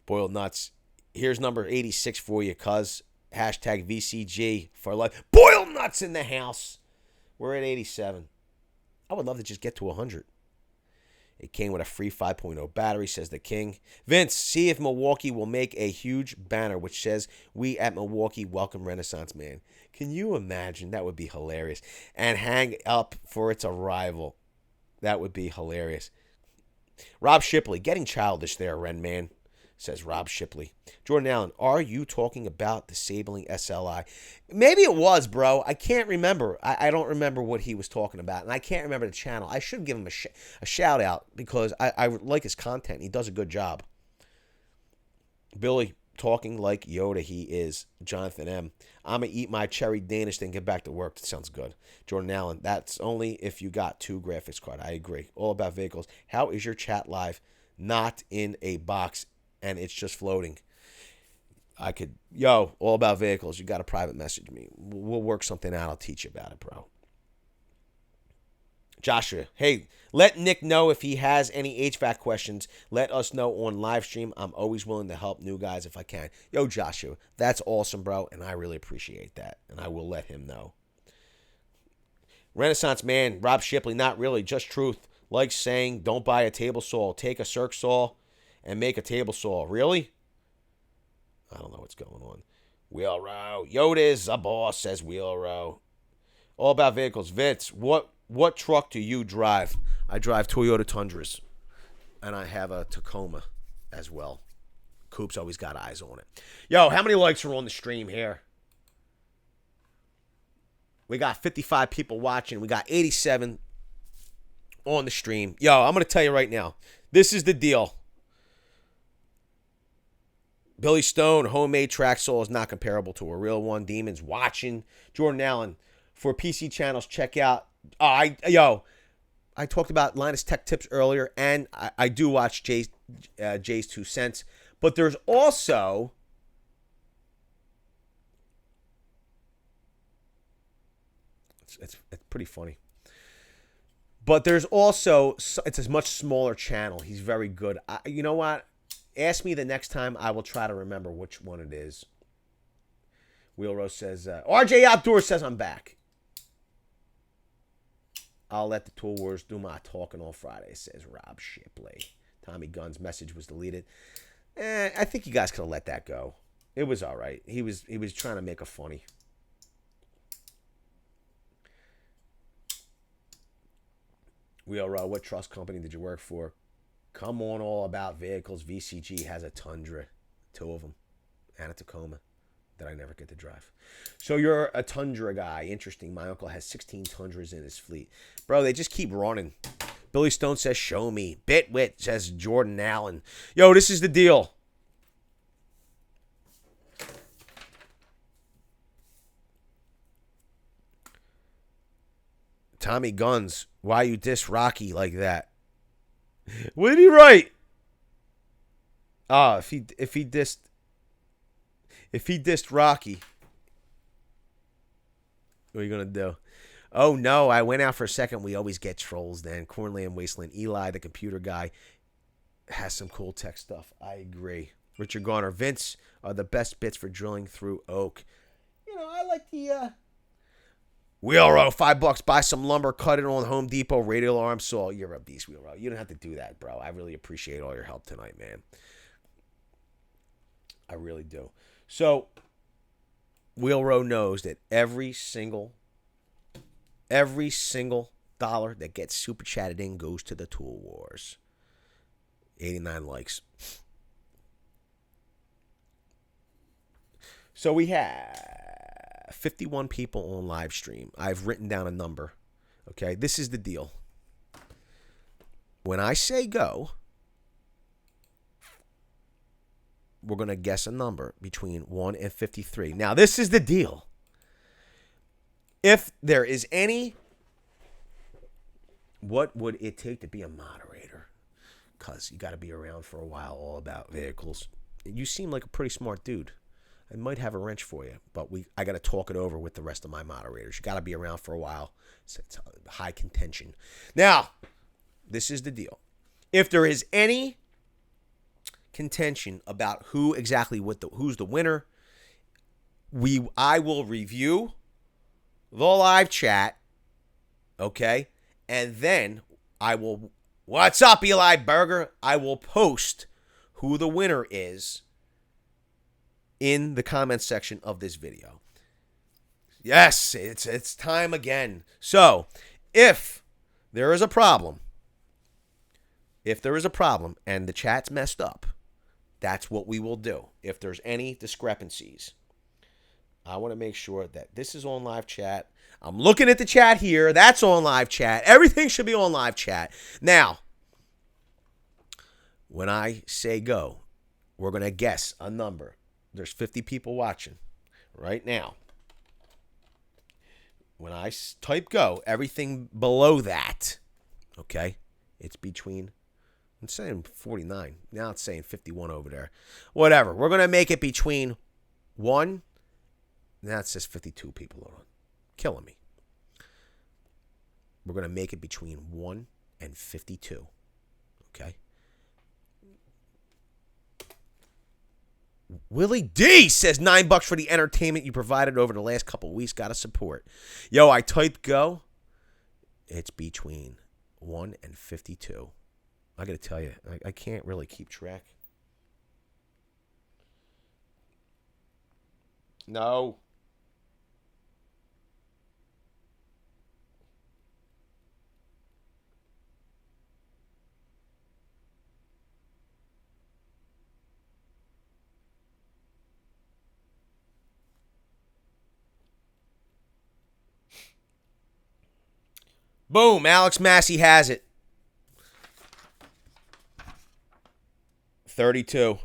S1: Boiled nuts. Here's number 86 for you, cuz. Hashtag VCG for life. Boiled nuts in the house. We're at 87. I would love to just get to 100. It came with a free 5.0 battery, says the king. Vince, see if Milwaukee will make a huge banner which says, we at Milwaukee welcome Renaissance Man. Can you imagine? That would be hilarious. And hang up for its arrival. That would be hilarious. Rob Shipley, getting childish there, Ren Man, says Rob Shipley. Jordan Allen, are you talking about disabling SLI? Maybe it was, bro. I can't remember. I don't remember what he was talking about, and I can't remember the channel. I should give him a shout out because I like his content. He does a good job. Billy, talking like Yoda he is. Jonathan M. I'm going to eat my cherry Danish, then get back to work. That sounds good. Jordan Allen, that's only if you got 2 graphics cards. I agree. All About Vehicles. How is your chat live? Not in a box, and it's just floating. All About Vehicles. You got to private message me. We'll work something out. I'll teach you about it, bro. Joshua, hey, let Nick know if he has any HVAC questions. Let us know on live stream. I'm always willing to help new guys if I can. Yo, Joshua, that's awesome, bro, and I really appreciate that, and I will let him know. Renaissance Man, Rob Shipley, not really, just truth. Like saying, don't buy a table saw. Take a circ saw and make a table saw. Really? I don't know what's going on. Wheelrow. Yoda is a boss, says Wheelrow. All About Vehicles. Vince, what truck do you drive? I drive Toyota Tundras. And I have a Tacoma as well. Coop's always got eyes on it. Yo, how many likes are on the stream here? We got 55 people watching. We got 87 on the stream. Yo, I'm going to tell you right now. This is the deal. Billy Stone, homemade track saw is not comparable to a real one. Demons watching. Jordan Allen, for PC channels, check out. I talked about Linus Tech Tips earlier, and I do watch Jay's 2 Cents. But there's also it's pretty funny. But there's also, it's a much smaller channel. He's very good. You know what? Ask me the next time. I will try to remember which one it is. Wheelrose says, RJ Outdoors says I'm back. I'll let the Tool Wars do my talking on Friday, says Rob Shipley. Tommy Gunn's message was deleted. I think you guys could have let that go. It was all right. He was trying to make a funny. Wheelrow, what trust company did you work for? Come on, All About Vehicles. VCG has a Tundra, 2 of them, and a Tacoma that I never get to drive. So you're a Tundra guy. Interesting. My uncle has 16 Tundras in his fleet. Bro, they just keep running. Billy Stone says, show me. Bitwit says Jordan Allen. Yo, this is the deal. Tommy Guns, why you diss Rocky like that? What did he write? If he dissed Rocky, what are you gonna do? Oh no, I went out for a second. We always get trolls then. Cornland Wasteland. Eli, the computer guy, has some cool tech stuff. I agree. Richard Garner, Vince are the best bits for drilling through oak. I like the Wheelrow, $5. Buy some lumber, cut it on Home Depot, radial arm saw. You're a beast, Wheelrow. You don't have to do that, bro. I really appreciate all your help tonight, man. I really do. So, Wheelrow knows that every single dollar that gets super chatted in goes to the Tool Wars. 89 likes. So we have 51 people on live stream. I've written down a number. Okay, this is the deal. When I say go, we're going to guess a number between 1 and 53. Now, this is the deal. If there is any, what would it take to be a moderator? Because you got to be around for a while, all about vehicles. You seem like a pretty smart dude. I might have a wrench for you, but I got to talk it over with the rest of my moderators. You got to be around for a while. It's high contention. Now, this is the deal. If there is any contention about who's the winner, I will review the live chat, okay? And then what's up, Eli Burger? I will post who the winner is in the comments section of this video. Yes, it's time again. So, if there is a problem and the chat's messed up, that's what we will do. If there's any discrepancies, I want to make sure that this is on live chat. I'm looking at the chat here. That's on live chat. Everything should be on live chat. Now, when I say go, we're going to guess a number. There's 50 people watching right now. When I type go, everything below that, okay, it's between, I'm saying 49. Now it's saying 51 over there. Whatever. We're going to make it between 1. Now it says 52 people on. Killing me. We're going to make it between 1 and 52. Okay? Willie D says $9 for the entertainment you provided over the last couple of weeks. Gotta support. Yo, I typed go. It's between 1 and 52. I gotta tell you, I can't really keep track. No. Boom, Alex Massey has it. 32.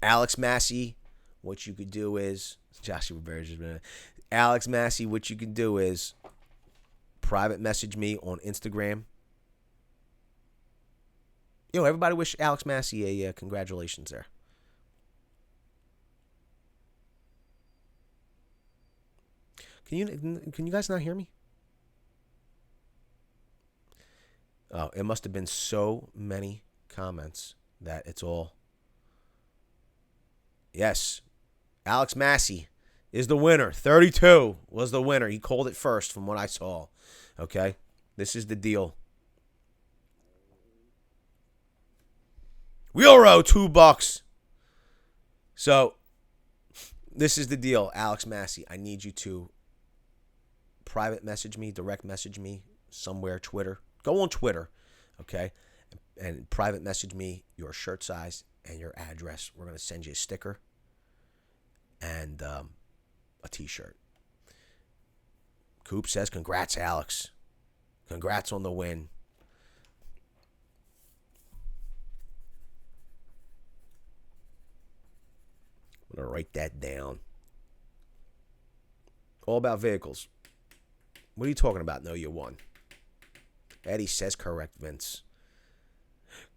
S1: Alex Massey, what you could do is, Joshua Bears just been, Alex Massey, what you can do is private message me on Instagram. Yo, everybody wish Alex Massey a congratulations there. Can you guys not hear me? Oh, it must have been so many comments that it's all. Yes, Alex Massey is the winner. 32 was the winner. He called it first from what I saw. Okay, this is the deal. Wheelrow, $2. So, this is the deal, Alex Massey. I need you to private message me, direct message me somewhere, Twitter. Go on Twitter, okay? And private message me your shirt size and your address. We're going to send you a sticker and a t-shirt. Coop says, congrats, Alex. Congrats on the win. I'm going to write that down. All about vehicles. What are you talking about? No, you won. Eddie says correct, Vince.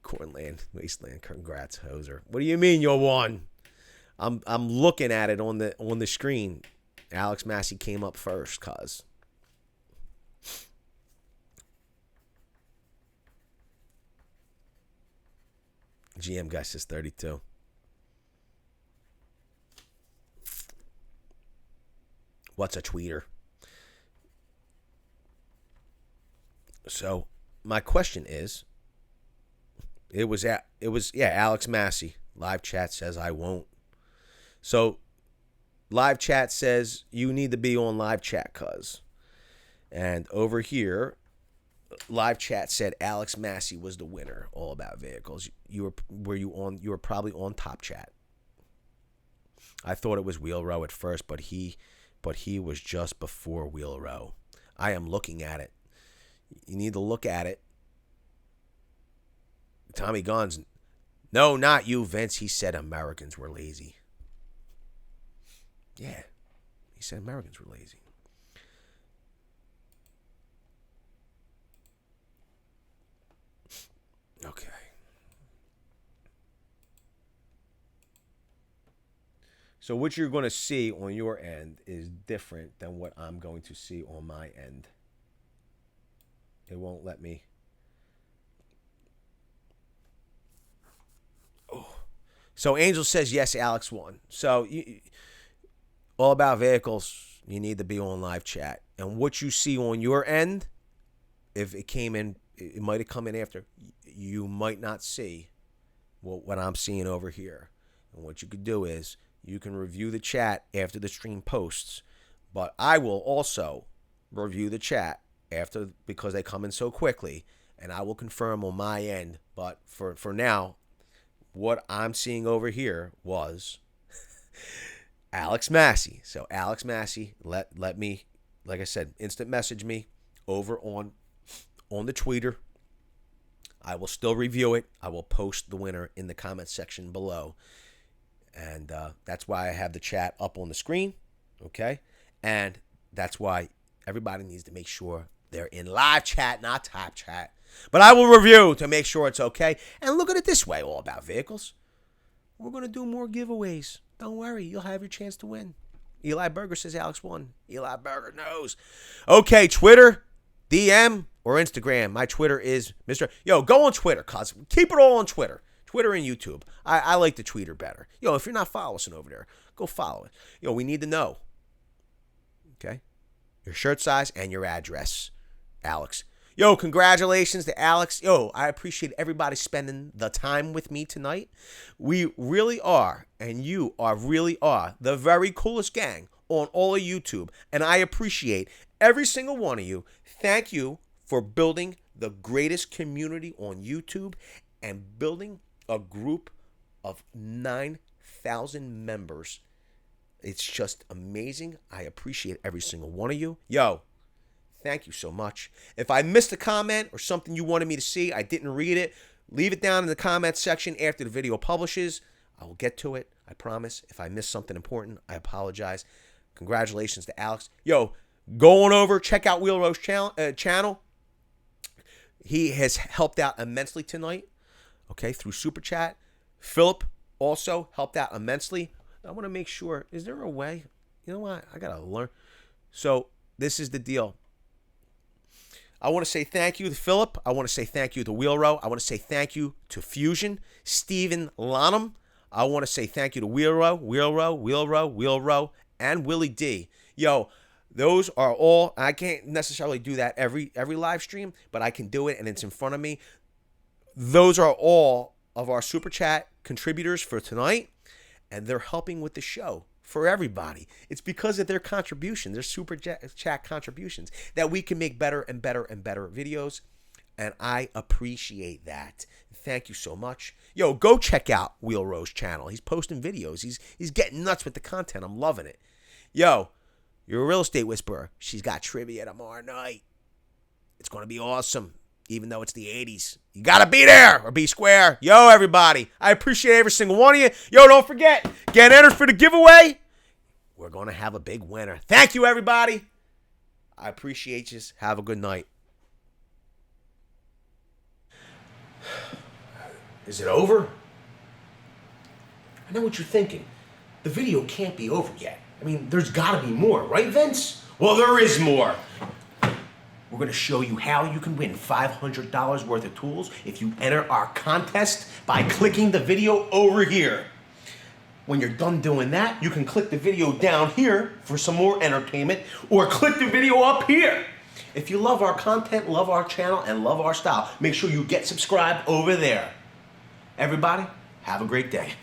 S1: Cornland, Wasteland, congrats, Hoser. What do you mean you won? I'm looking at it on the screen. Alex Massey came up first, cuz. GM guy says 32. What's a tweeter? So my question is, it was Alex Massey. Live chat says I won't. So live chat says you need to be on live chat, cuz. And over here, live chat said Alex Massey was the winner. All About Vehicles. You were probably on Top Chat. I thought it was Wheel Row at first, but he was just before Wheel Row. I am looking at it. You need to look at it. Tommy Guns. No, not you, Vince. He said Americans were lazy. Yeah. He said Americans were lazy. Okay. So what you're going to see on your end is different than what I'm going to see on my end. It won't let me. Oh. So Angel says, yes, Alex won. So All About Vehicles, you need to be on live chat. And what you see on your end, if it came in, it might have come in after. You might not see what I'm seeing over here. And what you could do is you can review the chat after the stream posts. But I will also review the chat after, because they come in so quickly, and I will confirm on my end. But for now, what I'm seeing over here was Alex Massey. So Alex Massey, let me, like I said, instant message me over on the tweeter. I will still review it. I will post the winner in the comment section below. And that's why I have the chat up on the screen. Okay? And that's why everybody needs to make sure they're in live chat, not Top Chat. But I will review to make sure it's okay. And look at it this way, All About Vehicles. We're going to do more giveaways. Don't worry. You'll have your chance to win. Eli Berger says Alex won. Eli Berger knows. Okay, Twitter, DM, or Instagram. My Twitter is Mr. Yo, go on Twitter, cuz. Keep it all on Twitter. Twitter and YouTube. I like the tweeter better. Yo, if you're not following us over there, go follow it. Yo, we need to know. Okay? Your shirt size and your address, Alex. Yo, congratulations to Alex. Yo, I appreciate everybody spending the time with me tonight. We really are, and you really are, the very coolest gang on all of YouTube. And I appreciate every single one of you. Thank you for building the greatest community on YouTube and building a group of 9,000 members. It's just amazing. I appreciate every single one of you. Yo, thank you so much. If I missed a comment or something you wanted me to see, I didn't read it, leave it down in the comment section after the video publishes. I will get to it. I promise. If I missed something important, I apologize. Congratulations to Alex. Yo, go on over, check out Wheel Row's channel. He has helped out immensely tonight, okay, through Super Chat. Philip also helped out immensely. I want to make sure, is there a way? You know what? I got to learn. So this is the deal. I want to say thank you to Philip. I want to say thank you to Wheel Row. I want to say thank you to Fusion, Stephen Lanham. I want to say thank you to Wheel Row, and Willie D. Yo, those are all, I can't necessarily do that every live stream, but I can do it, and it's in front of me. Those are all of our Super Chat contributors for tonight, and they're helping with the show for everybody. It's because of their contribution, their Super Chat contributions, that we can make better and better and better videos, and I appreciate that. Thank you so much. Yo, go check out Wheel Row's channel. He's posting videos. He's getting nuts with the content. I'm loving it. Yo, you're a real estate whisperer. She's got trivia tomorrow night. It's going to be awesome, even though it's the 80s. You got to be there or be square. Yo, everybody, I appreciate every single one of you. Yo, don't forget, get entered for the giveaway. We're going to have a big winner. Thank you, everybody. I appreciate you. Have a good night. Is it over? I know what you're thinking. The video can't be over yet. I mean, there's got to be more, right, Vince? Well, there is more. We're going to show you how you can win $500 worth of tools if you enter our contest by clicking the video over here. When you're done doing that, you can click the video down here for some more entertainment, or click the video up here. If you love our content, love our channel, and love our style, make sure you get subscribed over there. Everybody, have a great day.